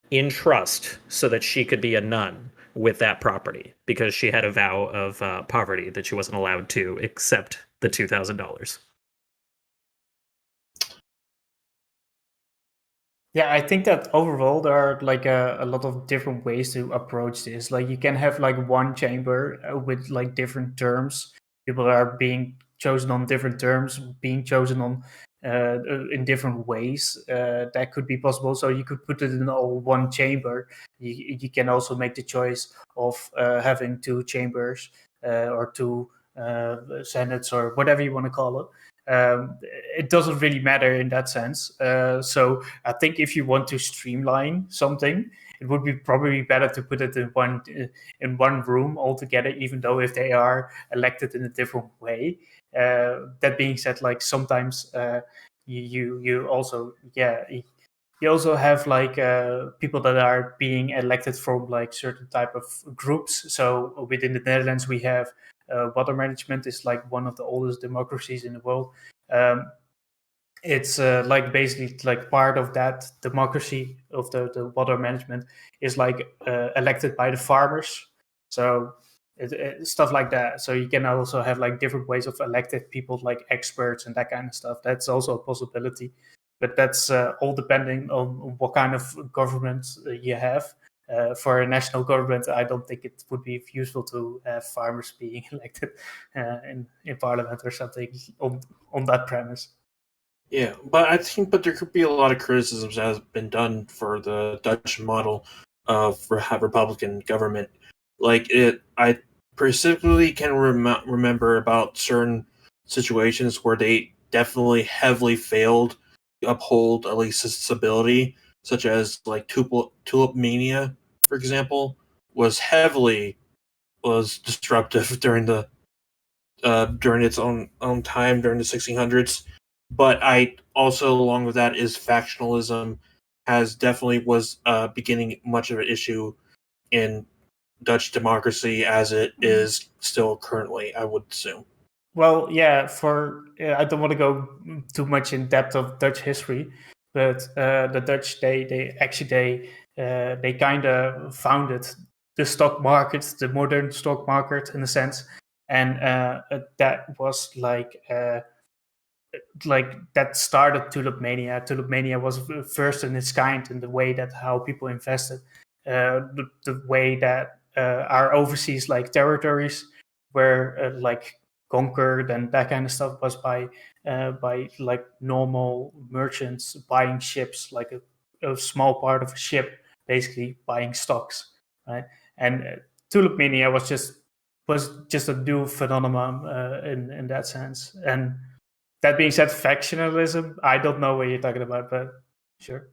in trust so that she could be a nun with that property, because she had a vow of poverty that she wasn't allowed to accept the $2,000. Yeah, I think that overall there are like a lot of different ways to approach this. Like you can have like one chamber with like different terms. People are being chosen on different terms, being chosen on in different ways. That could be possible. So you could put it in all one chamber. You can also make the choice of having two chambers or two senates or whatever you want to call it. It doesn't really matter in that sense. So I think if you want to streamline something, it would be probably better to put it in one room altogether, even though if they are elected in a different way. That being said, like sometimes you also you also have like people that are being elected from like certain type of groups. So within the Netherlands, we have water management is like one of the oldest democracies in the world. It's like basically like part of that democracy of the water management is like elected by the farmers. So stuff like that. So you can also have like different ways of elected people, like experts and that kind of stuff. That's also a possibility, but that's all depending on what kind of government you have. For a national government, I don't think it would be useful to have farmers being elected in parliament or something on that premise. Yeah, but there could be a lot of criticisms that has been done for the Dutch model of Republican government. Like I specifically can remember about certain situations where they definitely heavily failed to uphold at least stability, such as like tulip mania, for example, was disruptive during its own time during the 1600s. But I also, along with that, is factionalism has definitely was beginning much of an issue in Dutch democracy as it is still currently, I would assume. Well, yeah, I don't want to go too much in depth of Dutch history, but the Dutch they kind of founded the stock market, the modern stock market in a sense, and that was like that started Tulip Mania. Tulip Mania was first in its kind in the way that how people invested, the way that our overseas like territories were like conquered and that kind of stuff was by like normal merchants buying ships, like a small part of a ship, basically buying stocks, right? And Tulip Mania was just a new phenomenon in that sense. And that being said, factionalism, I don't know what you're talking about, but sure.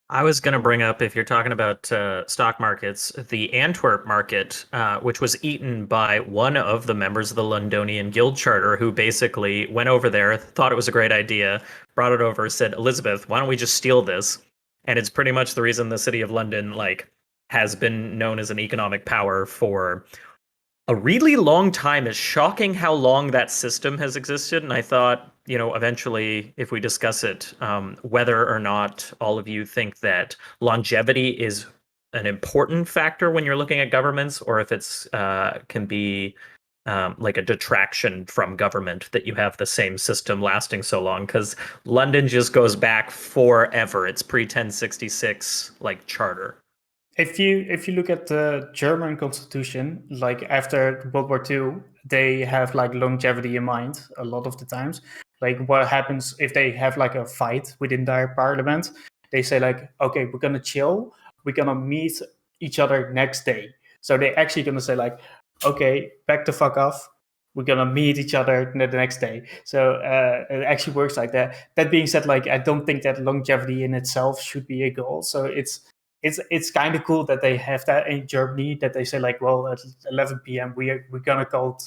I was going to bring up, if you're talking about stock markets, the Antwerp market, which was eaten by one of the members of the Londonian Guild Charter, who basically went over there, thought it was a great idea, brought it over, said, Elizabeth, why don't we just steal this? And it's pretty much the reason the city of London has been known as an economic power for a really long time. Is shocking how long that system has existed. And I thought, eventually, if we discuss it, whether or not all of you think that longevity is an important factor when you're looking at governments, or if it's can be like a detraction from government that you have the same system lasting so long, because London just goes back forever. It's pre-1066 like charter. If you look at the German constitution, like after World War II, they have like longevity in mind a lot of the times. Like what happens if they have like a fight within their parliament? They say like, okay, we're gonna chill, we're gonna meet each other next day. So they actually gonna say like, okay, back the fuck off. We're gonna meet each other the next day. So it actually works like that. That being said, like I don't think that longevity in itself should be a goal. So it's kind of cool that they have that in Germany, that they say like, well, at 11 p.m. we're gonna call it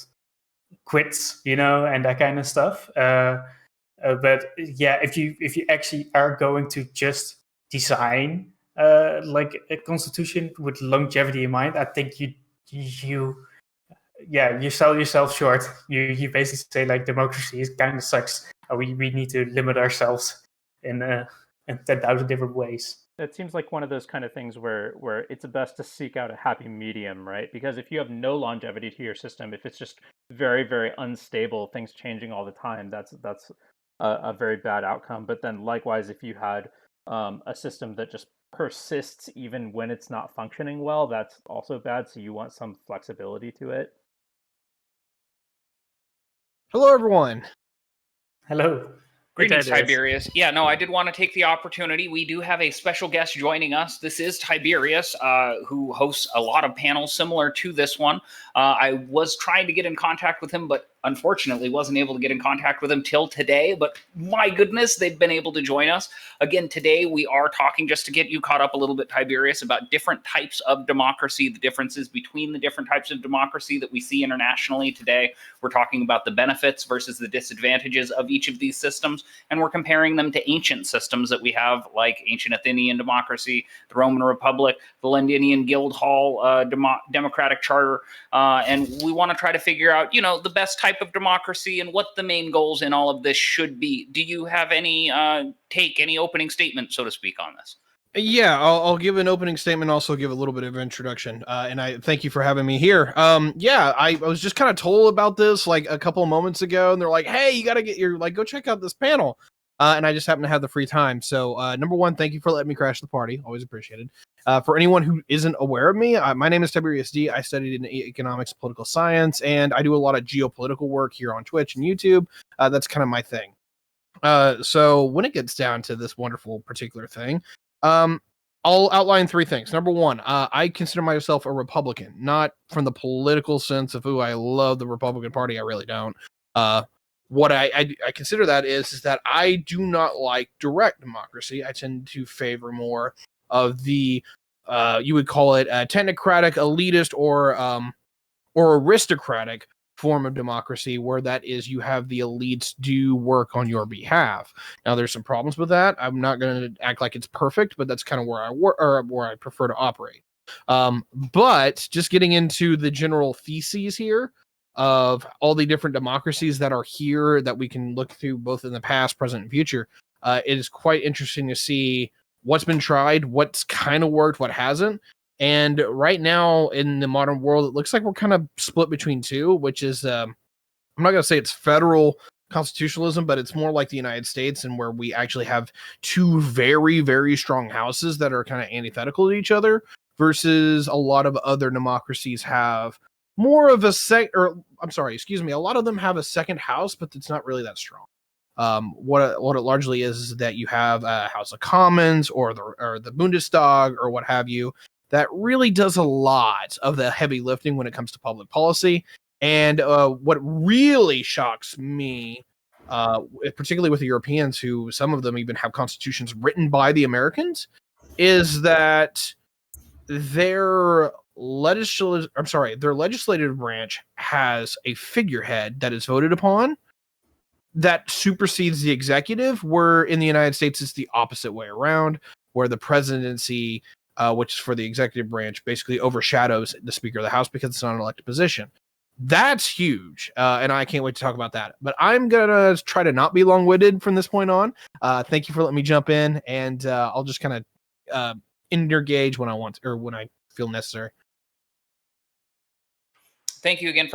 quits, and that kind of stuff. But yeah, if you actually are going to just design like a constitution with longevity in mind, I think you sell yourself short. You basically say like democracy is kind of sucks. We need to limit ourselves in 10,000 different ways. It seems like one of those kind of things where it's best to seek out a happy medium, right? Because if you have no longevity to your system, if it's just very, very unstable, things changing all the time, that's a very bad outcome. But then likewise, if you had a system that just persists even when it's not functioning well, that's also bad. So you want some flexibility to it. Hello, everyone. Hello. Greetings, Tiberius. Yeah, no, I did want to take the opportunity. We do have a special guest joining us. This is Tiberius, who hosts a lot of panels similar to this one. I was trying to get in contact with him, but unfortunately wasn't able to get in contact with him till today. But my goodness, they've been able to join us. Again, today we are talking, just to get you caught up a little bit, Tiberius, about different types of democracy, the differences between the different types of democracy that we see internationally today. We're talking about the benefits versus the disadvantages of each of these systems. And we're comparing them to ancient systems that we have, like ancient Athenian democracy, the Roman Republic, the Londinian Guildhall democratic charter. And we want to try to figure out, the best type of democracy and what the main goals in all of this should be. Do you have any any opening statement, so to speak, on this? Yeah, I'll give an opening statement, also give a little bit of introduction, and I thank you for having me here. I was just kind of told about this like a couple of moments ago, and they're like, "Hey, you got to get go check out this panel," and I just happen to have the free time. So, number one, thank you for letting me crash the party. Always appreciated. For anyone who isn't aware of me, my name is Tiberius D. I studied in economics, political science, and I do a lot of geopolitical work here on Twitch and YouTube. That's kind of my thing. So when it gets down to this wonderful particular thing, I'll outline three things. Number one, I consider myself a Republican, not from the political sense of, I love the Republican Party. I really don't. What I consider that is that I do not like direct democracy. I tend to favor more of the, you would call it a technocratic, elitist, or aristocratic form of democracy, where that is you have the elites do work on your behalf. Now, there's some problems with that. I'm not going to act like it's perfect, but that's kind of where I work, or where I prefer to operate. But just getting into the general theses here of all the different democracies that are here that we can look through both in the past, present, and future, it is quite interesting to see what's been tried, what's kind of worked, what hasn't. And right now in the modern world, it looks like we're kind of split between two, which is, I'm not going to say it's federal constitutionalism, but it's more like the United States, and where we actually have two very, very strong houses that are kind of antithetical to each other, versus a lot of other democracies have more of a a lot of them have a second house, but it's not really that strong. What it largely is that you have a House of Commons or the Bundestag or what have you, that really does a lot of the heavy lifting when it comes to public policy. And what really shocks me, particularly with the Europeans, who some of them even have constitutions written by the Americans, is that their legislative branch has a figurehead that is voted upon that supersedes the executive, where in the United States it's the opposite way around, where the presidency, which is for the executive branch, basically overshadows the Speaker of the House because it's not an elected position. That's huge, and I can't wait to talk about that. But I'm going to try to not be long-winded from this point on. Thank you for letting me jump in, and I'll just kind of engage when I want to, or when I feel necessary. Thank you again,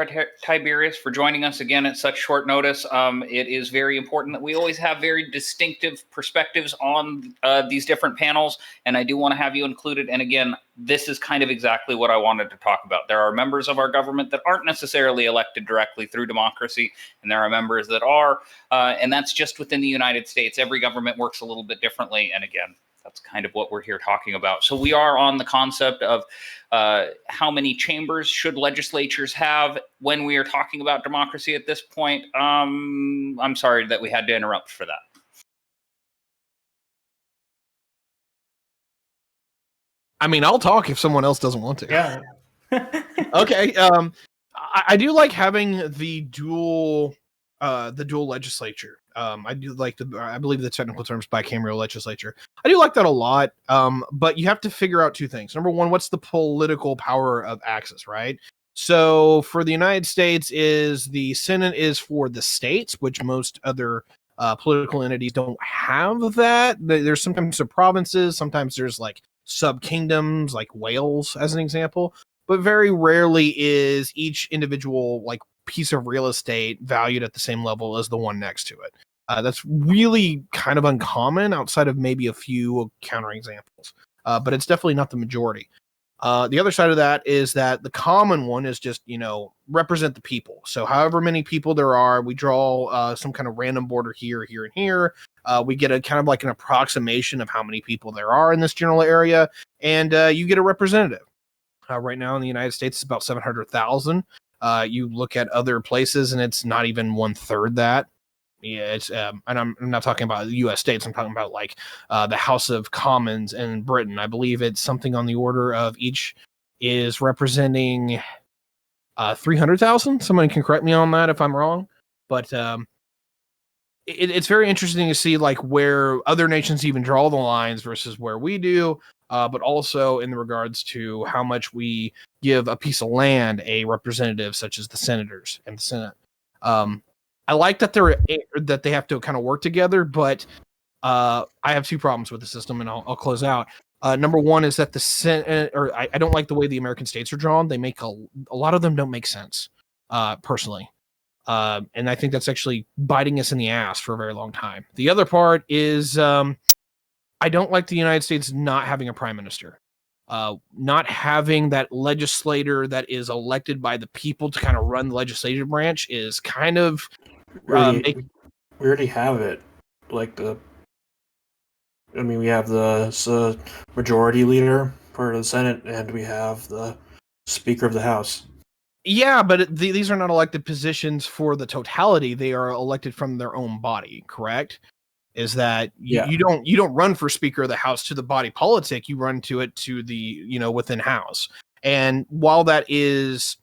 Tiberius, for joining us again at such short notice. It is very important that we always have very distinctive perspectives on these different panels, and I do want to have you included. And again, this is kind of exactly what I wanted to talk about. There are members of our government that aren't necessarily elected directly through democracy, and there are members that are, and that's just within the United States. Every government works a little bit differently, and again, that's kind of what we're here talking about. So we are on the concept of how many chambers should legislatures have when we are talking about democracy at this point. I'm sorry that we had to interrupt for that. I mean, I'll talk if someone else doesn't want to. Yeah. Okay. I do like having the dual legislature. I do like I believe the technical term is bicameral legislature. I do like that a lot. But you have to figure out two things. Number one, what's the political power of access, right? So for the United States, is the Senate is for the states, which most other political entities don't have that. There's sometimes some provinces, sometimes there's like sub kingdoms, like Wales, as an example. But very rarely is each individual like piece of real estate valued at the same level as the one next to it. That's really kind of uncommon outside of maybe a few counterexamples, but it's definitely not the majority. The other side of that is that the common one is just, represent the people. So however many people there are, we draw some kind of random border here, here, and here. We get a kind of like an approximation of how many people there are in this general area, and you get a representative. Right now in the United States, it's about 700,000. You look at other places, and it's not even 1/3 that. Yeah, it's and I'm not talking about the U.S. states. I'm talking about like the House of Commons in Britain. I believe it's something on the order of each is representing 300,000. Somebody can correct me on that if I'm wrong, but it's very interesting to see like where other nations even draw the lines versus where we do, but also in regards to how much we give a piece of land a representative such as the senators and the Senate. I like that they have to kind of work together, but I have two problems with the system, and I'll close out. Number one is that the Senate, or I don't like the way the American states are drawn. They make a lot of them don't make sense, personally. And I think that's actually biting us in the ass for a very long time. The other part is I don't like the United States not having a prime minister. Not having that legislator that is elected by the people to kind of run the legislative branch is kind of we already have it. Like we have the majority leader for the Senate, and we have the Speaker of the House. Yeah, but these are not elected positions for the totality. They are elected from their own body, correct? Is that you don't run for Speaker of the House to the body politic, you run to it to the, within House. And while that is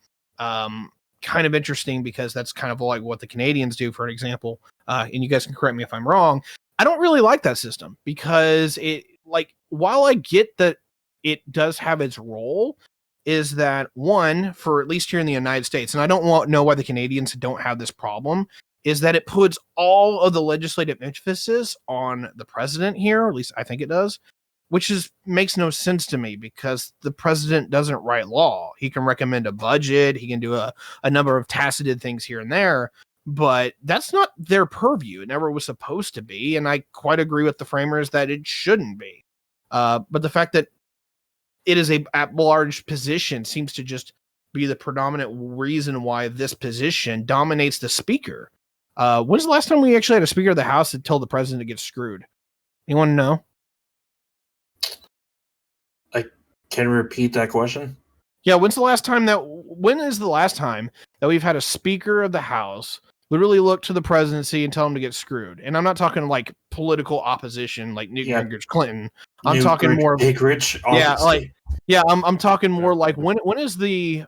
kind of interesting because that's kind of like what the Canadians do, for an example, and you guys can correct me if I'm wrong, I don't really like that system because while I get that it does have its role, is that one, for at least here in the United States, and I don't know why the Canadians don't have this problem, is that it puts all of the legislative emphasis on the president here, at least I think it does, which makes no sense to me because the president doesn't write law. He can recommend a budget, he can do a number of tacited things here and there, but that's not their purview. It never was supposed to be, and I quite agree with the framers that it shouldn't be. But the fact that it is a at-large position seems to just be the predominant reason why this position dominates the speaker. When's the last time we actually had a Speaker of the House that told the president to get screwed? Anyone know? Can you repeat that question? Yeah, when is the last time that we've had a Speaker of the House literally look to the presidency and tell him to get screwed? And I'm not talking like political opposition like Newt Gingrich Clinton. I'm talking more of Gingrich, I'm talking more like when is the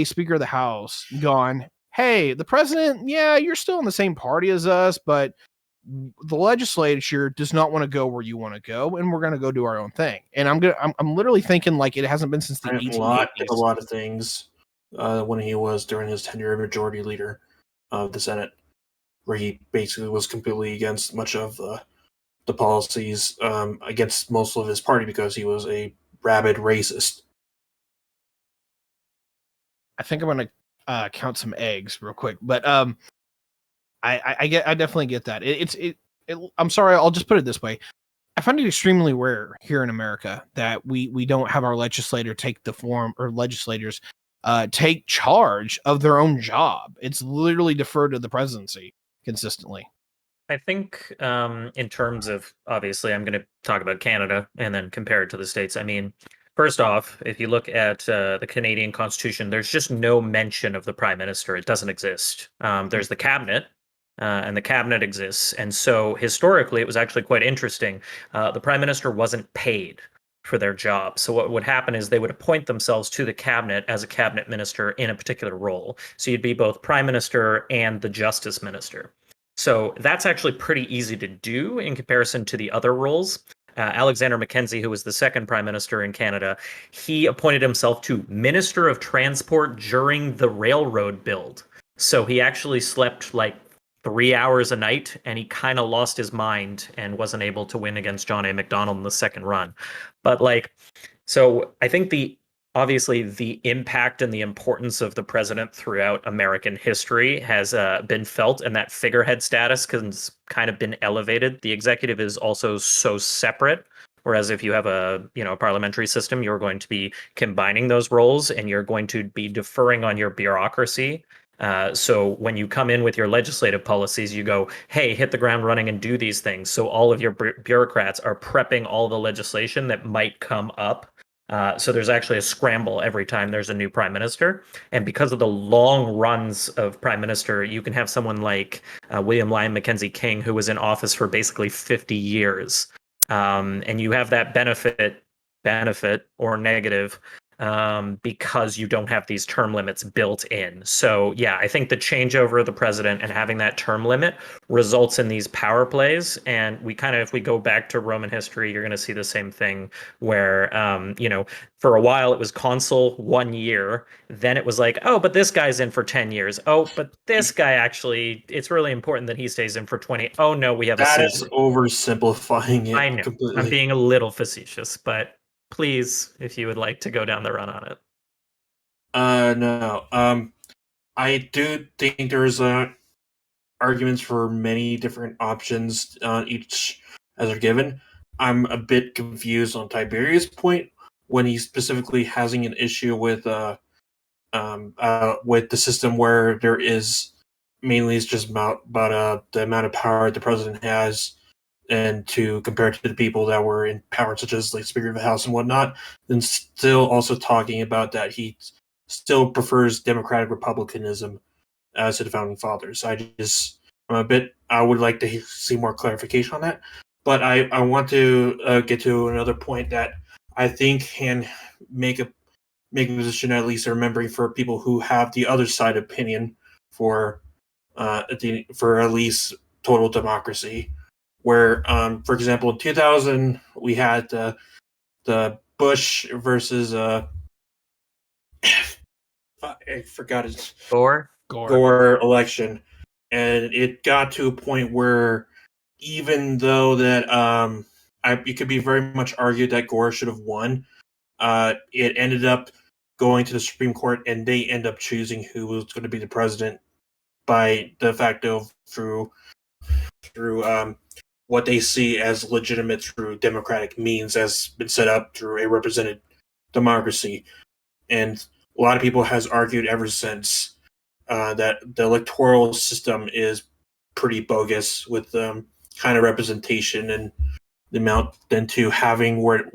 Speaker of the House gone, hey, the president, yeah, you're still in the same party as us, but the legislature does not want to go where you want to go, and we're going to go do our own thing. And I'm literally thinking like it hasn't been since the 1880s. A lot of things when he was during his tenure majority leader of the Senate, where he basically was completely against much of the policies, against most of his party because he was a rabid racist. I think I'm going to count some eggs real quick, but I definitely get that. I'm sorry, I'll just put it this way. I find it extremely rare here in America that we don't have our legislator take the form, or legislators take charge of their own job. It's literally deferred to the presidency consistently. I think in terms of, obviously, I'm going to talk about Canada and then compare it to the States. I mean, first off, if you look at the Canadian Constitution, there's just no mention of the Prime Minister. It doesn't exist. There's the Cabinet, and the Cabinet exists. And so historically, it was actually quite interesting. The Prime Minister wasn't paid. for their job. So what would happen is they would appoint themselves to the cabinet as a cabinet minister in a particular role. So you'd be both prime minister and the justice minister. So that's actually pretty easy to do in comparison to the other roles. Alexander Mackenzie, who was the second prime minister in Canada, he appointed himself to Minister of Transport during the railroad build. So he actually slept like 3 hours a night, and he kind of lost his mind and wasn't able to win against John A. Macdonald in the second run. But so I think obviously the impact and the importance of the president throughout American history has been felt, and that figurehead status has kind of been elevated. The executive is also so separate. Whereas if you have a parliamentary system, you're going to be combining those roles, and you're going to be deferring on your bureaucracy. So when you come in with your legislative policies, you go, hey, hit the ground running and do these things. So all of your bureaucrats are prepping all the legislation that might come up. So there's actually a scramble every time there's a new prime minister. And because of the long runs of prime minister, you can have someone like William Lyon Mackenzie King, who was in office for basically 50 years. And you have that benefit or negative because you don't have these term limits built in. So yeah, I think the changeover of the president and having that term limit results in these power plays. And if we go back to Roman history, you're going to see the same thing where, for a while it was consul 1 year. Then it was like, oh, but this guy's in for 10 years. Oh, but this guy actually, it's really important that he stays in for 20. Oh no, we have that is oversimplifying it. I know. Completely. I'm being a little facetious, but please, if you would like to go down the run on it. No. I do think there's arguments for many different options, each as they're given. I'm a bit confused on Tiberius' point when he's specifically having an issue with the system where there is mainly it's just about the amount of power the president has, and to compare it to the people that were in power, such as like Speaker of the House and whatnot, then still also talking about that he still prefers democratic republicanism as to the founding fathers. I would like to see more clarification on that. But I want to get to another point that I think can make a position, at least remembering for people who have the other side opinion for at least total democracy. Where, for example, in 2000 we had the Bush versus I forgot his Gore election, and it got to a point where even though that it could be very much argued that Gore should have won, it ended up going to the Supreme Court, and they end up choosing who was going to be the president by de facto through what they see as legitimate through democratic means, has been set up through a represented democracy. And a lot of people has argued ever since that the electoral system is pretty bogus with kind of representation and the amount than to having where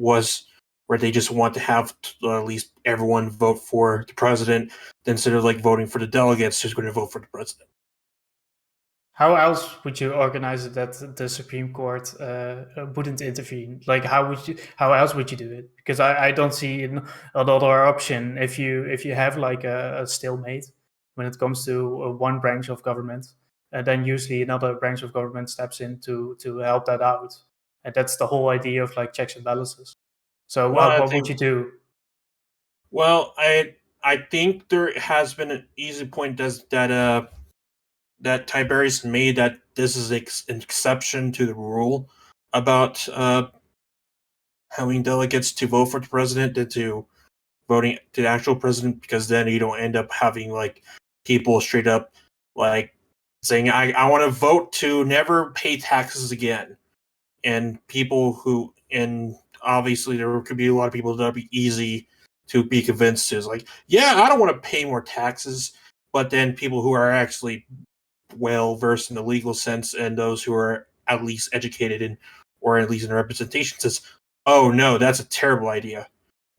they just want to have at least everyone vote for the president instead of like voting for the delegates who's going to vote for the president. How else would you organize it that the Supreme Court wouldn't intervene? Like, how else would you do it? Because I don't see another option if you have like a stalemate when it comes to one branch of government, and then usually another branch of government steps in to help that out, and that's the whole idea of like checks and balances. So what would you do? Well, I think there has been an easy point that Tiberius made, that this is an exception to the rule about having delegates to vote for the president than to voting to the actual president, because then you don't end up having like people straight up like saying I want to vote to never pay taxes again, and obviously there could be a lot of people that would be easy to be convinced is like, yeah, I don't want to pay more taxes, but then people who are actually well versed in the legal sense and those who are at least educated in, or at least in representation, says, oh no, that's a terrible idea.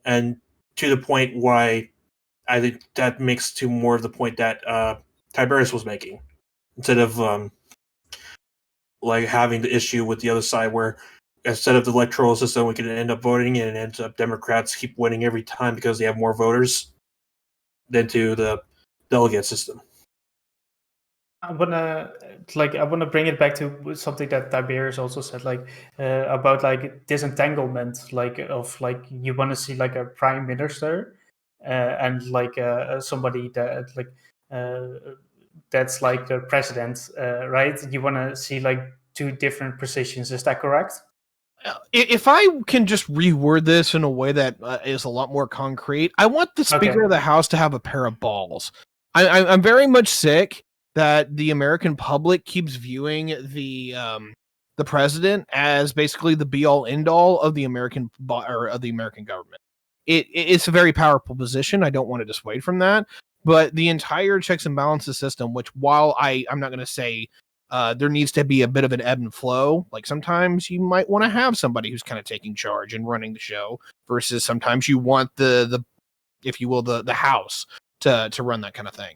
And to the point why I think that makes to more of the point that Tiberius was making, instead of like having the issue with the other side where instead of the electoral system, we could end up voting and it ends up Democrats keep winning every time because they have more voters than to the delegate system. I wanna bring it back to something that Tiberius also said, about disentanglement, of you want to see a prime minister, and somebody that that's like the president, right? You want to see two different positions. Is that correct? If I can just reword this in a way that is a lot more concrete, I want the Speaker of the House to have a pair of balls. I'm very much sick that the American public keeps viewing the president as basically the be all end all of the American of the American government. It's a very powerful position. I don't want to dissuade from that, but the entire checks and balances system, which while I'm not going to say there needs to be a bit of an ebb and flow. Like sometimes you might want to have somebody who's kind of taking charge and running the show, versus sometimes you want the if you will the house to run that kind of thing.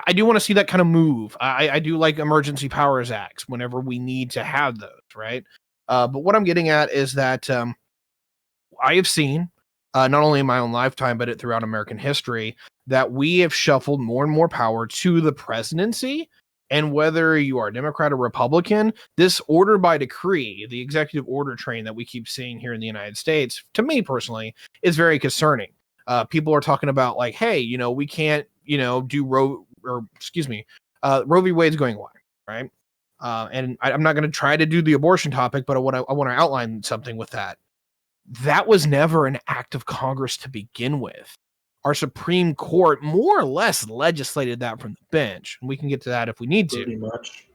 I do want to see that kind of move. I do like emergency powers acts whenever we need to have those, right? But what I'm getting at is that I have seen, not only in my own lifetime, but throughout American history, that we have shuffled more and more power to the presidency. And whether you are Democrat or Republican, this order by decree, the executive order train that we keep seeing here in the United States, to me personally, is very concerning. People are talking about hey, we can't, do Roe v. Wade's going away, right? And I'm not going to try to do the abortion topic, but I want to outline something with that. That was never an act of Congress to begin with. Our Supreme Court more or less legislated that from the bench. And we can get to that if we need to. Pretty much.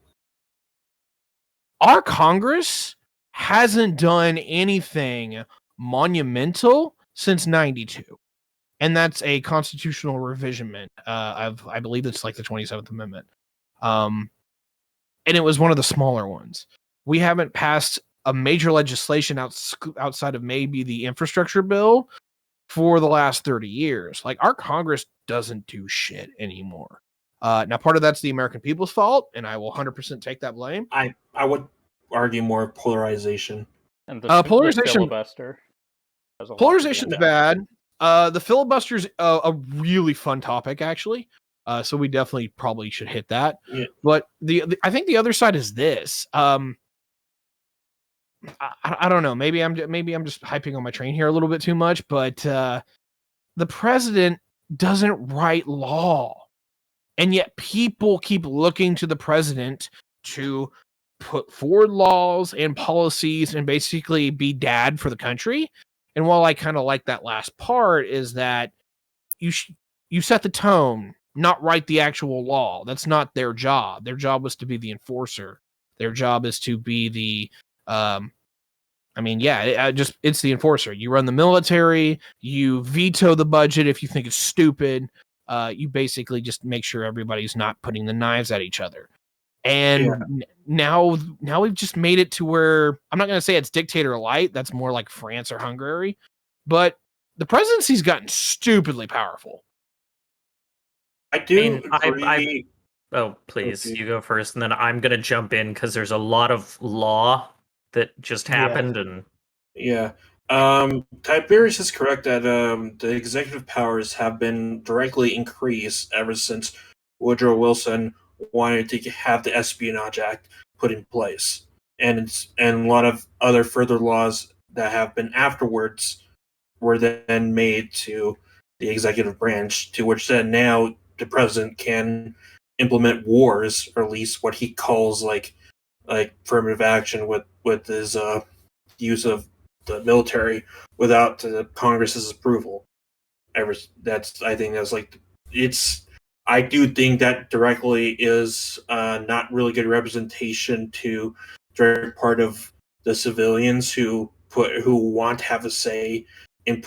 Our Congress hasn't done anything monumental since 92. And that's a constitutional revisionment. I believe it's like the 27th Amendment. And it was one of the smaller ones. We haven't passed a major legislation outside of maybe the infrastructure bill for the last 30 years. Our Congress doesn't do shit anymore. Now, part of that's the American people's fault, and I will 100% take that blame. I would argue more polarization. And polarization. The filibuster. Polarization's bad. The filibuster's a really fun topic, actually. So we definitely probably should hit that. Yeah. But I think the other side is this. I don't know. Maybe I'm just hyping on my train here a little bit too much, but the president doesn't write law, and yet people keep looking to the president to put forward laws and policies and basically be dad for the country. And while I kind of like that last part, is that you set the tone, not write the actual law. That's not their job. Their job was to be the enforcer. Their job is to be the it's the enforcer. You run the military, you veto the budget if you think it's stupid. You basically just make sure everybody's not putting the knives at each other. And now we've just made it to where, I'm not going to say it's dictator light. That's more like France or Hungary, but the presidency's gotten stupidly powerful. I do agree. Oh, please, you go first, and then I'm going to jump in because there's a lot of law that just happened. Tiberius is correct that the executive powers have been directly increased ever since Woodrow Wilson wanted to have the Espionage Act put in place, and a lot of other further laws that have been afterwards were then made to the executive branch, to which then now the president can implement wars, or at least what he calls like affirmative action with his use of the military without the Congress's approval. I do think that directly is not really good representation to direct part of the civilians who want to have a say in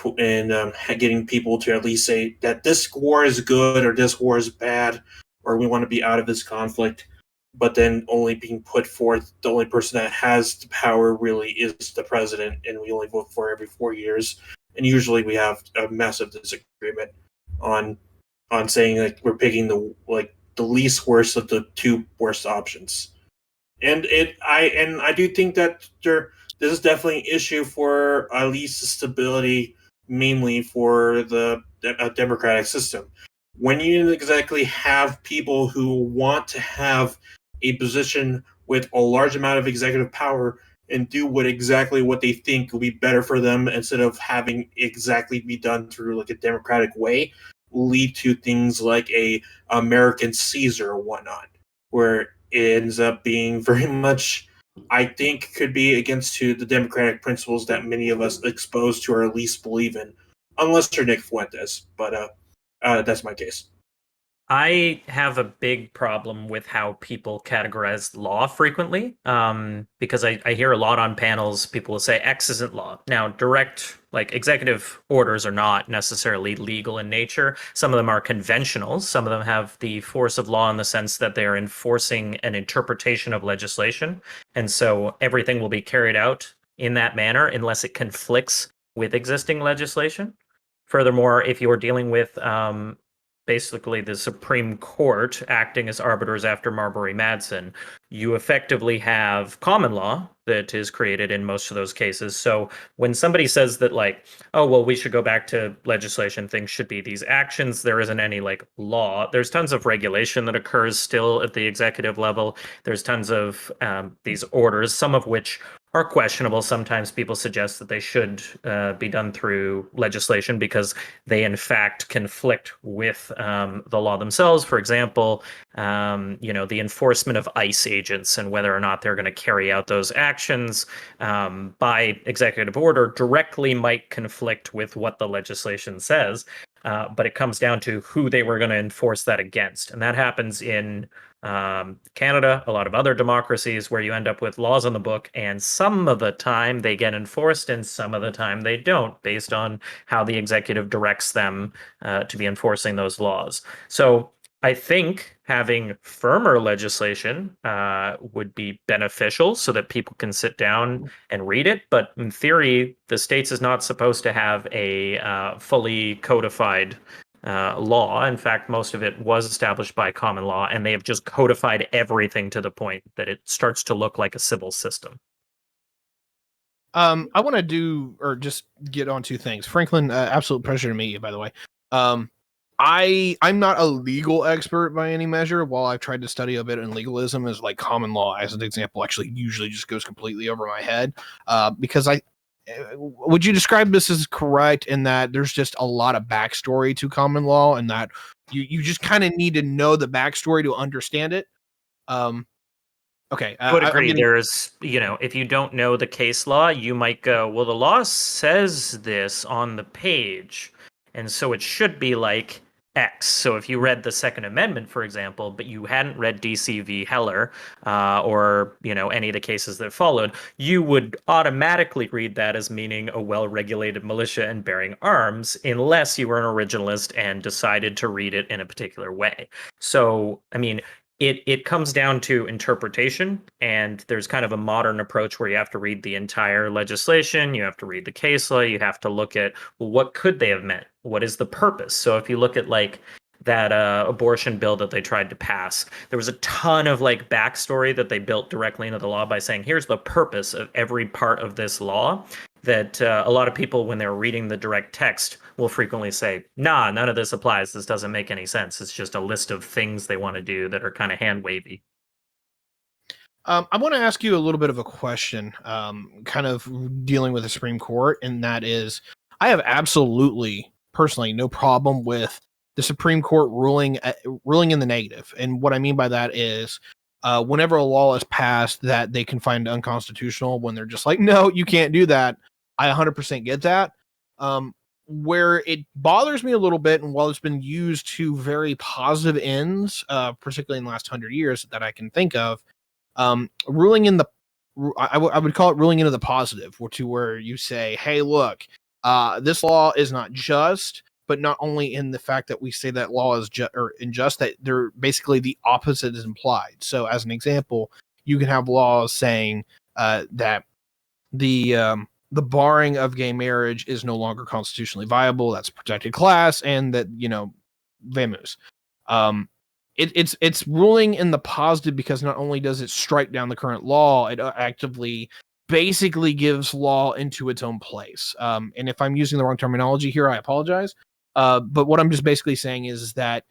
getting people to at least say that this war is good or this war is bad, or we want to be out of this conflict. But then only being put forth, the only person that has the power really is the president, and we only vote for every 4 years. And usually we have a massive disagreement on saying we're picking the least worst of the two worst options. And I do think that this is definitely an issue for at least the stability, mainly for the democratic system. When you exactly have people who want to have a position with a large amount of executive power and do exactly what they think will be better for them instead of having exactly be done through like a democratic way, lead to things like a American Caesar or whatnot, where it ends up being very much, I think, could be against to the democratic principles that many of us exposed to or at least believe in, unless you're Nick Fuentes. But that's my case. I have a big problem with how people categorize law frequently, because I hear a lot on panels, people will say X isn't law. Now, direct, like executive orders are not necessarily legal in nature. Some of them are conventional. Some of them have the force of law in the sense that they are enforcing an interpretation of legislation. And so everything will be carried out in that manner unless it conflicts with existing legislation. Furthermore, if you're dealing with basically the Supreme Court acting as arbiters after Marbury Madsen, you effectively have common law that is created in most of those cases. So when somebody says that like, oh, well, we should go back to legislation, things should be these actions, there isn't any like law. There's tons of regulation that occurs still at the executive level. There's tons of these orders, some of which are questionable. Sometimes people suggest that they should be done through legislation because they in fact conflict with the law themselves. For example, the enforcement of ICE agents and whether or not they're going to carry out those actions by executive order directly might conflict with what the legislation says. But it comes down to who they were going to enforce that against. And that happens in Canada, a lot of other democracies where you end up with laws on the book, and some of the time they get enforced and some of the time they don't, based on how the executive directs them to be enforcing those laws. So I think having firmer legislation would be beneficial so that people can sit down and read it. But in theory, the States is not supposed to have a fully codified law. In fact, most of it was established by common law, and they have just codified everything to the point that it starts to look like a civil system. I want to just get on two things. Franklin, absolute pleasure to meet you, by the way. I'm not a legal expert by any measure. While I've tried to study a bit in legalism, as like common law, as an example, actually usually just goes completely over my head. Because would you describe this as correct in that there's just a lot of backstory to common law, and that you just kind of need to know the backstory to understand it? Okay. I would agree. There's, if you don't know the case law, you might go, well, the law says this on the page, and so it should be like X. So if you read the Second Amendment, for example, but you hadn't read DC v. Heller or, any of the cases that followed, you would automatically read that as meaning a well-regulated militia and bearing arms, unless you were an originalist and decided to read it in a particular way. So, I mean, it comes down to interpretation, and there's kind of a modern approach where you have to read the entire legislation, you have to read the case law, you have to look at, well, what could they have meant? What is the purpose? So if you look at like that abortion bill that they tried to pass, there was a ton of like backstory that they built directly into the law by saying, here's the purpose of every part of this law, that a lot of people, when they're reading the direct text, will frequently say, nah, none of this applies. This doesn't make any sense. It's just a list of things they want to do that are kind of hand wavy. I want to ask you a little bit of a question, kind of dealing with the Supreme Court, and that is, I have absolutely, personally, no problem with the Supreme Court ruling in the negative. And what I mean by that is, whenever a law is passed that they can find unconstitutional, when they're just like, no, you can't do that, I 100% get that. Where it bothers me a little bit, and while it's been used to very positive ends, particularly in the last 100 years that I can think of, ruling in the, I would call it ruling into the positive, where you say, hey, look, this law is not just, but not only in the fact that we say that law is unjust, that they're basically the opposite is implied. So as an example, you can have laws saying that the barring of gay marriage is no longer constitutionally viable. That's a protected class, and that, vamoose. It's ruling in the positive because not only does it strike down the current law, it actively basically gives law into its own place. And if I'm using the wrong terminology here, I apologize. But what I'm just basically saying is that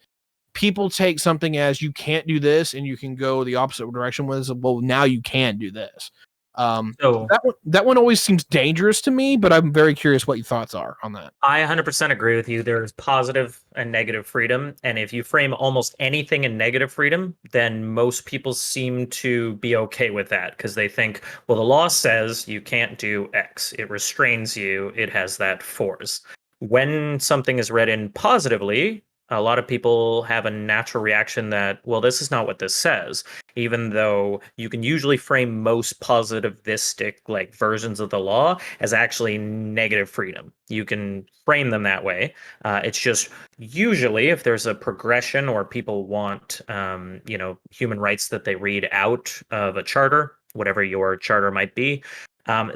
people take something as you can't do this and you can go the opposite direction with it. Well, now you can do this. So that one always seems dangerous to me, but I'm very curious what your thoughts are on that. I 100% agree with you. There's positive and negative freedom. And if you frame almost anything in negative freedom, then most people seem to be okay with that because they think, well, the law says you can't do X. It restrains you. It has that force. When something is read in positively, a lot of people have a natural reaction that, well, this is not what this says, even though you can usually frame most positivistic like versions of the law as actually negative freedom. You can frame them that way. It's just usually if there's a progression or people want, human rights that they read out of a charter, whatever your charter might be,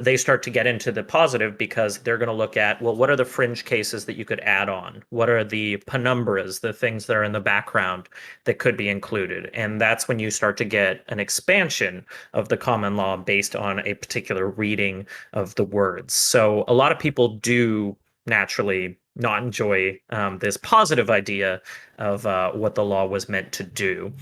they start to get into the positive because they're going to look at, well, what are the fringe cases that you could add on? What are the penumbras, the things that are in the background that could be included? And that's when you start to get an expansion of the common law based on a particular reading of the words. So a lot of people do naturally not enjoy this positive idea of what the law was meant to do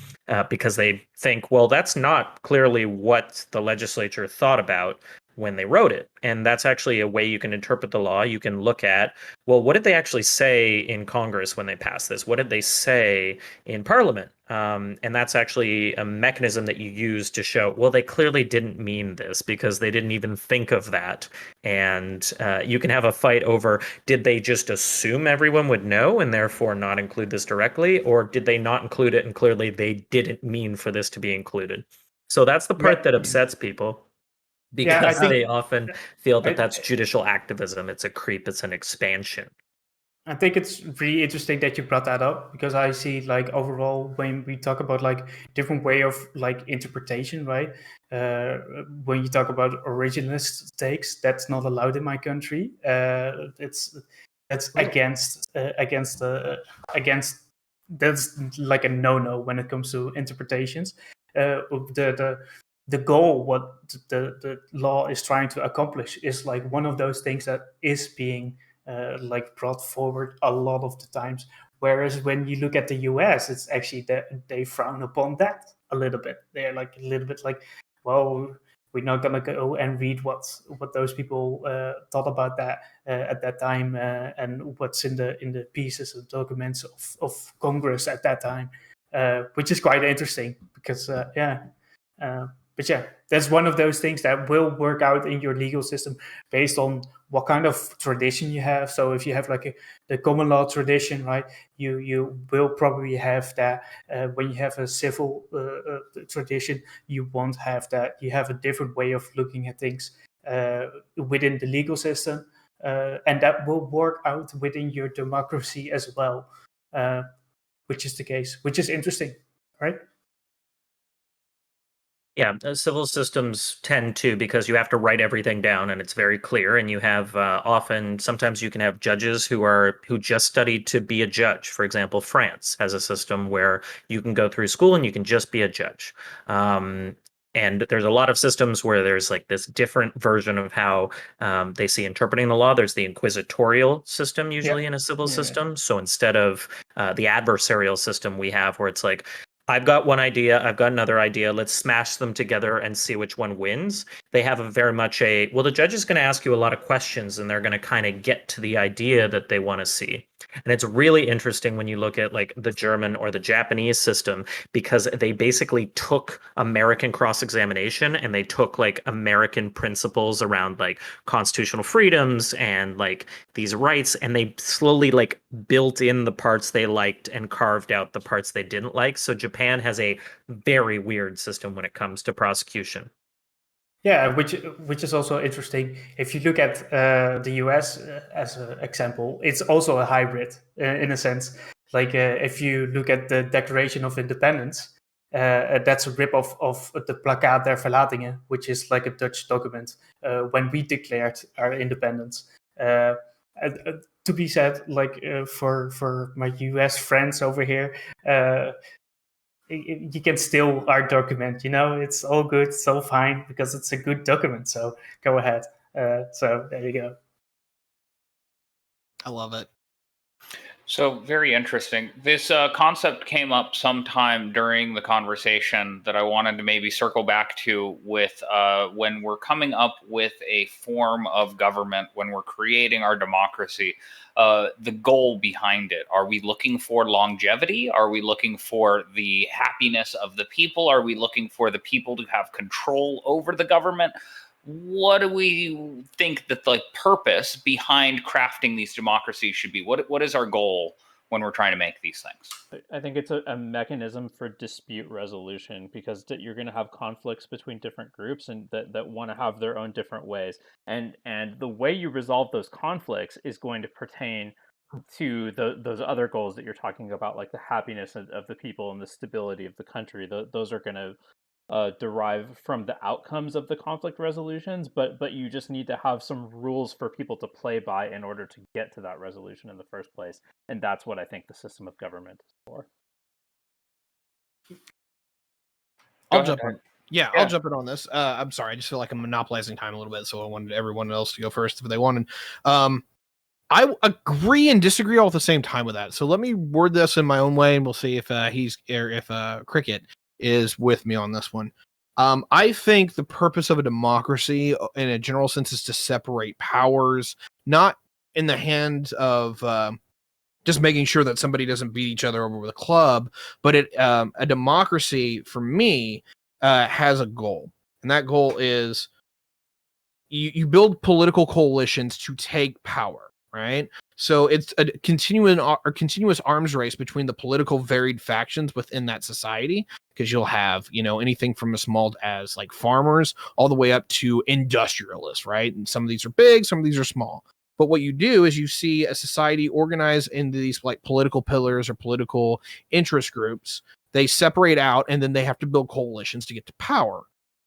because they think, well, that's not clearly what the legislature thought about when they wrote it. And that's actually a way you can interpret the law. You can look at, well, what did they actually say in Congress when they passed this? What did they say in Parliament? And that's actually a mechanism that you use to show, well, they clearly didn't mean this because they didn't even think of that. And you can have a fight over, did they just assume everyone would know and therefore not include this directly? Or did they not include it and clearly they didn't mean for this to be included? So that's the part that upsets people. Because they often feel that that's judicial activism. It's a creep. It's an expansion. I think it's really interesting that you brought that up because I see like overall when we talk about like different way of like interpretation, right? When you talk about originalist takes, that's not allowed in my country. That's against that's like a no-no when it comes to interpretations. The goal, what the law is trying to accomplish, is like one of those things that is being like brought forward a lot of the times. Whereas when you look at the US, it's actually that they frown upon that a little bit. They're like a little bit like, well, we're not gonna go and read what those people thought about that at that time and what's in the pieces of documents of Congress at that time, which is quite interesting because but yeah, that's one of those things that will work out in your legal system based on what kind of tradition you have. So if you have like the common law tradition, right, you will probably have that. When you have a civil tradition, you won't have that. You have a different way of looking at things within the legal system, and that will work out within your democracy as well, which is the case, which is interesting, right? Yeah, civil systems tend to, because you have to write everything down and it's very clear, and you have sometimes you can have judges who just studied to be a judge. For example, France has a system where you can go through school and you can just be a judge. And there's a lot of systems where there's like this different version of how they see interpreting the law. There's the inquisitorial system usually in a civil system. So instead of the adversarial system we have where it's like, I've got one idea, I've got another idea, let's smash them together and see which one wins. They have well, the judge is going to ask you a lot of questions and they're going to kind of get to the idea that they want to see. And it's really interesting when you look at like the German or the Japanese system, because they basically took American cross-examination and they took like American principles around like constitutional freedoms and like these rights, and they slowly like built in the parts they liked and carved out the parts they didn't like. So Japan has a very weird system when it comes to prosecution. Yeah, which is also interesting. If you look at the US as an example, it's also a hybrid in a sense. Like if you look at the Declaration of Independence, that's a rip-off of the Plakkaat der Verlatingen, which is like a Dutch document when we declared our independence. To be said, like for my US friends over here, you can steal our document. It's all good, it's all fine because it's a good document. So go ahead. So there you go. I love it. So very interesting. This concept came up sometime during the conversation that I wanted to maybe circle back to with when we're coming up with a form of government, when we're creating our democracy, the goal behind it. Are we looking for longevity? Are we looking for the happiness of the people? Are we looking for the people to have control over the government? What do we think that the purpose behind crafting these democracies should be? What is our goal when we're trying to make these things? I think it's a mechanism for dispute resolution, because you're going to have conflicts between different groups and that want to have their own different ways. And the way you resolve those conflicts is going to pertain to those other goals that you're talking about, like the happiness of the people and the stability of the country. Those are going to derive from the outcomes of the conflict resolutions, but you just need to have some rules for people to play by in order to get to that resolution in the first place. And that's what I think the system of government is for. I'll jump in. Yeah, I'll jump in on this. I'm sorry, I just feel like I'm monopolizing time a little bit, so I wanted everyone else to go first if they wanted. I agree and disagree all at the same time with that. So let me word this in my own way, and we'll see if Cricket is with me on this one. I think the purpose of a democracy, in a general sense, is to separate powers, not in the hands of just making sure that somebody doesn't beat each other over with a club, but a democracy, for me, has a goal, and that goal is you build political coalitions to take power. Right, so it's a continuous arms race between the political varied factions within that society, because you'll have anything from as small as like farmers all the way up to industrialists, right? And some of these are big, some of these are small. But what you do is you see a society organized into these like political pillars or political interest groups. They separate out, and then they have to build coalitions to get to power.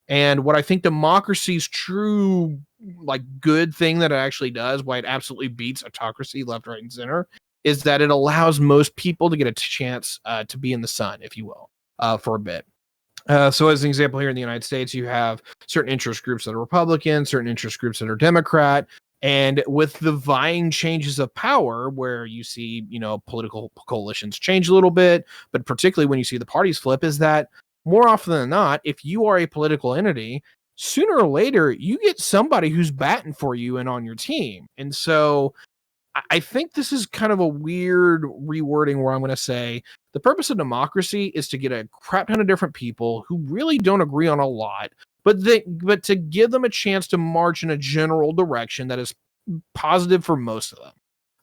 And what I think democracy's true, like, good thing that it actually does, why it absolutely beats autocracy left, right, and center, is that it allows most people to get a chance to be in the sun, if you will, for a bit. So as an example, here in the United States, you have certain interest groups that are Republican, certain interest groups that are Democrat. And with the vying changes of power, where you see, political coalitions change a little bit, but particularly when you see the parties flip, is that more often than not, if you are a political entity, sooner or later, you get somebody who's batting for you and on your team. And so I think this is kind of a weird rewording where I'm going to say the purpose of democracy is to get a crap ton of different people who really don't agree on a lot, but to give them a chance to march in a general direction that is positive for most of them.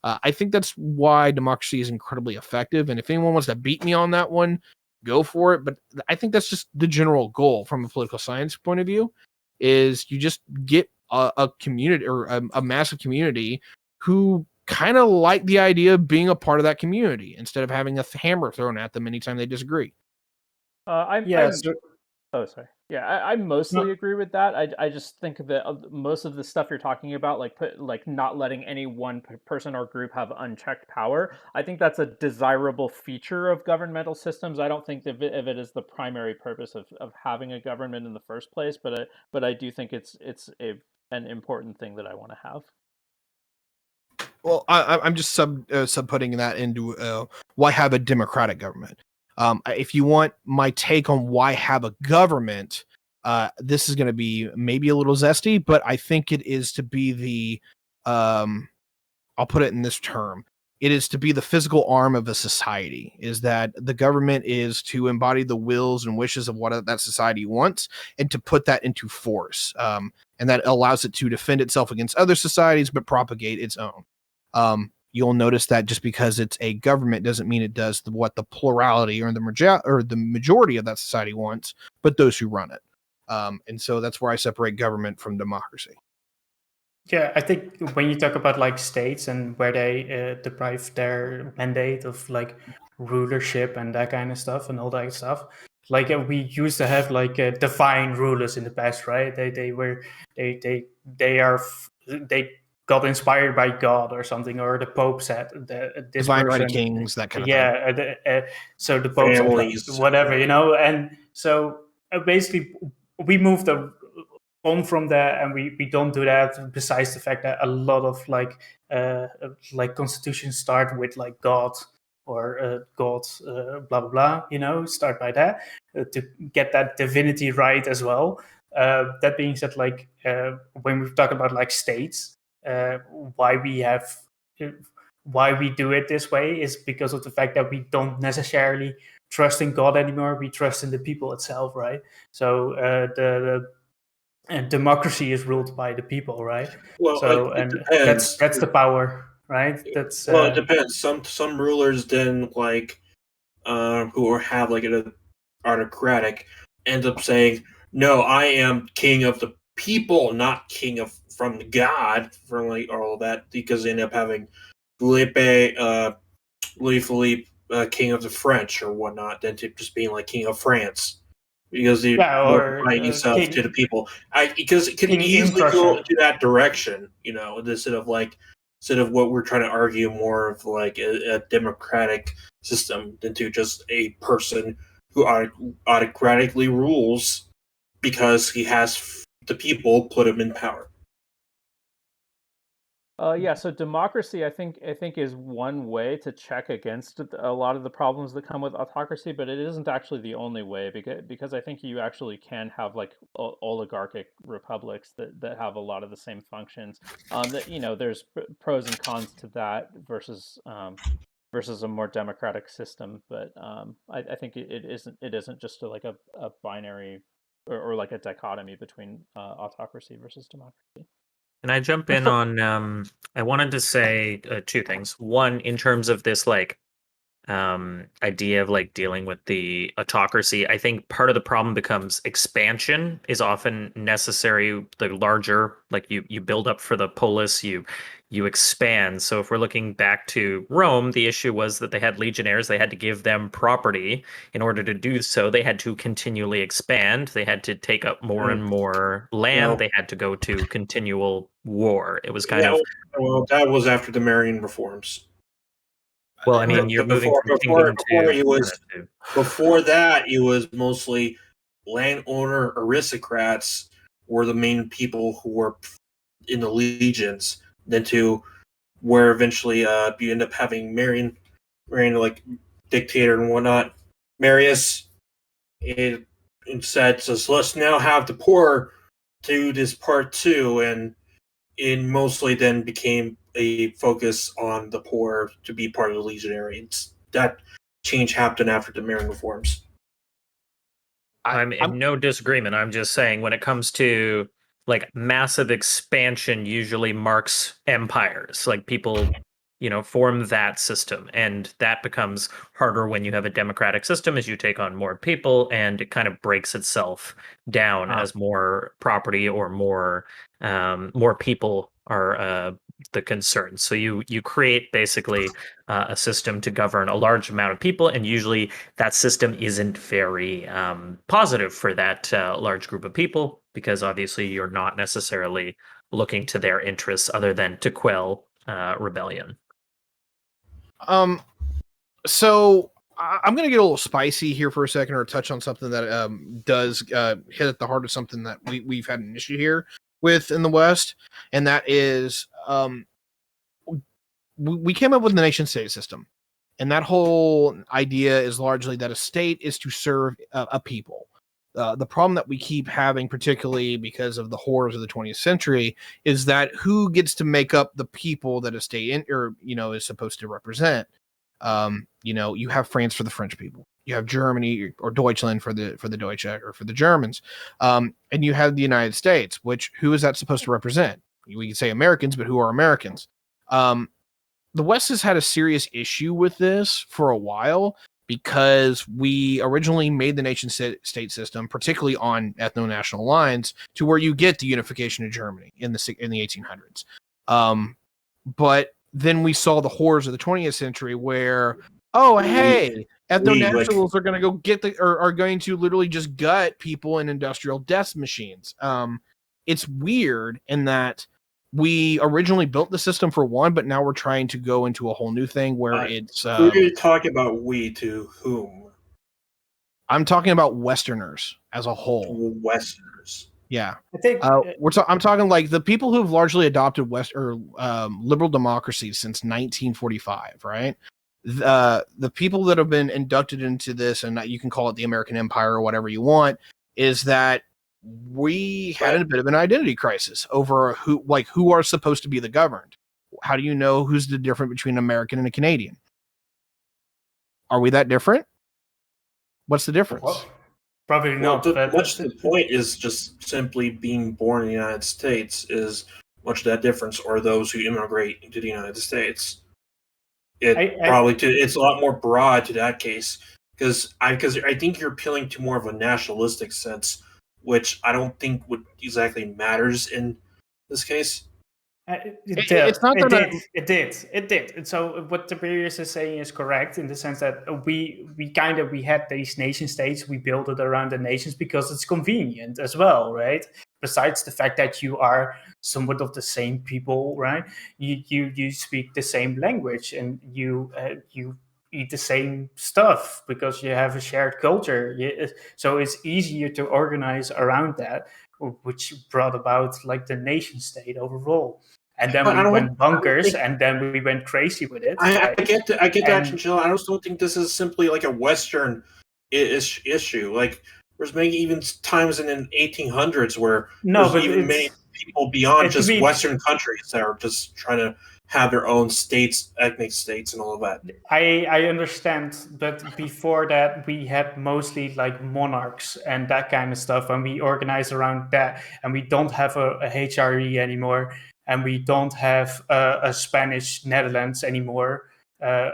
I think that's why democracy is incredibly effective. And if anyone wants to beat me on that one, go for it. But I think that's just the general goal from a political science point of view, is you just get a community or a massive community who kind of like the idea of being a part of that community instead of having a hammer thrown at them anytime they disagree. Oh, sorry. Yeah, I mostly agree with that. I just think that most of the stuff you're talking about, like not letting any one person or group have unchecked power, I think that's a desirable feature of governmental systems. I don't think of it as the primary purpose of having a government in the first place, but I do think it's an important thing that I want to have. Well, I'm just sub-putting that into why have a democratic government. If you want my take on why have a government, this is going to be maybe a little zesty, but I think it is to be the, I'll put it in this term. It is to be the physical arm of a society, is that the government is to embody the wills and wishes of what that society wants and to put that into force. And that allows it to defend itself against other societies, but propagate its own. You'll notice that just because it's a government doesn't mean it does what the plurality or the majority of that society wants, but those who run it. And so that's where I separate government from democracy. Yeah, I think when you talk about like states and where they deprive their mandate of like rulership and that kind of stuff and all that stuff, like we used to have like divine rulers in the past, right? They got inspired by God or something, or the Pope said that this Divine right person, of kings, that kind of thing. So the Pope said, like, Families. whatever, and so basically we moved on from there, and we don't do that. Besides the fact that a lot of like constitutions start with like God or God, blah blah blah. Start by that to get that divinity right as well. That being said, like when we talk about like states, why we do it this way is because of the fact that we don't necessarily trust in God anymore. We trust in the people itself, right? So and democracy is ruled by the people, right? Well, So it and depends. that's the power, right? That's Well, it depends. Some rulers then who have like an autocratic end up saying, "No, I am king of the people, not king of from God," from like all of that, because they end up having Louis Philippe, king of the French or whatnot, than to just being like king of France. Because you more or applying yourself to the people, because it can king in easily go Prussia. into that direction, instead of what we're trying to argue more of like a democratic system than to just a person who autocratically rules because he has the people put him in power. Yeah, so democracy, I think is one way to check against a lot of the problems that come with autocracy, but it isn't actually the only way, because I think you actually can have like oligarchic republics that have a lot of the same functions. That there's pros and cons to that versus a more democratic system, but I think it isn't just like a binary or like a dichotomy between autocracy versus democracy. Can I jump in on? I wanted to say two things. One, in terms of this idea of like dealing with the autocracy, I think part of the problem becomes expansion is often necessary. The larger, like you build up for the polis, you expand. So if we're looking back to Rome, the issue was that they had legionnaires. They had to give them property. In order to do so, they had to continually expand. They had to take up more and more land. Well, They had to go to continual war. It was kind yeah, of, well, that was after the Marian reforms. well, I mean, you're moving from kingdom Before that, it was mostly landowner aristocrats were the main people who were in the legions. Then to where eventually you end up having Marian like dictator and whatnot. Marius it instead says, "Let's now have the poor do this part too," and it mostly then became a focus on the poor to be part of the legionnaries. That change happened after the Marian reforms. I'm in no disagreement. I'm just saying when it comes to like massive expansion usually marks empires. Like people, form that system. And that becomes harder when you have a democratic system as you take on more people and it kind of breaks itself down as more property or more people are the concern. So you create basically a system to govern a large amount of people, and usually that system isn't very positive for that large group of people because obviously you're not necessarily looking to their interests other than to quell rebellion. So I'm going to get a little spicy here for a second, or touch on something that does hit at the heart of something that we've had an issue here with in the West, and that is we came up with the nation state system, and that whole idea is largely that a state is to serve a people. The problem that we keep having, particularly because of the horrors of the 20th century, is that who gets to make up the people that a state is supposed to represent. You have France for the French people, you have Germany or Deutschland for the Deutsche or for the Germans, and you have the United States, which who is that supposed to represent? We can say Americans, but who are Americans? The West has had a serious issue with this for a while because we originally made the nation state system, particularly on ethno-national lines, to where you get the unification of Germany in the 1800s. But then we saw the horrors of the 20th century where, ethno-nationals are going to go are going to literally just gut people in industrial death machines. It's weird in that we originally built the system for one, but now we're trying to go into a whole new thing where it's. Who are you talking about? We to whom? I'm talking about Westerners as a whole. Westerners. Yeah, I think I'm talking like the people who've largely adopted liberal democracies since 1945, right? The people that have been inducted into this, and you can call it the American Empire or whatever you want, is that we had a bit of an identity crisis over who are supposed to be the governed. How do you know who's the difference between an American and a Canadian? Are we that different? What's the difference? Well, probably not. Much the point is just simply being born in the United States is much of that difference, or those who immigrate into the United States. It's a lot more broad to that case because I think you're appealing to more of a nationalistic sense, which I don't think would exactly matters in this case. It did. And so what Tiberius is saying is correct in the sense that we had these nation states. We built it around the nations because it's convenient as well, right? Besides the fact that you are somewhat of the same people, right? You speak the same language and you eat the same stuff because you have a shared culture. So it's easier to organize around that, which brought about like the nation state overall. And then we went bonkers, and then we went crazy with it. I get that, Chinchilla. I just don't think this is simply like a Western issue. Like, there's maybe even times in the 1800s where there's even many people beyond just Western countries that are just trying to have their own states, ethnic states, and all of that. I understand, but before that, we had mostly like monarchs and that kind of stuff, and we organized around that, and we don't have a HRE anymore. And we don't have a Spanish Netherlands anymore.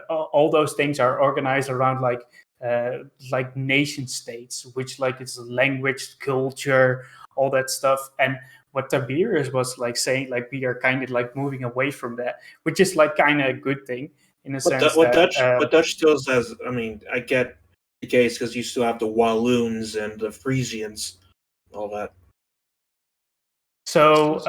All those things are organized around like nation states, which like it's language, culture, all that stuff. And what Tiberius was like saying, like we are kind of like moving away from that, which is like kind of a good thing in a sense. But Dutch still says. I mean, I get the case because you still have the Walloons and the Frisians, all that. So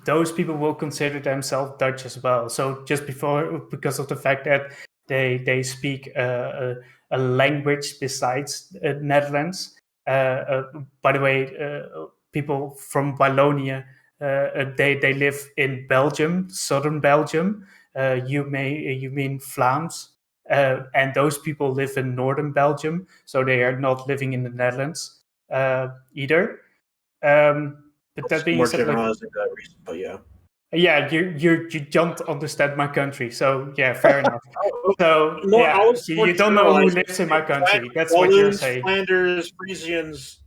those people will consider themselves Dutch as well. So just because of the fact that they speak a language besides Netherlands. By the way, people from Wallonia, they live in Belgium, southern Belgium. You mean Vlaams, and those people live in northern Belgium, so they are not living in the Netherlands either. But that being said, that reason, but yeah, you don't understand my country, so yeah, fair enough. So you don't know who lives in my country. That's what you're saying. Flanders, Frisians.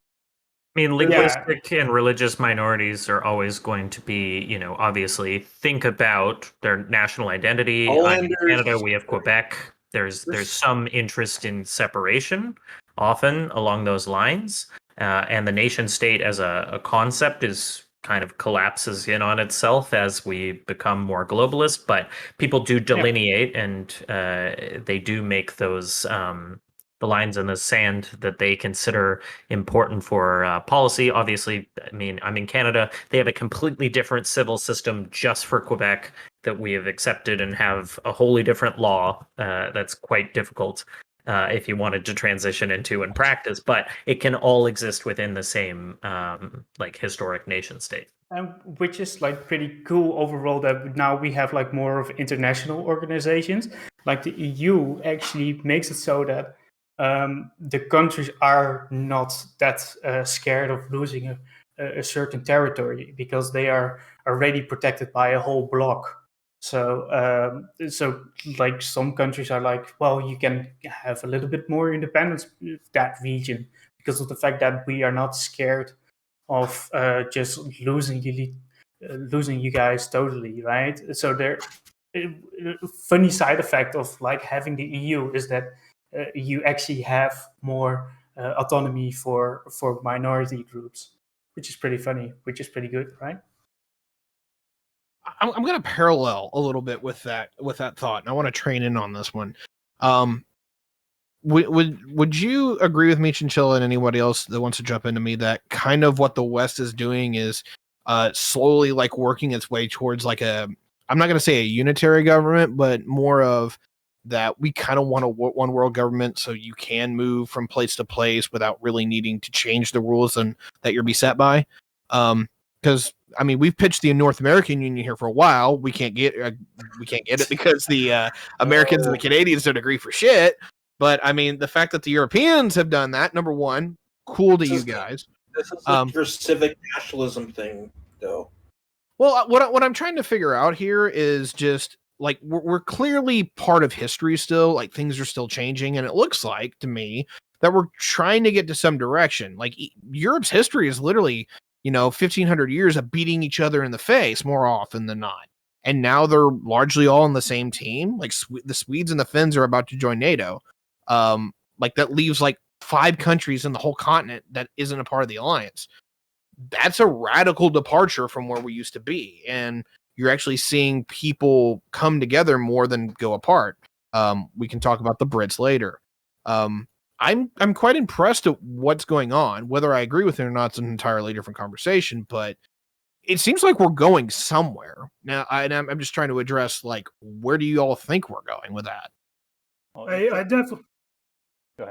I mean, linguistic and religious minorities are always going to be, obviously think about their national identity. In Canada, we have Quebec. There's some interest in separation, often along those lines. And the nation state as a concept is kind of collapses in on itself as we become more globalist. But people do delineate and they do make those the lines in the sand that they consider important for policy. Obviously, I mean, I'm in Canada. They have a completely different civil system just for Quebec that we have accepted and have a wholly different law that's quite difficult. If you wanted to transition into and practice, but it can all exist within the same like historic nation state. Which is like pretty cool overall that now we have like more of international organizations. Like the EU actually makes it so that the countries are not that scared of losing a certain territory because they are already protected by a whole bloc. So like some countries are like, well, you can have a little bit more independence in that region because of the fact that we are not scared of just losing you guys totally, right? So there, funny side effect of like having the EU is that you actually have more autonomy for minority groups, which is pretty funny, which is pretty good, right? I'm going to parallel a little bit with that thought, and I want to train in on this one. Would you agree with me, Chinchilla, and anybody else that wants to jump into me that kind of what the West is doing is slowly like working its way towards like I'm not going to say a unitary government, but more of that we kind of want a one world government so you can move from place to place without really needing to change the rules and that you're beset by. Because I mean, we've pitched the North American Union here for a while. We can't get it because the Americans and the Canadians don't agree for shit. But I mean, the fact that the Europeans have done that, number one, cool to you guys. This is like your civic nationalism thing, though. Well, what I'm trying to figure out here is just like we're clearly part of history still. Like things are still changing, and it looks like to me that we're trying to get to some direction. Like Europe's history is literally 1,500 years of beating each other in the face more often than not, and now they're largely all on the same team. Like the Swedes and the Finns are about to join NATO. Like that leaves like 5 countries in the whole continent that isn't a part of the alliance. That's a radical departure from where we used to be, and you're actually seeing people come together more than go apart. We can talk about the Brits later. I'm quite impressed at what's going on. Whether I agree with it or not is an entirely different conversation, but it seems like we're going somewhere now. I'm just trying to address like where do you all think we're going with that? I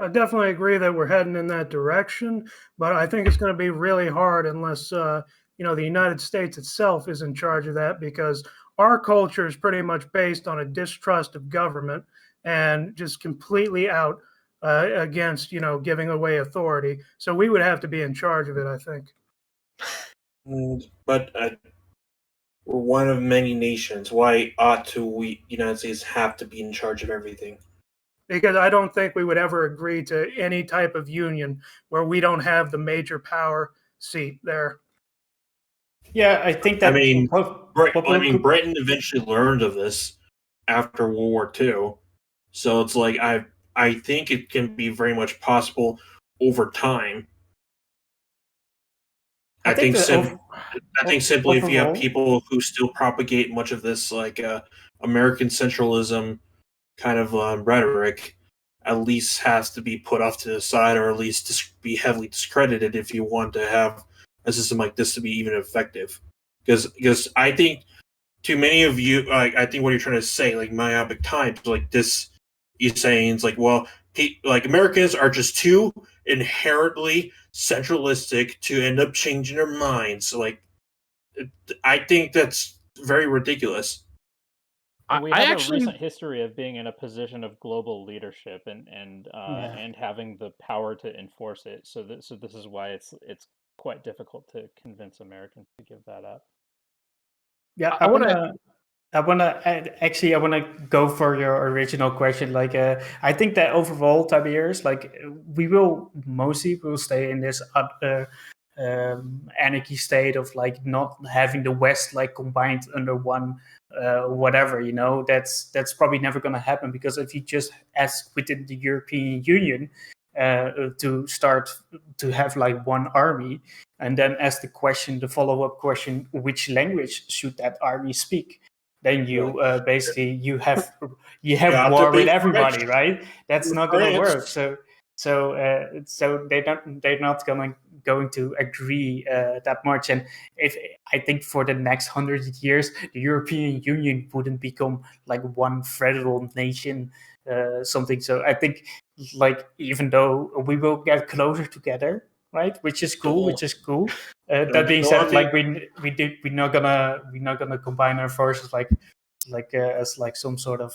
definitely agree that we're heading in that direction, but I think it's going to be really hard unless the United States itself is in charge of that, because our culture is pretty much based on a distrust of government and just completely out against giving away authority. So we would have to be in charge of it, I think. But we're one of many nations. Why ought we United States have to be in charge of everything? Because I don't think we would ever agree to any type of union where we don't have the major power seat there. Yeah, I think that. Britain eventually learned of this after World War II, so it's like I think it can be very much possible over time. I think simply if you have people who still propagate much of this like American centralism kind of rhetoric, at least has to be put off to the side, or at least be heavily discredited if you want to have a system like this to be even effective. Because I think to many of you, I think what you're trying to say, like myopic types, like this, you're saying it's like, well, like Americans are just too inherently centralistic to end up changing their minds. Like, I think that's very ridiculous. And we have a recent history of being in a position of global leadership and having the power to enforce it. So this is why it's quite difficult to convince Americans to give that up. Yeah, I wanna go for your original question. Like, I think that overall, Tiberius, like we will stay in this anarchy state of like not having the West like combined under one whatever. That's probably never going to happen, because if you just ask within the European Union to start to have like one army, and then ask the follow-up question, which language should that army speak? Then you basically you have war with everybody, right? That's not going to work. So they're not going to agree that much. And if I think for the next 100 years, the European Union wouldn't become like one federal nation, something. So I think like even though we will get closer together, right, which is cool. That being said, like we're not gonna combine our forces like as like some sort of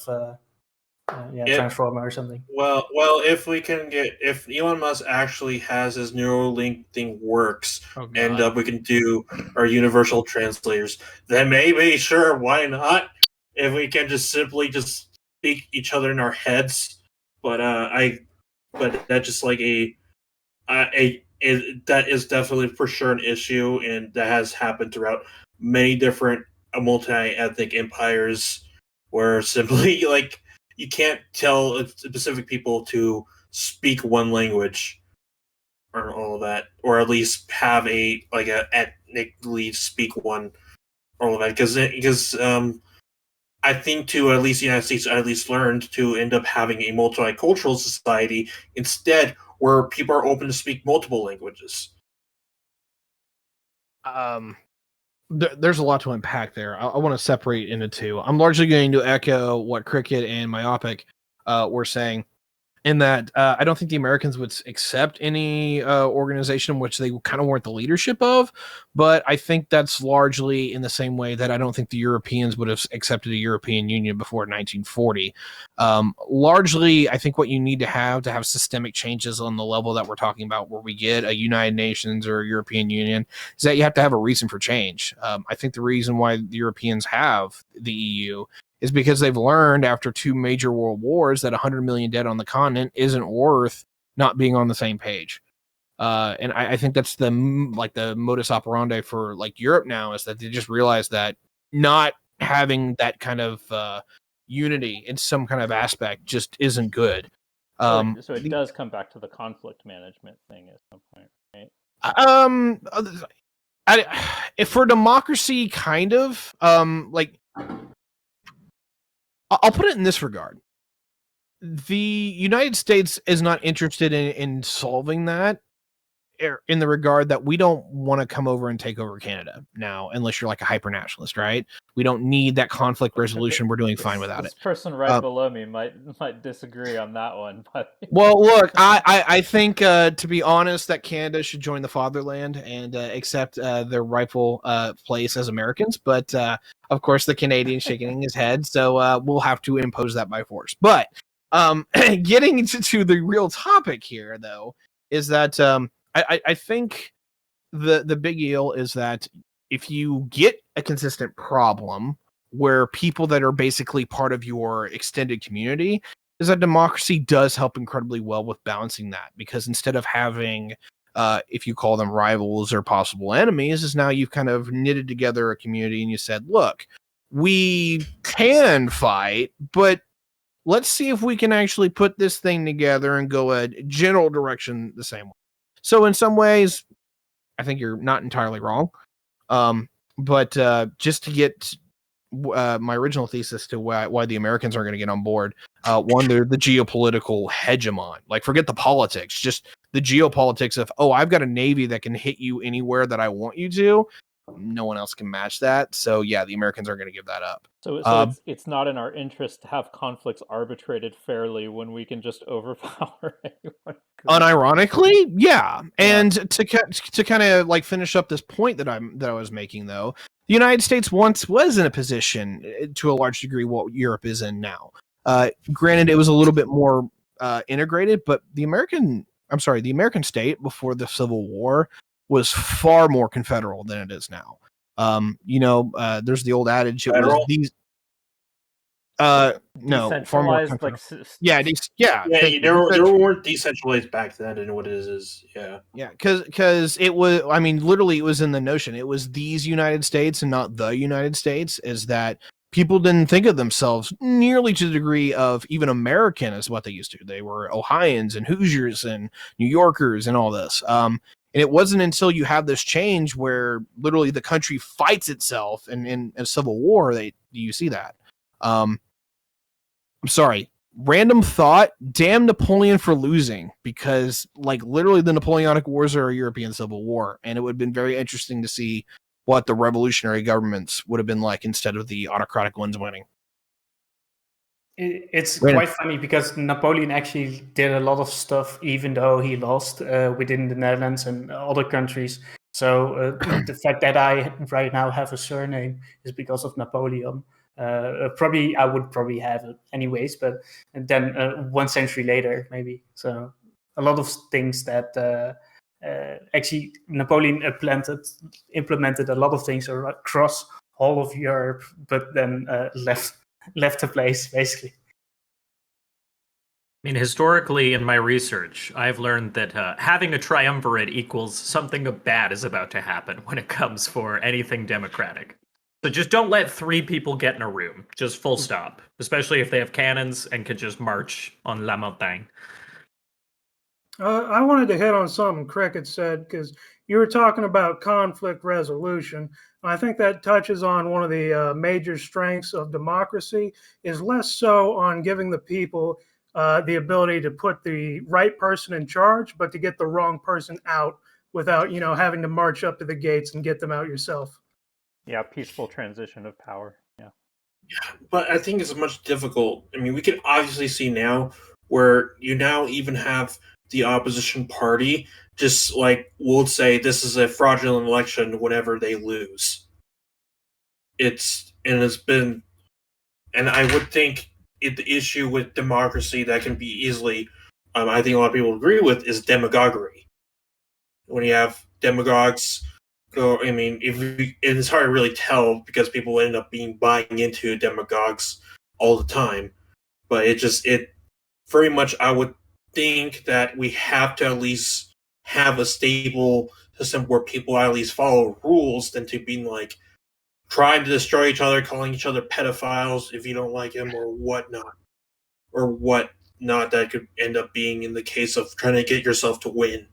transformer or something. Well, if Elon Musk actually has his Neuralink thing works, and we can do our universal translators, then maybe sure, why not? If we can just simply just speak each other in our heads, but that's just like that is definitely for sure an issue, and that has happened throughout many different multi-ethnic empires, where simply like you can't tell specific people to speak one language or all of that, or at least have a ethnically speak one, all of that, because I think at least the United States at least learned to end up having a multicultural society instead, where people are open to speak multiple languages. There's a lot to unpack there. I want to separate into two. I'm largely going to echo what Cricket and Myopic were saying, in that I don't think the Americans would accept any organization which they kind of weren't the leadership of, but I think that's largely in the same way that I don't think the Europeans would have accepted a European Union before 1940. Largely, I think what you need to have systemic changes on the level that we're talking about, where we get a United Nations or a European Union, is that you have to have a reason for change. I think the reason why the Europeans have the EU is because they've learned after two major world wars that 100 million dead on the continent isn't worth not being on the same page. And I think that's the modus operandi for like Europe now, is that they just realize that not having that kind of unity in some kind of aspect just isn't good. So it does come back to the conflict management thing at some point, right? If for democracy, kind of like. I'll put it in this regard. The United States is not interested in solving that, in the regard that we don't want to come over and take over Canada now, unless you're like a hyper-nationalist, right? We don't need that conflict resolution. We're doing fine without it. This person right below me might disagree on that one, but well, look, I think to be honest, that Canada should join the fatherland and accept their rightful place as Americans. But of course, the Canadian's shaking his head, so we'll have to impose that by force. But getting into the real topic here, though, is that I think the big deal is that if you get a consistent problem where people that are basically part of your extended community, is that democracy does help incredibly well with balancing that, because instead of having if you call them rivals or possible enemies, is now you've kind of knitted together a community and you said, look, we can fight, but let's see if we can actually put this thing together and go a general direction the same way. So in some ways, I think you're not entirely wrong. But just to get my original thesis to why the Americans aren't going to get on board, one, they're the geopolitical hegemon. Like, forget the politics, just the geopolitics of, oh, I've got a navy that can hit you anywhere that I want you to. No one else can match that. So yeah, the Americans aren't going to give that up. So it's not in our interest to have conflicts arbitrated fairly when we can just overpower anyone. Unironically, yeah. And to kind of like finish up this point that I was making, though, the United States once was in a position to a large degree what Europe is in now. Granted, it was a little bit more integrated, but the American state before the Civil War was far more confederal than it is now. There's the old adage, it was these no, far more like there weren't decentralized back then, and what it is because it was, I mean, literally it was in the notion, it was these United States and not the United States, is that people didn't think of themselves nearly to the degree of even American as what they used to. They were Ohioans and Hoosiers and New Yorkers and all this. And it wasn't until you have this change where literally the country fights itself, and in a civil war, you see that. I'm sorry, random thought, damn Napoleon for losing, because like literally the Napoleonic Wars are a European civil war, and it would have been very interesting to see what the revolutionary governments would have been like instead of the autocratic ones winning. It's quite funny because Napoleon actually did a lot of stuff even though he lost within the Netherlands and other countries. So the fact that I right now have a surname is because of Napoleon. I would probably have it anyways, but then 1 century later, maybe. So a lot of things that actually Napoleon implemented a lot of things across all of Europe, but then left the place, basically. I mean, historically, in my research, I've learned that having a triumvirate equals something bad is about to happen when it comes for anything democratic. So just don't let 3 people get in a room. Just full stop. Especially if they have cannons and can just march on La Montagne. I wanted to hit on something Cricket said, because you were talking about conflict resolution. I think that touches on one of the major strengths of democracy, is less so on giving the people the ability to put the right person in charge, but to get the wrong person out without, having to march up to the gates and get them out yourself. Yeah, peaceful transition of power. Yeah. But I think it's much difficult. I mean, we can obviously see now where you now even have the opposition party just like will say this is a fraudulent election whenever they lose. It's been, and I would think the issue with democracy that can be easily, I think a lot of people agree with, is demagoguery. When you have demagogues go, I mean, it's hard to really tell because people end up buying into demagogues all the time. But it very much, I would think that we have to at least have a stable system where people at least follow rules than to being like trying to destroy each other, calling each other pedophiles if you don't like him or whatnot. Or whatnot that could end up being in the case of trying to get yourself to win.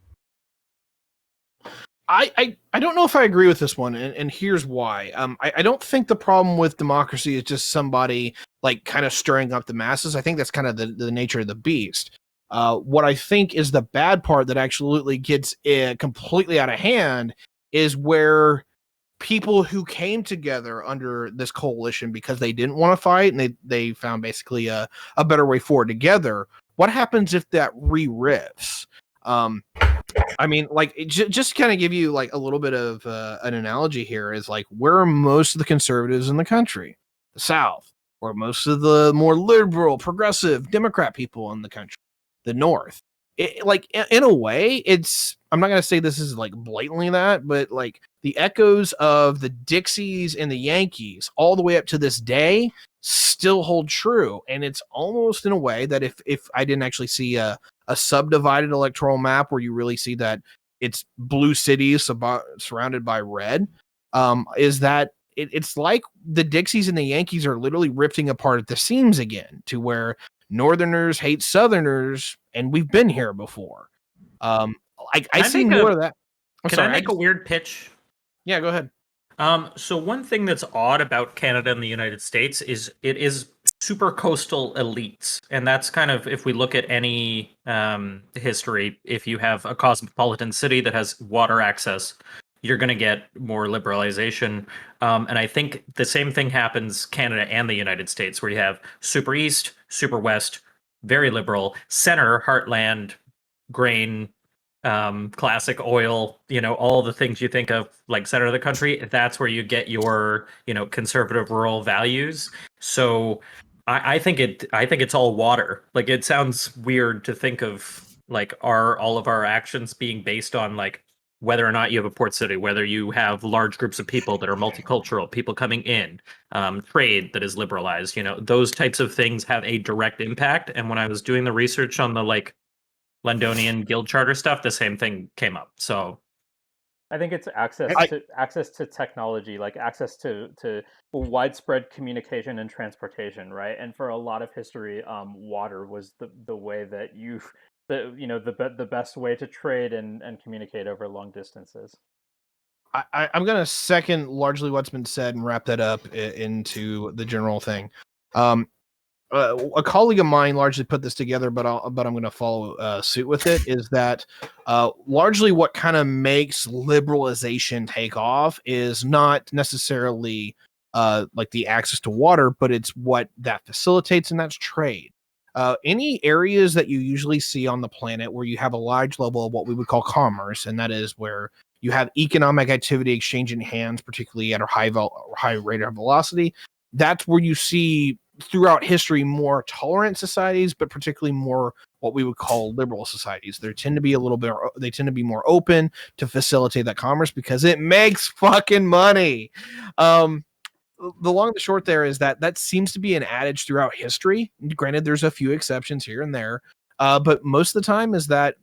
I don't know if I agree with this one, and here's why. I don't think the problem with democracy is just somebody like kind of stirring up the masses. I think that's kind of the nature of the beast. What I think is the bad part that absolutely gets it completely out of hand is where people who came together under this coalition because they didn't want to fight and they found basically a better way forward together. What happens if that re-riffs? I mean, like, just kind of give you like a little bit of an analogy here is like, where are most of the conservatives in the country? The South. Or most of the more liberal, progressive, Democrat people in the country? The North. Like, in a way, I'm not going to say this is like blatantly that, but like the echoes of the Dixies and the Yankees all the way up to this day still hold true. And it's almost in a way that if I didn't actually see a subdivided electoral map where you really see that it's blue cities surrounded by red, is that it's like the Dixies and the Yankees are literally ripping apart at the seams again, to where Northerners hate Southerners, and we've been here before. I see more of that. Can I make a weird pitch? Yeah, go ahead. So one thing that's odd about Canada and the United States is it is super coastal elites, and that's kind of, if we look at any history, if you have a cosmopolitan city that has water access, you're going to get more liberalization. And I think the same thing happens Canada and the United States, where you have super east, super west, very liberal, center, heartland, grain, classic oil, all the things you think of like center of the country. That's where you get your, conservative rural values. So I think it's all water. Like, it sounds weird to think of like, are all of our actions being based on like whether or not you have a port city, whether you have large groups of people that are multicultural, people coming in, trade that is liberalized, those types of things have a direct impact. And when I was doing the research on the like Londonian guild charter stuff, the same thing came up. So I think it's access to technology, like access to widespread communication and transportation, right? And for a lot of history, water was the way that the best way to trade and communicate over long distances. I'm going to second largely what's been said and wrap that up into the general thing. A colleague of mine largely put this together, but I'm going to follow suit with it. Is that largely what kind of makes liberalization take off is not necessarily like the access to water, but it's what that facilitates, and that's trade. Any areas that you usually see on the planet where you have a large level of what we would call commerce, and that is where you have economic activity exchanging hands, particularly at a high rate of velocity. That's where you see throughout history more tolerant societies, but particularly more what we would call liberal societies. They tend to be more open to facilitate that commerce because it makes fucking money. The long and the short there is that seems to be an adage throughout history. Granted, there's a few exceptions here and there, but most of the time is that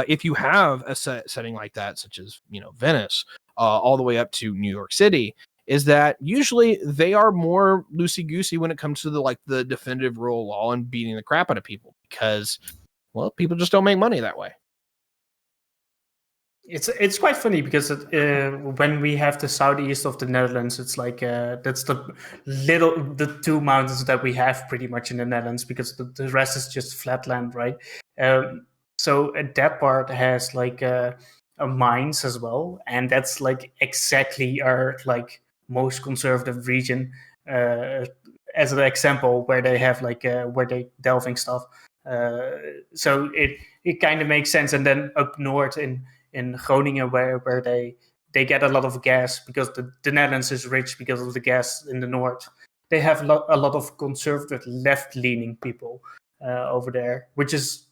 if you have a setting like that, such as Venice, all the way up to New York City, is that usually they are more loosey-goosey when it comes to the definitive rule of law and beating the crap out of people because, well, people just don't make money that way. It's quite funny because when we have the southeast of the Netherlands, it's like that's the two mountains that we have pretty much in the Netherlands, because the rest is just flat land, right? So that part has like mines as well, and that's like exactly our like most conservative region as an example where they have where they delving stuff. So it kind of makes sense. And then up north in Groningen where they get a lot of gas because the Netherlands is rich because of the gas in the north. They have a lot of conservative left-leaning people over there, which is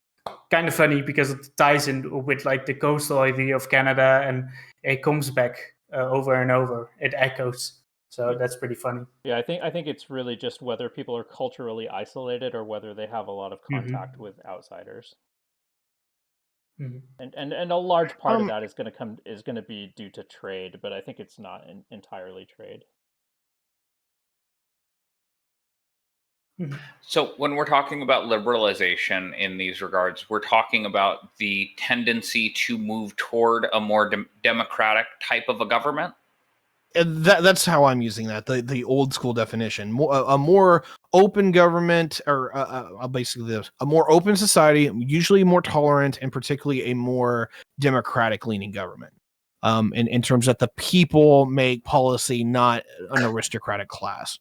kind of funny because it ties in with like the coastal idea of Canada, and it comes back over and over. It echoes. So that's pretty funny. Yeah, I think it's really just whether people are culturally isolated or whether they have a lot of contact with outsiders. And a large part of that is going to be due to trade, but I think it's not entirely trade. So when we're talking about liberalization in these regards, we're talking about the tendency to move toward a more democratic type of a government. That's how I'm using that. The old school definition, a more open government, or basically a more open society, usually more tolerant, and particularly a more democratic leaning government. In terms that the people make policy, not an aristocratic class.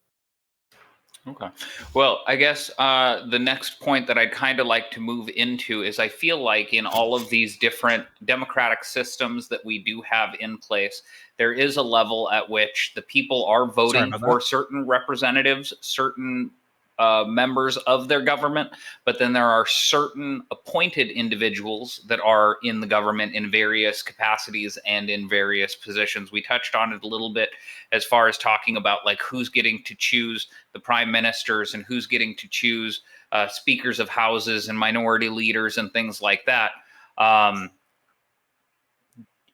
Okay. Well, I guess the next point that I'd kind of like to move into is I feel like in all of these different democratic systems that we do have in place, there is a level at which the people are voting for certain representatives, certain members of their government, but then there are certain appointed individuals that are in the government in various capacities and in various positions. We touched on it a little bit as far as talking about like who's getting to choose the prime ministers and who's getting to choose speakers of houses and minority leaders and things like that.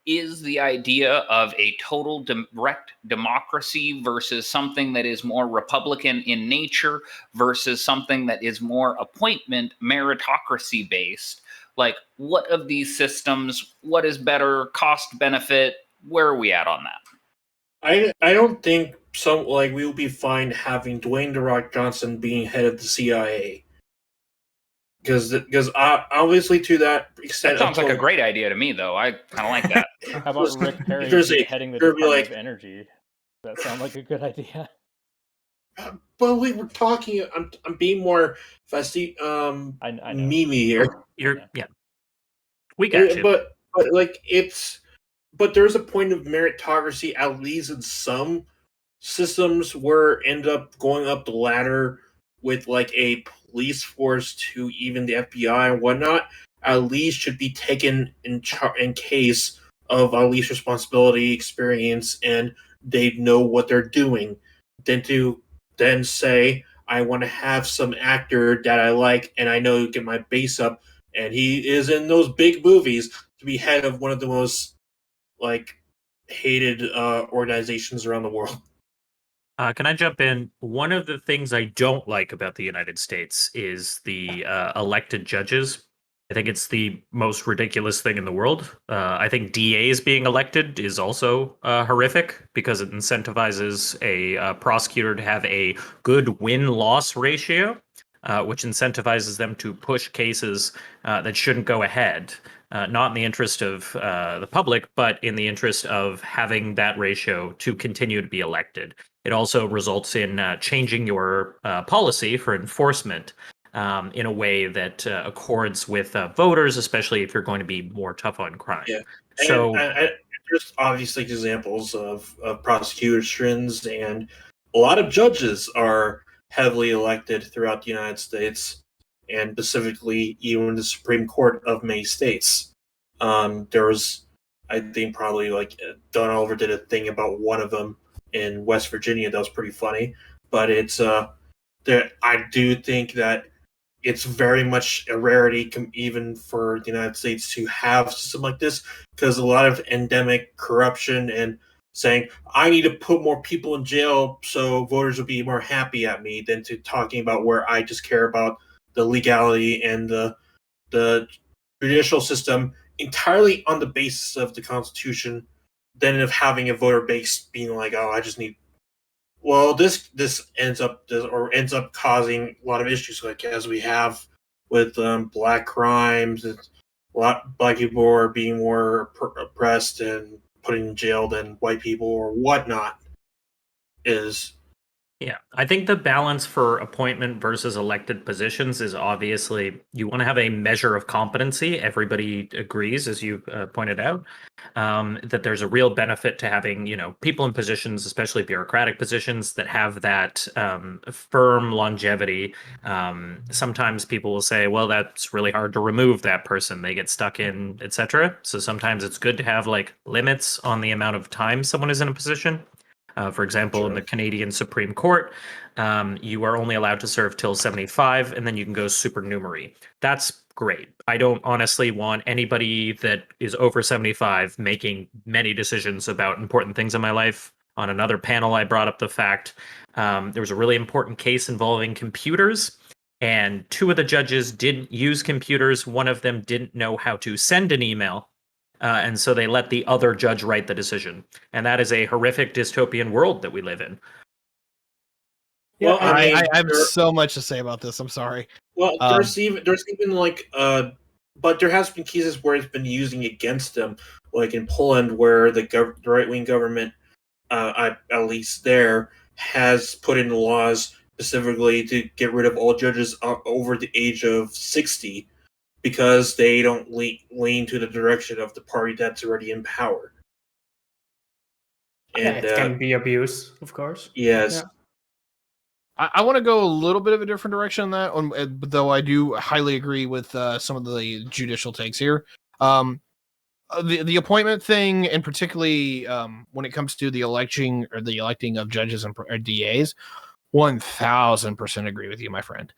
Is the idea of a total direct democracy versus something that is more Republican in nature versus something that is more appointment meritocracy based? Like, what of these systems, what is better, cost benefit? Where are we at on that? I don't think we will be fine having Dwayne The Rock Johnson being head of the CIA. Because obviously to that extent, that sounds like a great idea to me, though. I kind of like that. How about Rick Perry heading the Department of Energy? Does that sound like a good idea? But we were talking. I'm being more festy, memey here. Yeah. We got you. But there's a point of meritocracy, at least in some systems, where end up going up the ladder with like a police force to even the FBI and whatnot, at least should be taken in case of at least responsibility, experience, and they know what they're doing. Then say, I want to have some actor that I like and I know get my base up, and he is in those big movies to be head of one of the most hated organizations around the world. Can I jump in? One of the things I don't like about the United States is the elected judges. I think it's the most ridiculous thing in the world. I think DAs being elected is also horrific because it incentivizes a prosecutor to have a good win-loss ratio, which incentivizes them to push cases that shouldn't go ahead. Not in the interest of the public, but in the interest of having that ratio to continue to be elected. It also results in changing your policy for enforcement in a way that accords with voters, especially if you're going to be more tough on crime. Yeah. So there's obviously examples of prosecutions, and a lot of judges are heavily elected throughout the United States, and specifically even the Supreme Court of many states. There was, I think, probably Don Oliver did a thing about one of them in West Virginia that was pretty funny. But it's I do think that it's very much a rarity, even for the United States, to have something like this, because a lot of endemic corruption and saying, I need to put more people in jail so voters will be more happy at me, than to talking about where I just care about the legality and the judicial system entirely on the basis of the Constitution, than of having a voter base being like, oh, I just need. Well, this ends up causing a lot of issues, like as we have with black crimes. Black people are being more oppressed and put in jail than white people or whatnot. is. Yeah, I think the balance for appointment versus elected positions is obviously you want to have a measure of competency. Everybody agrees, as you pointed out, that there's a real benefit to having, people in positions, especially bureaucratic positions, that have that firm longevity. Sometimes people will say, well, that's really hard to remove that person. They get stuck in, etc. So sometimes it's good to have like limits on the amount of time someone is in a position. For example, in the Canadian Supreme Court, you are only allowed to serve till 75, and then you can go supernumerary. That's great. I don't honestly want anybody that is over 75 making many decisions about important things in my life. On another panel, I brought up the fact there was a really important case involving computers, and 2 of the judges didn't use computers. One of them didn't know how to send an email. And so they let the other judge write the decision. And that is a horrific dystopian world that we live in. Yeah, well, I have so much to say about this. I'm sorry. Well, there's even like but there has been cases where it's been using against them, like in Poland, where the right-wing government, at least there, has put in laws specifically to get rid of all judges over the age of 60 because they don't lean to the direction of the party that's already in power. And it can be abused, of course. Yes. Yeah. I want to go a little bit of a different direction on that, though I do highly agree with some of the judicial takes here. The appointment thing, and particularly when it comes to the electing of judges and DAs, 1000% agree with you, my friend.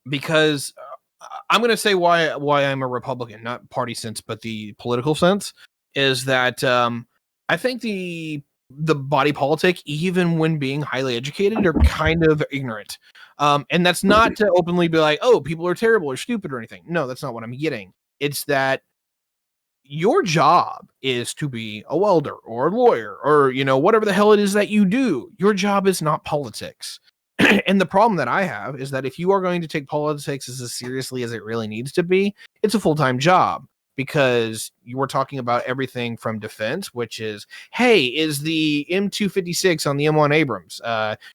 Because I'm going to say why I'm a Republican, not party sense, but the political sense, is that I think the body politic, even when being highly educated, are kind of ignorant. And that's not to openly be like, oh, people are terrible or stupid or anything. No, that's not what I'm getting. It's that your job is to be a welder or a lawyer or, whatever the hell it is that you do. Your job is not politics. And the problem that I have is that if you are going to take politics as seriously as it really needs to be, it's a full-time job. Because you were talking about everything from defense, which is, hey, is the M256 on the M1 Abrams?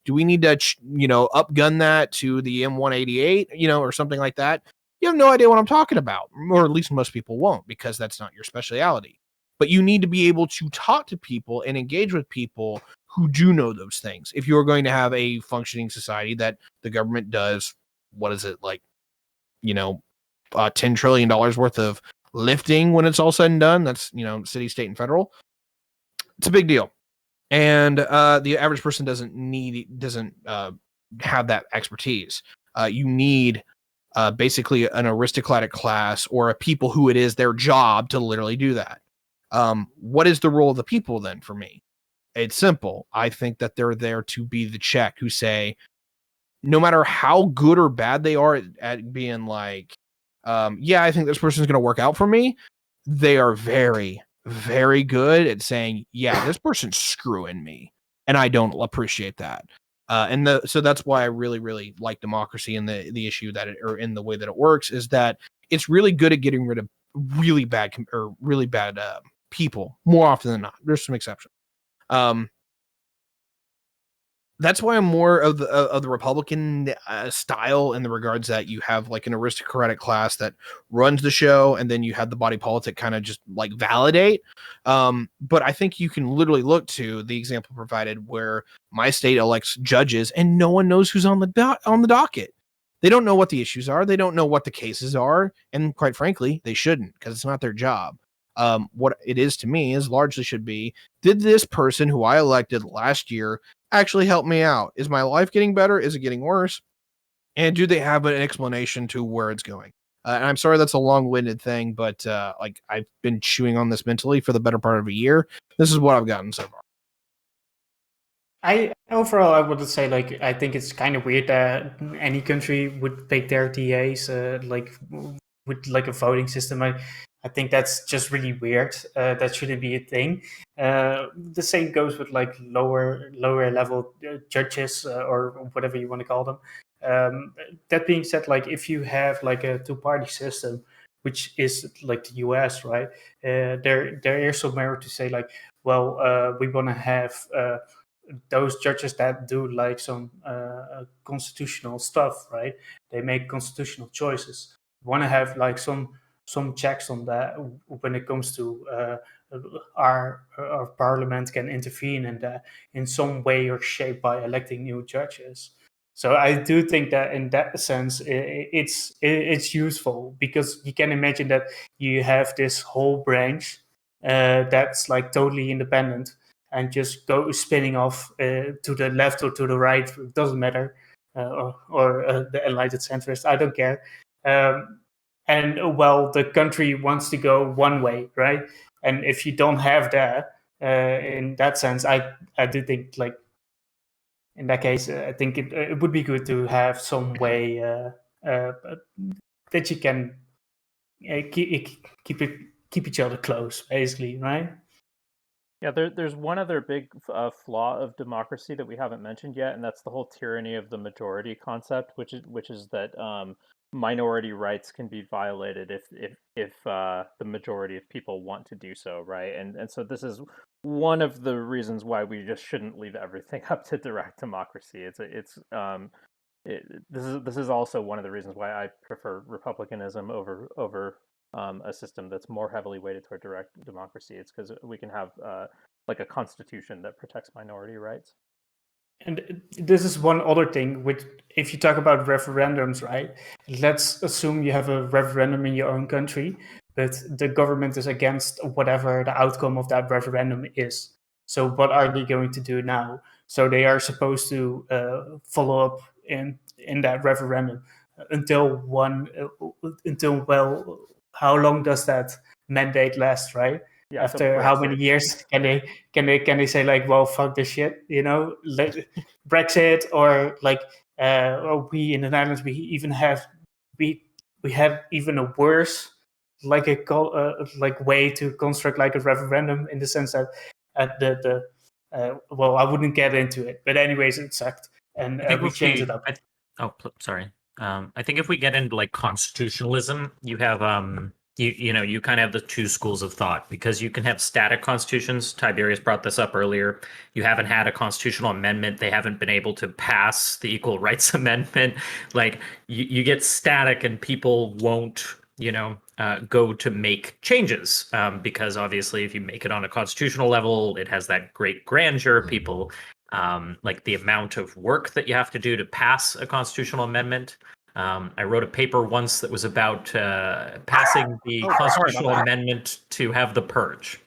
Do we need to, upgun that to the M188, or something like that? You have no idea what I'm talking about, or at least most people won't, because that's not your specialty. But you need to be able to talk to people and engage with people who do know those things. If you're going to have a functioning society that the government does, what is it, like, $10 trillion worth of lifting when it's all said and done, that's city, state, and federal. It's a big deal, and the average person doesn't have that expertise. You need basically an aristocratic class or a people who it is their job to literally do that. What is the role of the people then? For me, it's simple. I think that they're there to be the check, who say, no matter how good or bad they are at being like, yeah, I think this person's going to work out for me, they are very, very good at saying, yeah, this person's screwing me, and I don't appreciate that. So that's why I really, really like democracy, and the issue that or in the way that it works is that it's really good at getting rid of really bad people more often than not. There's some exceptions. That's why I'm more of the Republican style, in the regards that you have like an aristocratic class that runs the show, and then you have the body politic kind of just like validate. But I think you can literally look to the example provided where my state elects judges, and no one knows who's on the docket. They don't know what the issues are. They don't know what the cases are, and quite frankly, they shouldn't, because it's not their job. What it is to me is largely should be, did this person who I elected last year actually help me out? Is my life getting better? Is it getting worse? And do they have an explanation to where it's going? And I'm sorry that's a long-winded thing, but like I've been chewing on this mentally for the better part of a year. This is what I've gotten so far. I would say, like, I think it's kind of weird that any country would pick their DAs like with like a voting system. I think that's just really weird. That shouldn't be a thing. The same goes with like lower level judges or whatever you want to call them. That being said, like if you have like a two-party system, which is like the US, right? There is some merit to say like, well, we want to have those judges that do like some constitutional stuff, right? They make constitutional choices. Want to have like some checks on that when it comes to our parliament can intervene in that in some way or shape by electing new judges. So I do think that in that sense, it's useful, because you can imagine that you have this whole branch that's like totally independent and just go spinning off to the left or to the right. It doesn't matter, or the enlightened centrist. I don't care. And well, the country wants to go one way, right? And if you don't have that, in that sense, I do think like in that case, I think it would be good to have some way that you can keep each other close, basically, right? Yeah, there's one other big flaw of democracy that we haven't mentioned yet, and that's the whole tyranny of the majority concept, which is that minority rights can be violated if the majority of people want to do so, right? And so this is one of the reasons why we just shouldn't leave everything up to direct democracy. This is also one of the reasons why I prefer republicanism over a system that's more heavily weighted toward direct democracy. It's because we can have like a constitution that protects minority rights. And this is one other thing, which if you talk about referendums, right? Let's assume you have a referendum in your own country, but the government is against whatever the outcome of that referendum is. So what are they going to do now? So they are supposed to follow up in that referendum until how long does that mandate last, right? Yeah, After how many years can they say like, well, fuck this shit, Brexit, or like or we in the Netherlands we have even a worse like like way to construct like a referendum, in the sense that well, I wouldn't get into it, but anyways, it sucked, and we changed it up. Sorry. I think if we get into like constitutionalism, you have you kind of have the two schools of thought, because you can have static constitutions. Tiberius brought this up earlier. You haven't had a constitutional amendment. They haven't been able to pass the Equal Rights Amendment. Like you get static, and people won't go to make changes, because obviously if you make it on a constitutional level, it has that great grandeur. People like the amount of work that you have to do to pass a constitutional amendment. I wrote a paper once that was about passing the constitutional amendment to have the purge.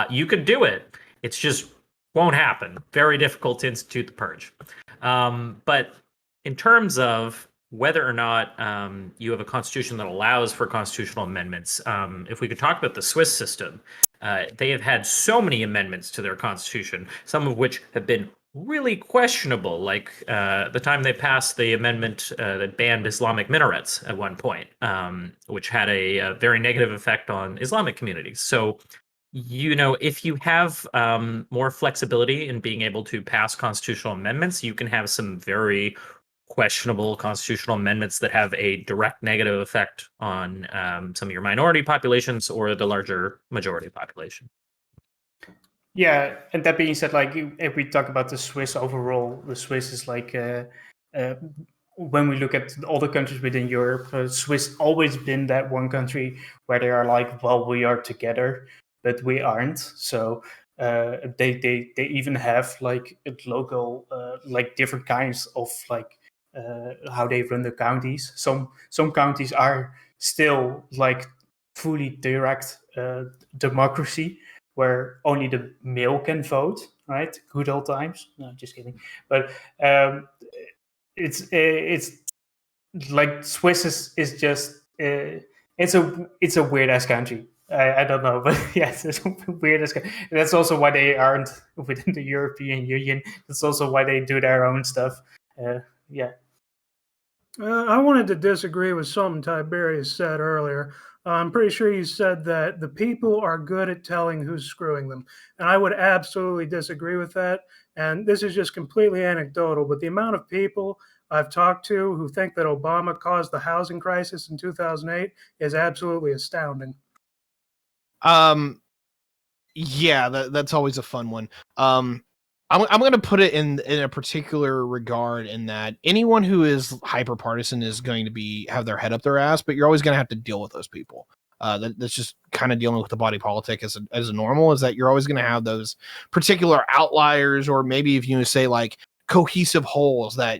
You could do it. It's just won't happen. Very difficult to institute the purge. But in terms of whether or not you have a constitution that allows for constitutional amendments, if we could talk about the Swiss system, they have had so many amendments to their constitution, some of which have been really questionable, like the time they passed the amendment that banned Islamic minarets at one point, which had a very negative effect on Islamic communities. So, if you have more flexibility in being able to pass constitutional amendments, you can have some very questionable constitutional amendments that have a direct negative effect on some of your minority populations or the larger majority population. Yeah, and that being said, like if we talk about the Swiss overall, the Swiss is like when we look at all the countries within Europe, Swiss always been that one country where they are like, well, we are together, but we aren't. So they even have like local like different kinds of like how they run the counties. Some counties are still like fully direct democracy, where only the male can vote, right? Good old times. No, just kidding. But it's like Swiss is just it's a weird ass country. I don't know, but yes, it's a weird ass country. That's also why they aren't within the European Union. That's also why they do their own stuff. Yeah. I wanted to disagree with something Tiberius said earlier. I'm pretty sure you said that the people are good at telling who's screwing them. And I would absolutely disagree with that. And this is just completely anecdotal, but the amount of people I've talked to who think that Obama caused the housing crisis in 2008 is absolutely astounding. Yeah, that's always a fun one. I'm going to put it in a particular regard in that anyone who is hyper partisan is going to have their head up their ass, but you're always going to have to deal with those people. That's just kind of dealing with the body politic as a normal, is that you're always going to have those particular outliers, or maybe if you say like cohesive wholes that,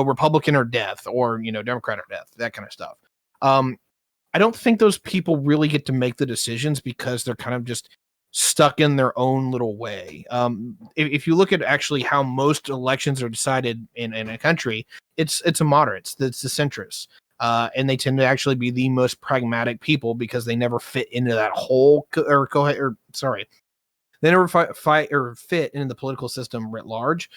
Republican or death, or, Democrat or death, that kind of stuff. I don't think those people really get to make the decisions because they're kind of just stuck in their own little way. If you look at actually how most elections are decided in a country, it's a moderates, it's the centrists. And they tend to actually be the most pragmatic people because they never fit into that whole they never fight or fit into the political system writ large.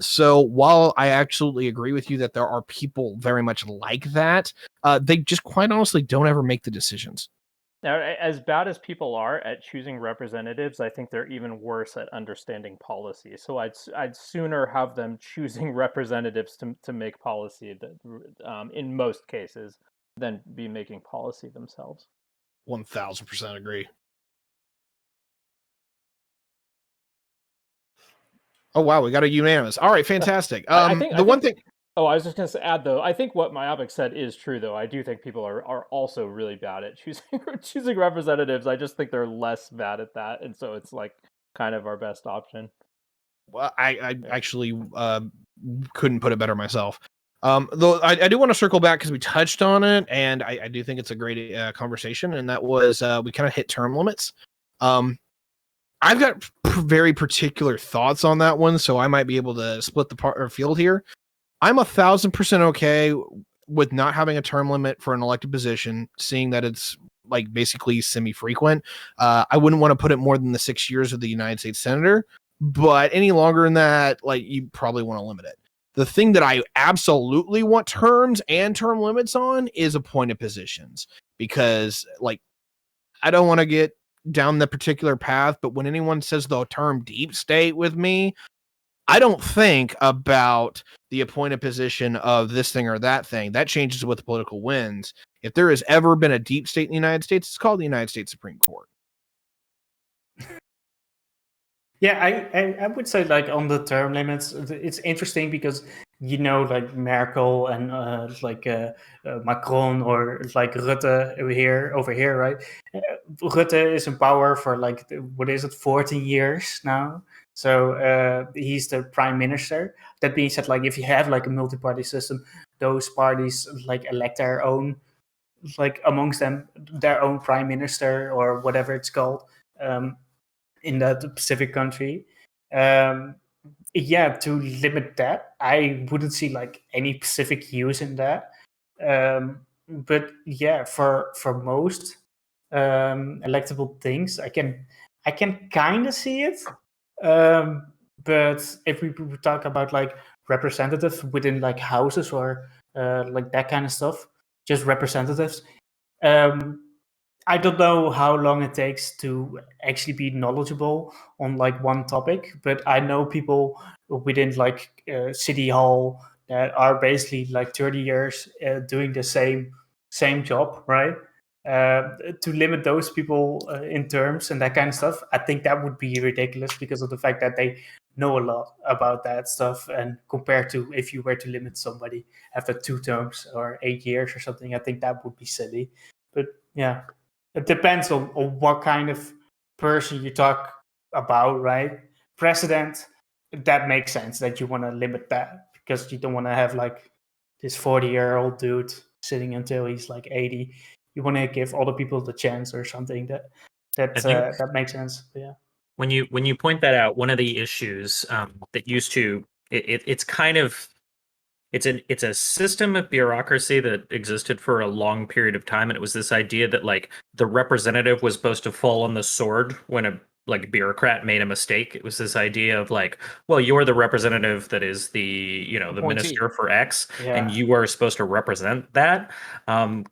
So while I absolutely agree with you that there are people very much like that, they just quite honestly don't ever make the decisions. Now, as bad as people are at choosing representatives, I think they're even worse at understanding policy. So I'd sooner have them choosing representatives to make policy that, in most cases, than be making policy themselves. 1000% agree. Oh wow, we got a unanimous. All right, fantastic. I think one thing. Oh, I was just going to add though. I think what Myopic said is true though. I do think people are also really bad at choosing representatives. I just think they're less bad at that, and so it's like kind of our best option. Well, I actually couldn't put it better myself. Though I do want to circle back because we touched on it, and I do think it's a great conversation, and that was we kind of hit term limits. I've got very particular thoughts on that one, so I might be able to split the field here. I'm 1000% okay with not having a term limit for an elected position, seeing that it's like basically semi-frequent. I wouldn't want to put it more than the 6 years of the United States Senator, but any longer than that, like, you probably want to limit it. The thing that I absolutely want terms and term limits on is appointed positions, because like I don't want to get down the particular path, but when anyone says the term deep state with me, I don't think about the appointed position of this thing or that thing. That changes with the political winds. If there has ever been a deep state in the United States, it's called the United States Supreme Court. Yeah, I would say, like, on the term limits, it's interesting because, like Merkel and Macron, or like Rutte over here, right? Rutte is in power for 14 years now. So he's the prime minister. That being said, like, if you have like a multi-party system, those parties like elect their own, like amongst them, their own prime minister or whatever it's called. In that specific country. To limit that, I wouldn't see like any specific use in that. But yeah, for most electable things, I can kind of see it. But if we talk about like representatives within like houses or like that kind of stuff, just representatives, I don't know how long it takes to actually be knowledgeable on like one topic, but I know people within like City Hall that are basically like 30 years doing the same job, right? To limit those people in terms and that kind of stuff, I think that would be ridiculous because of the fact that they know a lot about that stuff. And compared to if you were to limit somebody after 2 terms or 8 years or something, I think that would be silly. But yeah. It depends on what kind of person you talk about, right? President, that makes sense that you want to limit that because you don't want to have like this 40-year-old dude sitting until he's like 80. You want to give other people the chance or something. That makes sense. Yeah. When you point that out, one of the issues that used to it's kind of it's a system of bureaucracy that existed for a long period of time, and it was this idea that like the representative was supposed to fall on the sword when a bureaucrat made a mistake. It was this idea of like, well, you're the representative that is the the Appointee. minister for X, Yeah. and you are supposed to represent that.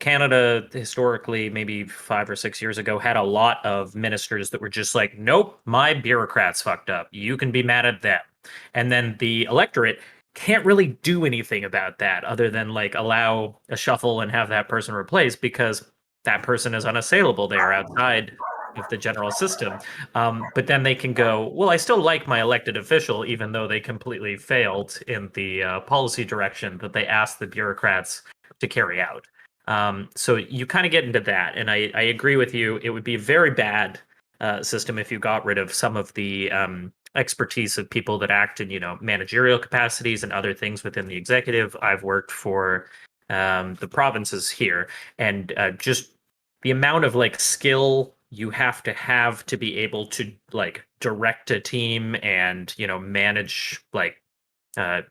Canada historically, maybe 5 or 6 years ago, had a lot of ministers that were just like, nope, my bureaucrats fucked up. You can be mad at them, and then the electorate can't really do anything about that other than like allow a shuffle and have that person replaced because that person is unassailable. They are outside of the general system. But then they can go, well, I still like my elected official, even though they completely failed in the policy direction that they asked the bureaucrats to carry out. So you kind of get into that. And I agree with you. It would be a very bad system if you got rid of some of the expertise of people that act in, managerial capacities and other things within the executive. I've worked for the provinces here, and just the amount of skill you have to be able to direct a team and manage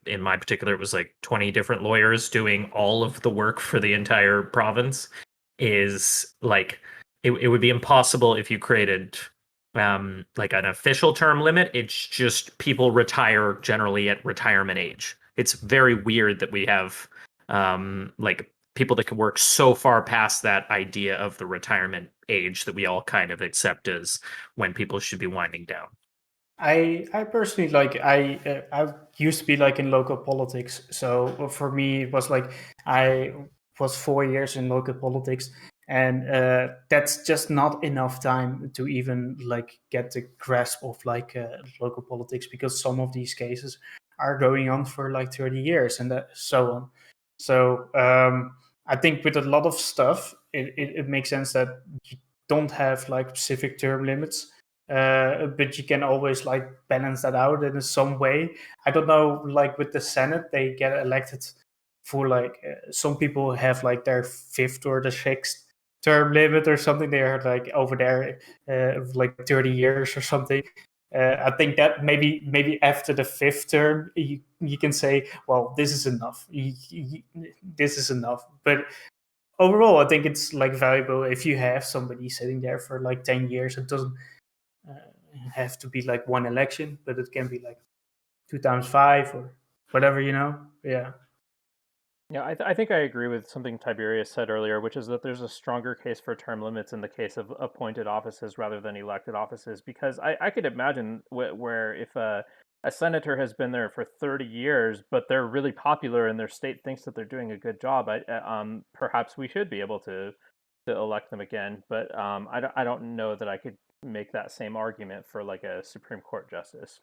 in my particular, it was 20 different lawyers doing all of the work for the entire province is it would be impossible if you created an official term limit. It's just people retire generally at retirement age. It's very weird that we have people that can work so far past that idea of the retirement age that we all kind of accept as when people should be winding down. I personally I used to be in local politics, so for me it was I was 4 years in local politics, and that's just not enough time to even get the grasp of local politics, because some of these cases are going on for 30 years and so on. So I think with a lot of stuff it makes sense that you don't have specific term limits. But you can always balance that out in some way. I don't know, with the Senate, they get elected for some people have their 5th or the 6th term limit or something. They are over there 30 years or something. I think that maybe after the 5th term you can say, well, this is enough. This is enough. But overall, I think it's valuable if you have somebody sitting there for 10 years. It doesn't have to be one election, but it can be 2 times 5 or whatever, Yeah. Yeah, I think I agree with something Tiberius said earlier, which is that there's a stronger case for term limits in the case of appointed offices rather than elected offices, because I could imagine where if a senator has been there for 30 years, but they're really popular and their state thinks that they're doing a good job, perhaps we should be able to elect them again. But I don't know that I could make that same argument for a Supreme Court justice.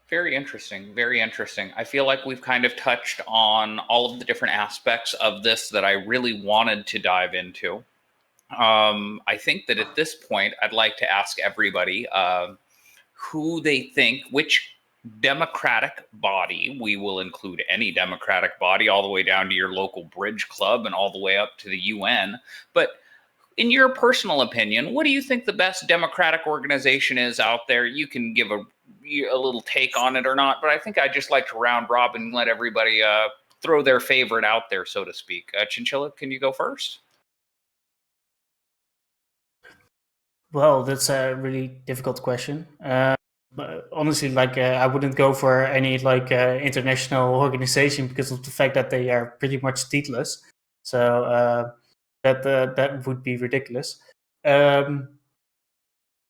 Very interesting. Very interesting. I feel like we've kind of touched on all of the different aspects of this that I really wanted to dive into. I think that at this point, I'd like to ask everybody who they think, which democratic body, we will include any democratic body all the way down to your local bridge club and all the way up to the UN. But in your personal opinion, what do you think the best democratic organization is out there? You can give a little take on it or not, but I think I'd just like to round robin and let everybody throw their favorite out there, so to speak. Chinchilla, can you go first? Well, that's a really difficult question. But honestly, I wouldn't go for any international organization because of the fact that they are pretty much stateless. So that would be ridiculous.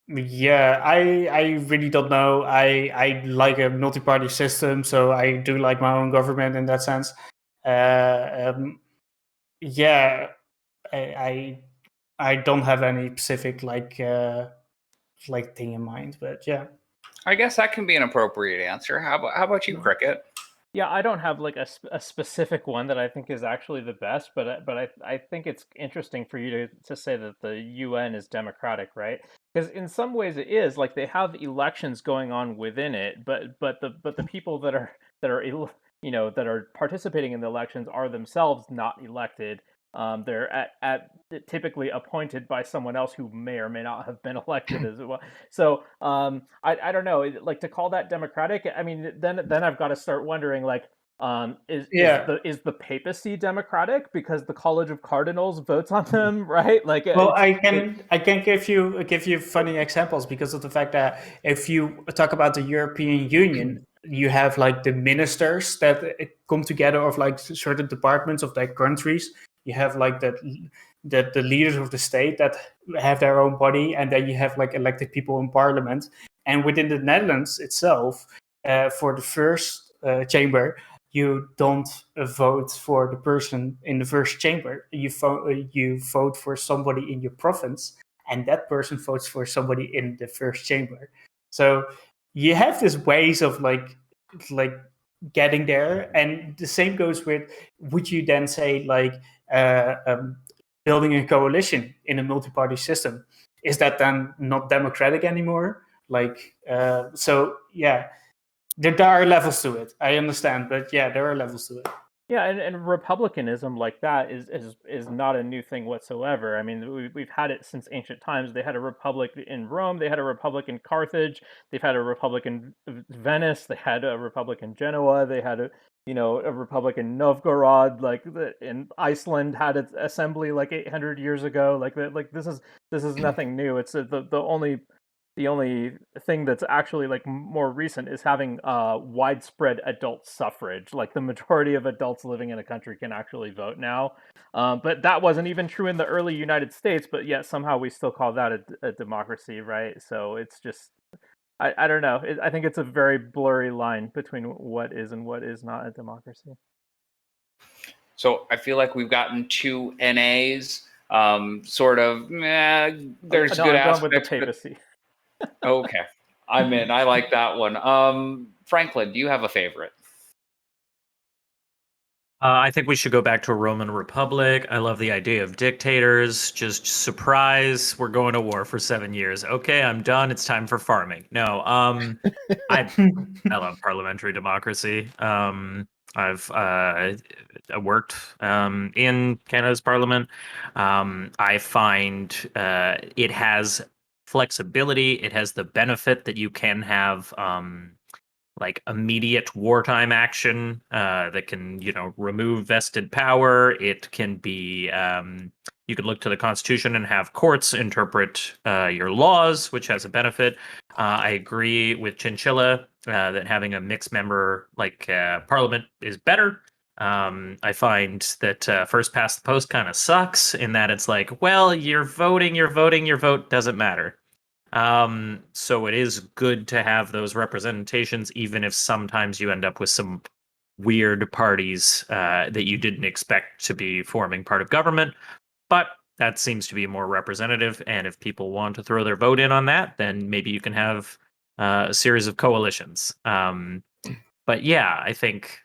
Yeah, I really don't know. I like a multi-party system, so I do like my own government in that sense. Yeah, I don't have any specific thing in mind, but yeah. I guess that can be an appropriate answer. How about you, Cricket? Yeah, I don't have a specific one that I think is actually the best, but I think it's interesting for you to say that the UN is democratic, right? Because in some ways it is. They have elections going on within it, but the people that are that are participating in the elections are themselves not elected. They're typically appointed by someone else who may or may not have been elected as well. So I don't know, to call that democratic. I mean, then I've got to start wondering, is the papacy democratic because the College of Cardinals votes on them, right? Well, I can give you funny examples because of the fact that if you talk about the European Union, you have the ministers that come together of certain departments of their countries. You have the leaders of the state that have their own body, and then you have elected people in parliament. And within the Netherlands itself, for the first chamber, you don't vote for the person in the first chamber. You vote for somebody in your province, and that person votes for somebody in the first chamber. So you have these ways of like getting there, and the same goes with, would you then say like building a coalition in a multi-party system? Is that then not democratic anymore? Like so yeah, there are levels to it. I understand, but yeah, there are levels to it. Yeah, and republicanism like that is not a new thing whatsoever. I mean, we've had it since ancient times. They had a republic in Rome. They had a republic in Carthage. They've had a republic in Venice. They had a republic in Genoa. They had a republic in Novgorod. In Iceland had its assembly like 800 years ago. This is nothing new. It's the only thing that's actually like more recent is having widespread adult suffrage. Like the majority of adults living in a country can actually vote now. But that wasn't even true in the early United States, but yet somehow we still call that a democracy, right? So it's just, I don't know. I think it's a very blurry line between what is and what is not a democracy. So I feel like we've gotten two NAs, sort of, there's good I'm aspects. going with the papacy. Okay, I'm in. I like that one. Franklin, do you have a favorite? I think we should go back to a Roman Republic. I love the idea of dictators. Just surprise, we're going to war for 7 years. Okay, I'm done. It's time for farming. No, I love parliamentary democracy. I've worked in Canada's parliament. I find it has flexibility. It has the benefit that you can have like immediate wartime action that can, remove vested power. It can be, you could look to the Constitution and have courts interpret your laws, which has a benefit. I agree with Chinchilla that having a mixed member like Parliament is better. I find that first past the post kind of sucks in that it's like, well, you're voting, your vote doesn't matter. So it is good to have those representations, even if sometimes you end up with some weird parties that you didn't expect to be forming part of government. But that seems to be more representative. And if people want to throw their vote in on that, then maybe you can have a series of coalitions. But yeah, I think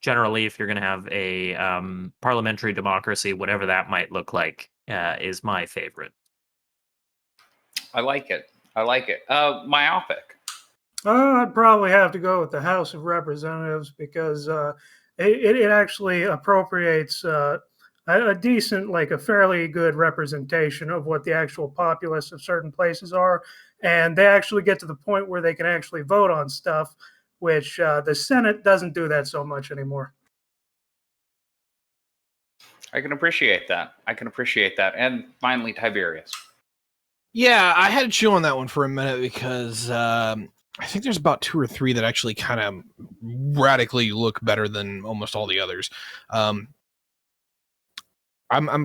generally, if you're going to have a parliamentary democracy, whatever that might look like, is my favorite. I like it. Myopic. I'd probably have to go with the House of Representatives because it actually appropriates a decent, like a fairly good representation of what the actual populace of certain places are. And they actually get to the point where they can actually vote on stuff, which the Senate doesn't do that so much anymore. I can appreciate that. And finally, Tiberius. Yeah, I had to chew on that one for a minute because I think there's about 2 or 3 that actually kind of radically look better than almost all the others. I'm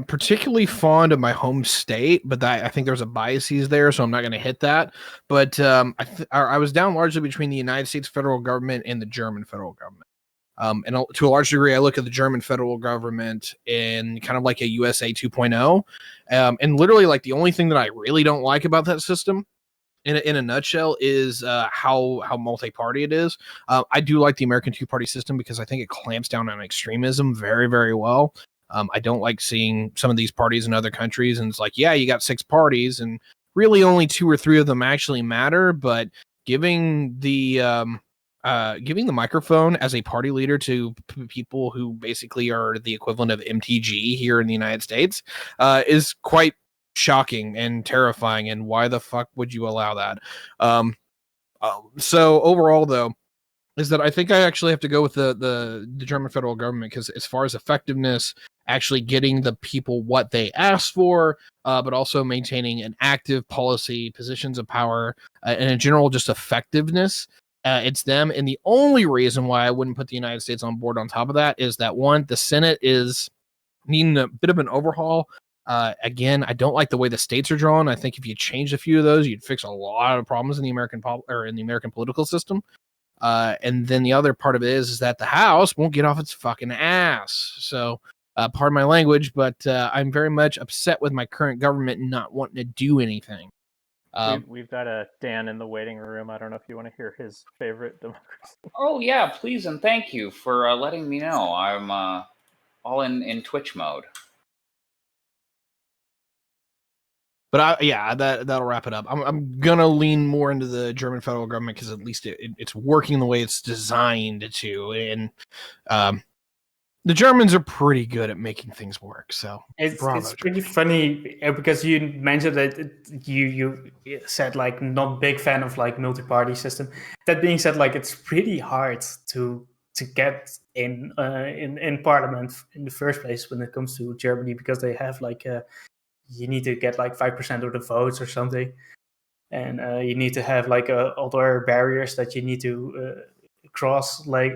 particularly fond of my home state, but I think there's a biases there, so I'm not going to hit that. But I was down largely between the United States federal government and the German federal government. And to a large degree, I look at the German federal government in kind of like a USA 2.0. And literally, like, the only thing that I really don't like about that system, in a nutshell, is how multi-party it is. I do like the American two-party system because I think it clamps down on extremism very, very well. I don't like seeing some of these parties in other countries, and it's like, yeah, you got 6 parties, and really only 2 or 3 of them actually matter, but giving the microphone as a party leader to people who basically are the equivalent of MTG here in the United States is quite shocking and terrifying. And why the fuck would you allow that? So overall, though, is that I think I actually have to go with the German federal government, because as far as effectiveness, actually getting the people what they asked for, but also maintaining an active policy, positions of power, and in general, just effectiveness. It's them. And the only reason why I wouldn't put the United States on board on top of that is that, one, the Senate is needing a bit of an overhaul. Again, I don't like the way the states are drawn. I think if you change a few of those, you'd fix a lot of problems in the American political system. And then the other part of it is that the House won't get off its fucking ass. So, pardon my language, but I'm very much upset with my current government not wanting to do anything. We've got a Dan in the waiting room. I don't know if you want to hear his favorite democracy. Oh yeah, please and thank you for letting me know. I'm all in Twitch mode. But that'll wrap it up. I'm gonna lean more into the German federal government because at least it's working the way it's designed to, and the Germans are pretty good at making things work. So it's pretty funny because you mentioned that you said like not big fan of like multi-party system. That being said, like it's pretty hard to get in parliament in the first place when it comes to Germany, because they have like you need to get like 5% of the votes or something, and you need to have like other barriers that you need to cross. Like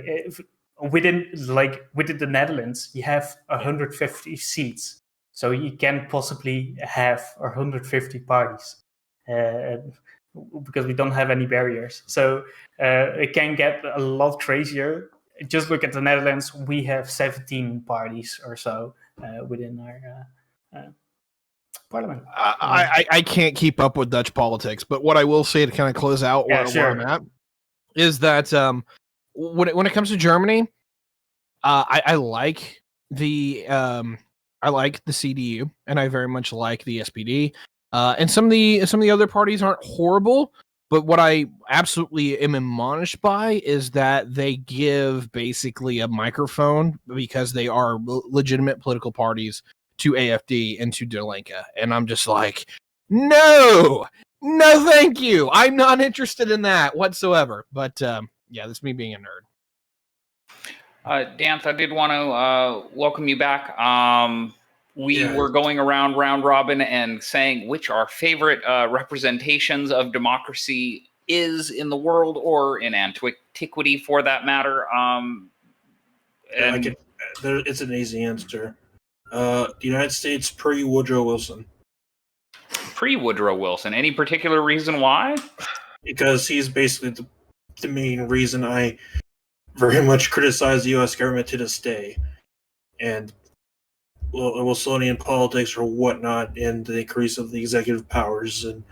within the Netherlands, you have 150 seats, so you can possibly have 150 parties because we don't have any barriers. So it can get a lot crazier. Just look at the Netherlands; we have 17 parties or so within our parliament. I can't keep up with Dutch politics, but what I will say to kind of close out where I'm at is that when it comes to Germany, I like the CDU, and I very much like the SPD, and some of the other parties aren't horrible. But what I absolutely am admonished by is that they give basically a microphone, because they are legitimate political parties, to AFD and to De Linke. And I'm just like, no, thank you. I'm not interested in that whatsoever. But that's me being a nerd. Dance, I did want to welcome you back. We were going around round robin and saying which our favorite representations of democracy is in the world, or in antiquity for that matter. It's an easy answer. The United States pre-Woodrow Wilson. Pre-Woodrow Wilson. Any particular reason why? Because he's basically the main reason I very much criticize the U.S. government to this day, and Wilsonian politics or whatnot, and the increase of the executive powers and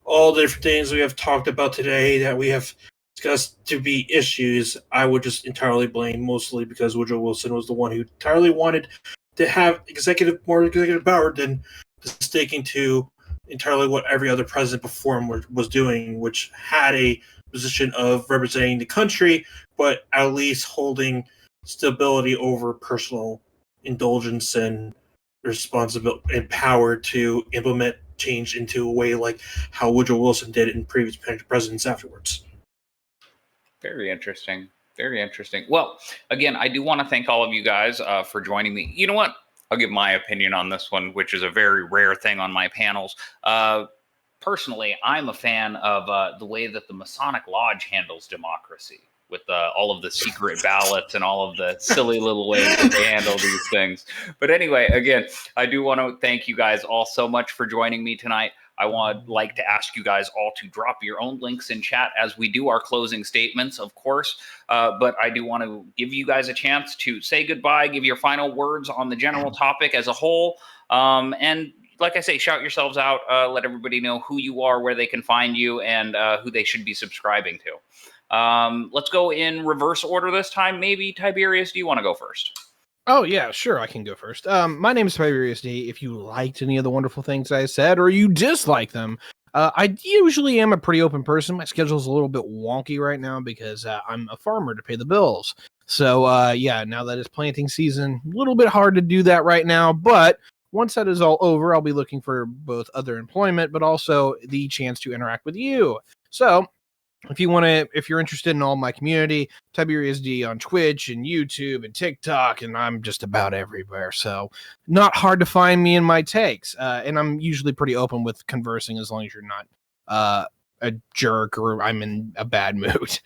all the different things we have talked about today that we have discussed to be issues. I would just entirely blame, mostly because Woodrow Wilson was the one who entirely wanted to have more executive power than sticking to entirely what every other president before him was doing, which had a position of representing the country, but at least holding stability over personal indulgence and responsibility and power to implement change into a way like how Woodrow Wilson did it in previous presidents afterwards. Very interesting. Very interesting. Well, again, I do want to thank all of you guys for joining me. You know what? I'll give my opinion on this one, which is a very rare thing on my panels. Personally, I'm a fan of the way that the Masonic Lodge handles democracy, with all of the secret ballots and all of the silly little ways that they handle these things. But anyway, again, I do want to thank you guys all so much for joining me tonight. I would like to ask you guys all to drop your own links in chat as we do our closing statements, of course. But I do want to give you guys a chance to say goodbye, give your final words on the general topic as a whole. And like I say, shout yourselves out, let everybody know who you are, where they can find you, and who they should be subscribing to. Let's go in reverse order this time. Maybe Tiberius, do you want to go first? Oh, yeah, sure, I can go first. My name is Tiberius D. If you liked any of the wonderful things I said, or you dislike them, I usually am a pretty open person. My schedule's a little bit wonky right now because I'm a farmer to pay the bills. So, now that it's planting season, a little bit hard to do that right now, but once that is all over, I'll be looking for both other employment, but also the chance to interact with you. So, if you're interested in all my community, Tiberius D on Twitch and YouTube and TikTok, and I'm just about everywhere. So not hard to find me in my takes. And I'm usually pretty open with conversing as long as you're not a jerk or I'm in a bad mood.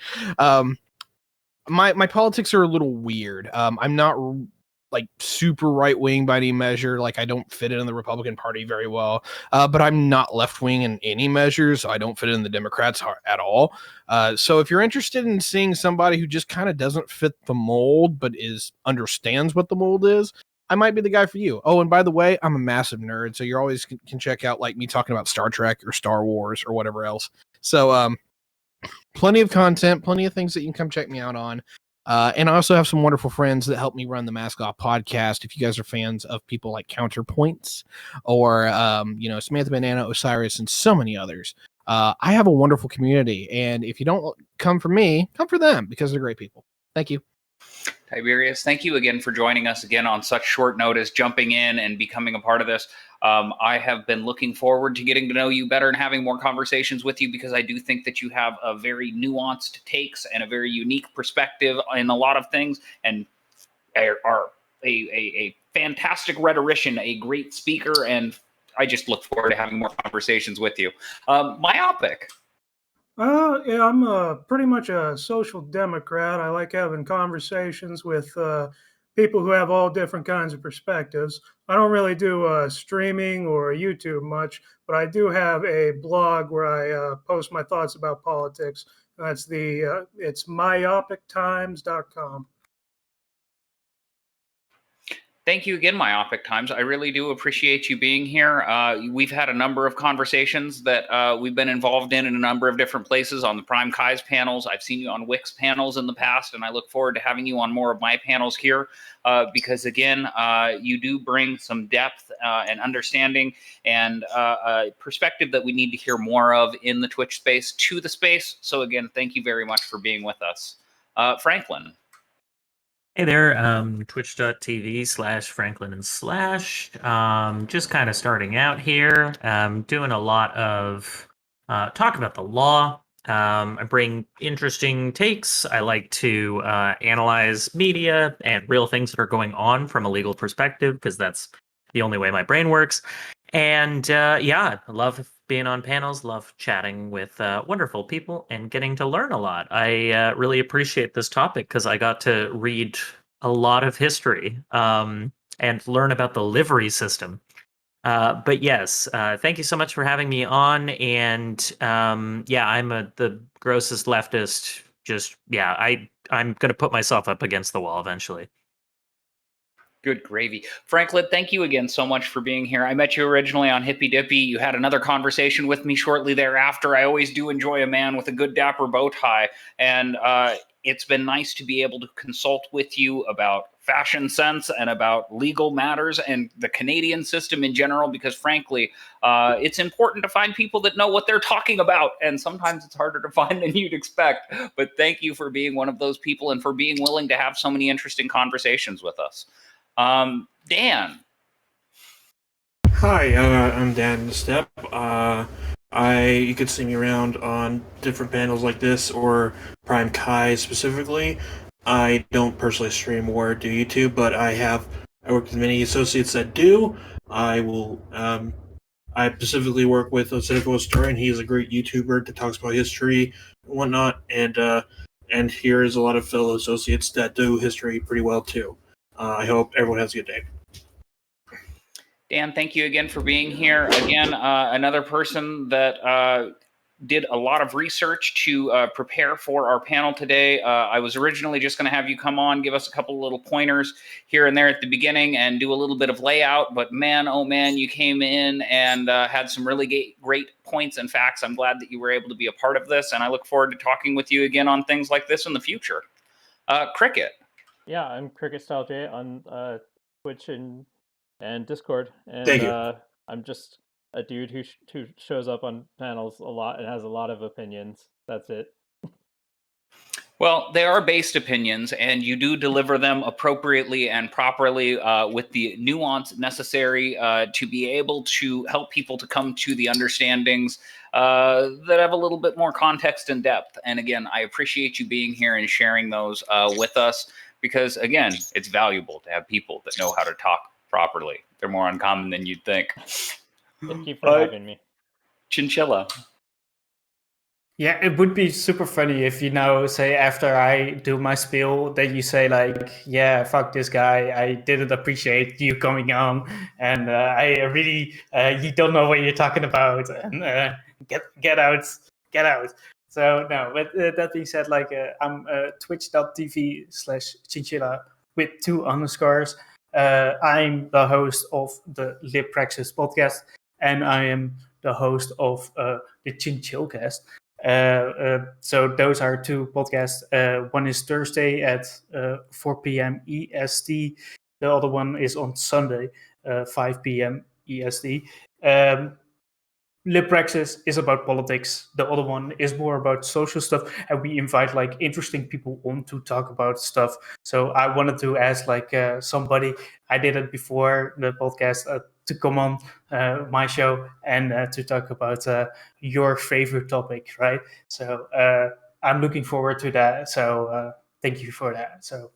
My politics are a little weird. I'm not like super right wing by any measure. Like I don't fit in the Republican Party very well, but I'm not left wing in any measure, so I don't fit in the Democrats at all. So if you're interested in seeing somebody who just kind of doesn't fit the mold but understands what the mold is, I might be the guy for you. Oh, and by the way, I'm a massive nerd, so you're always can check out like me talking about Star Trek or Star Wars or whatever else. So plenty of content, plenty of things that you can come check me out on. And I also have some wonderful friends that help me run the Mask Off podcast. If you guys are fans of people like Counterpoints or, Samantha Banana, Osiris, and so many others, I have a wonderful community. And if you don't come for me, come for them because they're great people. Thank you. Tiberius, thank you again for joining us again on such short notice, jumping in and becoming a part of this. I have been looking forward to getting to know you better and having more conversations with you because I do think that you have a very nuanced takes and a very unique perspective in a lot of things and are a fantastic rhetorician, a great speaker, and I just look forward to having more conversations with you. Myopic. Yeah, I'm pretty much a social democrat. I like having conversations with people who have all different kinds of perspectives. I don't really do streaming or YouTube much, but I do have a blog where I post my thoughts about politics. That's it's myopictimes.com. Thank you again, Myopic Times. I really do appreciate you being here. We've had a number of conversations that we've been involved in a number of different places on the Prime Kai's panels. I've seen you on Wix panels in the past, and I look forward to having you on more of my panels here because, again, you do bring some depth and understanding and a perspective that we need to hear more of in the Twitch space to the space. So, again, thank you very much for being with us. Franklin. Hey there, twitch.tv/Franklin and Slash. Just kind of starting out here, doing a lot of talk about the law. I bring interesting takes. I like to analyze media and real things that are going on from a legal perspective because that's the only way my brain works. And yeah, I love being on panels, love chatting with wonderful people and getting to learn a lot. I really appreciate this topic because I got to read a lot of history and learn about the livery system. But yes, thank you so much for having me on. And yeah, I'm the grossest leftist. I'm going to put myself up against the wall eventually. Good gravy. Franklin, thank you again so much for being here. I met you originally on Hippy Dippy. You had another conversation with me shortly thereafter. I always do enjoy a man with a good dapper bow tie. And it's been nice to be able to consult with you about fashion sense and about legal matters and the Canadian system in general, because frankly, it's important to find people that know what they're talking about. And sometimes it's harder to find than you'd expect. But thank you for being one of those people and for being willing to have so many interesting conversations with us. Dan. Hi, I'm Dan Step. You could see me around on different panels like this or Prime Kai specifically. I don't personally stream or do YouTube, but I work with many associates that do. I specifically work with a cynical historian. He is a great YouTuber that talks about history and whatnot, and here is a lot of fellow associates that do history pretty well too. I hope everyone has a good day. Dan, thank you again for being here. Again, another person that did a lot of research to prepare for our panel today. I was originally just going to have you come on, give us a couple little pointers here and there at the beginning and do a little bit of layout. But man, oh man, you came in and had some really great points and facts. I'm glad that you were able to be a part of this. And I look forward to talking with you again on things like this in the future. Cricket. Yeah, I'm Cricket Style J on Twitch and Discord, and Thank you. I'm just a dude who shows up on panels a lot and has a lot of opinions. That's it. Well, they are based opinions, and you do deliver them appropriately and properly with the nuance necessary to be able to help people to come to the understandings that have a little bit more context and depth. And again, I appreciate you being here and sharing those with us because, again, it's valuable to have people that know how to talk properly. They're more uncommon than you'd think. Thank you for having me. Chinchilla. Yeah, it would be super funny if, say after I do my spiel, that you say like, yeah, fuck this guy. I didn't appreciate you coming on. And I really, you don't know what you're talking about. And get out, get out. So no, but that being said, like I'm twitch.tv/chinchilla with 2 underscores. I'm the host of the Lip Praxis podcast, and I am the host of the Chinchillcast. So those are 2 podcasts. One is Thursday at 4 p.m. EST. The other one is on Sunday, 5 p.m. EST. Lipraxis is about politics. The other one is more about social stuff, and we invite like interesting people on to talk about stuff. So I wanted to ask like somebody, I did it before the podcast, to come on my show and to talk about your favorite topic, right? So I'm looking forward to that. So thank you for that. So.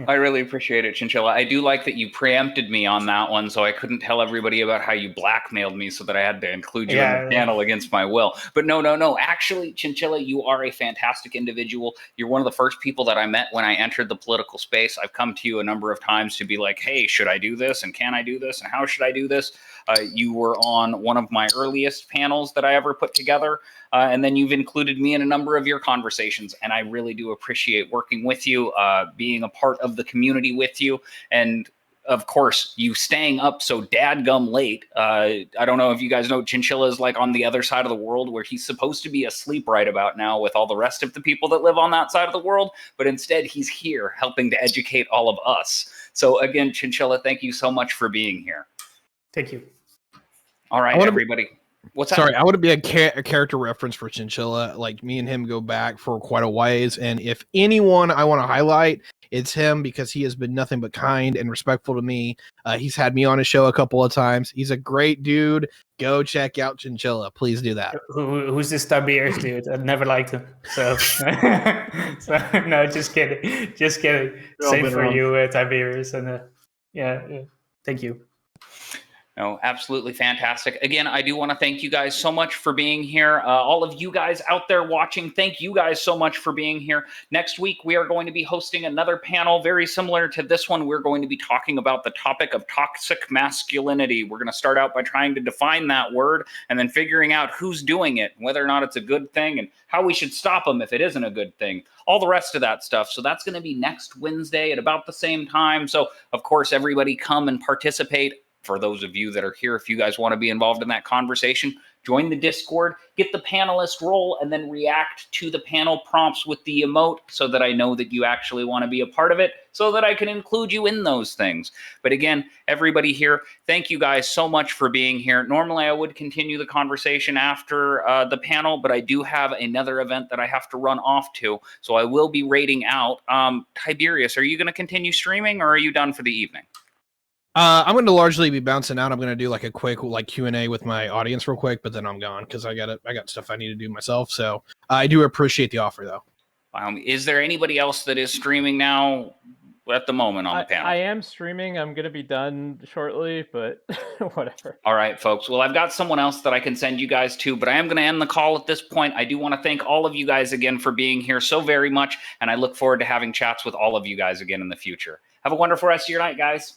I really appreciate it, Chinchilla. I do like that you preempted me on that one, so I couldn't tell everybody about how you blackmailed me so that I had to include you in the panel against my will. But no. Actually, Chinchilla, you are a fantastic individual. You're one of the first people that I met when I entered the political space. I've come to you a number of times to be like, hey, should I do this? And can I do this? And how should I do this? You were on one of my earliest panels that I ever put together. And then you've included me in a number of your conversations. And I really do appreciate working with you, being a part of the community with you. And of course, you staying up so dadgum late. I don't know if you guys know, Chinchilla is like on the other side of the world where he's supposed to be asleep right about now with all the rest of the people that live on that side of the world. But instead, he's here helping to educate all of us. So again, Chinchilla, thank you so much for being here. Thank you. All right, everybody. What's Sorry, that? I want to be a character reference for Chinchilla. Like me and him go back for quite a ways, and if anyone I want to highlight, it's him because he has been nothing but kind and respectful to me. He's had me on his show a couple of times. He's a great dude. Go check out Chinchilla. Please do that. Who's this Tiberius dude? I never liked him. So, no, just kidding. Just kidding. Same for you, Tiberius. And yeah, thank you. No, absolutely fantastic. Again, I do want to thank you guys so much for being here. All of you guys out there watching, thank you guys so much for being here. Next week, we are going to be hosting another panel very similar to this one. We're going to be talking about the topic of toxic masculinity. We're going to start out by trying to define that word and then figuring out who's doing it, whether or not it's a good thing, and how we should stop them if it isn't a good thing. All the rest of that stuff. So that's going to be next Wednesday at about the same time. So, of course, everybody come and participate. For those of you that are here, if you guys want to be involved in that conversation, join the Discord, get the panelist role, and then react to the panel prompts with the emote so that I know that you actually want to be a part of it, so that I can include you in those things. But again, everybody here, thank you guys so much for being here. Normally, I would continue the conversation after the panel, but I do have another event that I have to run off to, so I will be raiding out. Tiberius, are you going to continue streaming, or are you done for the evening? I'm going to largely be bouncing out. I'm going to do like a quick like Q&A with my audience real quick, but then I'm gone because I got stuff I need to do myself. So I do appreciate the offer though. Is there anybody else that is streaming now at the moment on the panel? I am streaming. I'm going to be done shortly, but whatever. All right, folks. Well, I've got someone else that I can send you guys to, but I am going to end the call at this point. I do want to thank all of you guys again for being here so very much, and I look forward to having chats with all of you guys again in the future. Have a wonderful rest of your night, guys.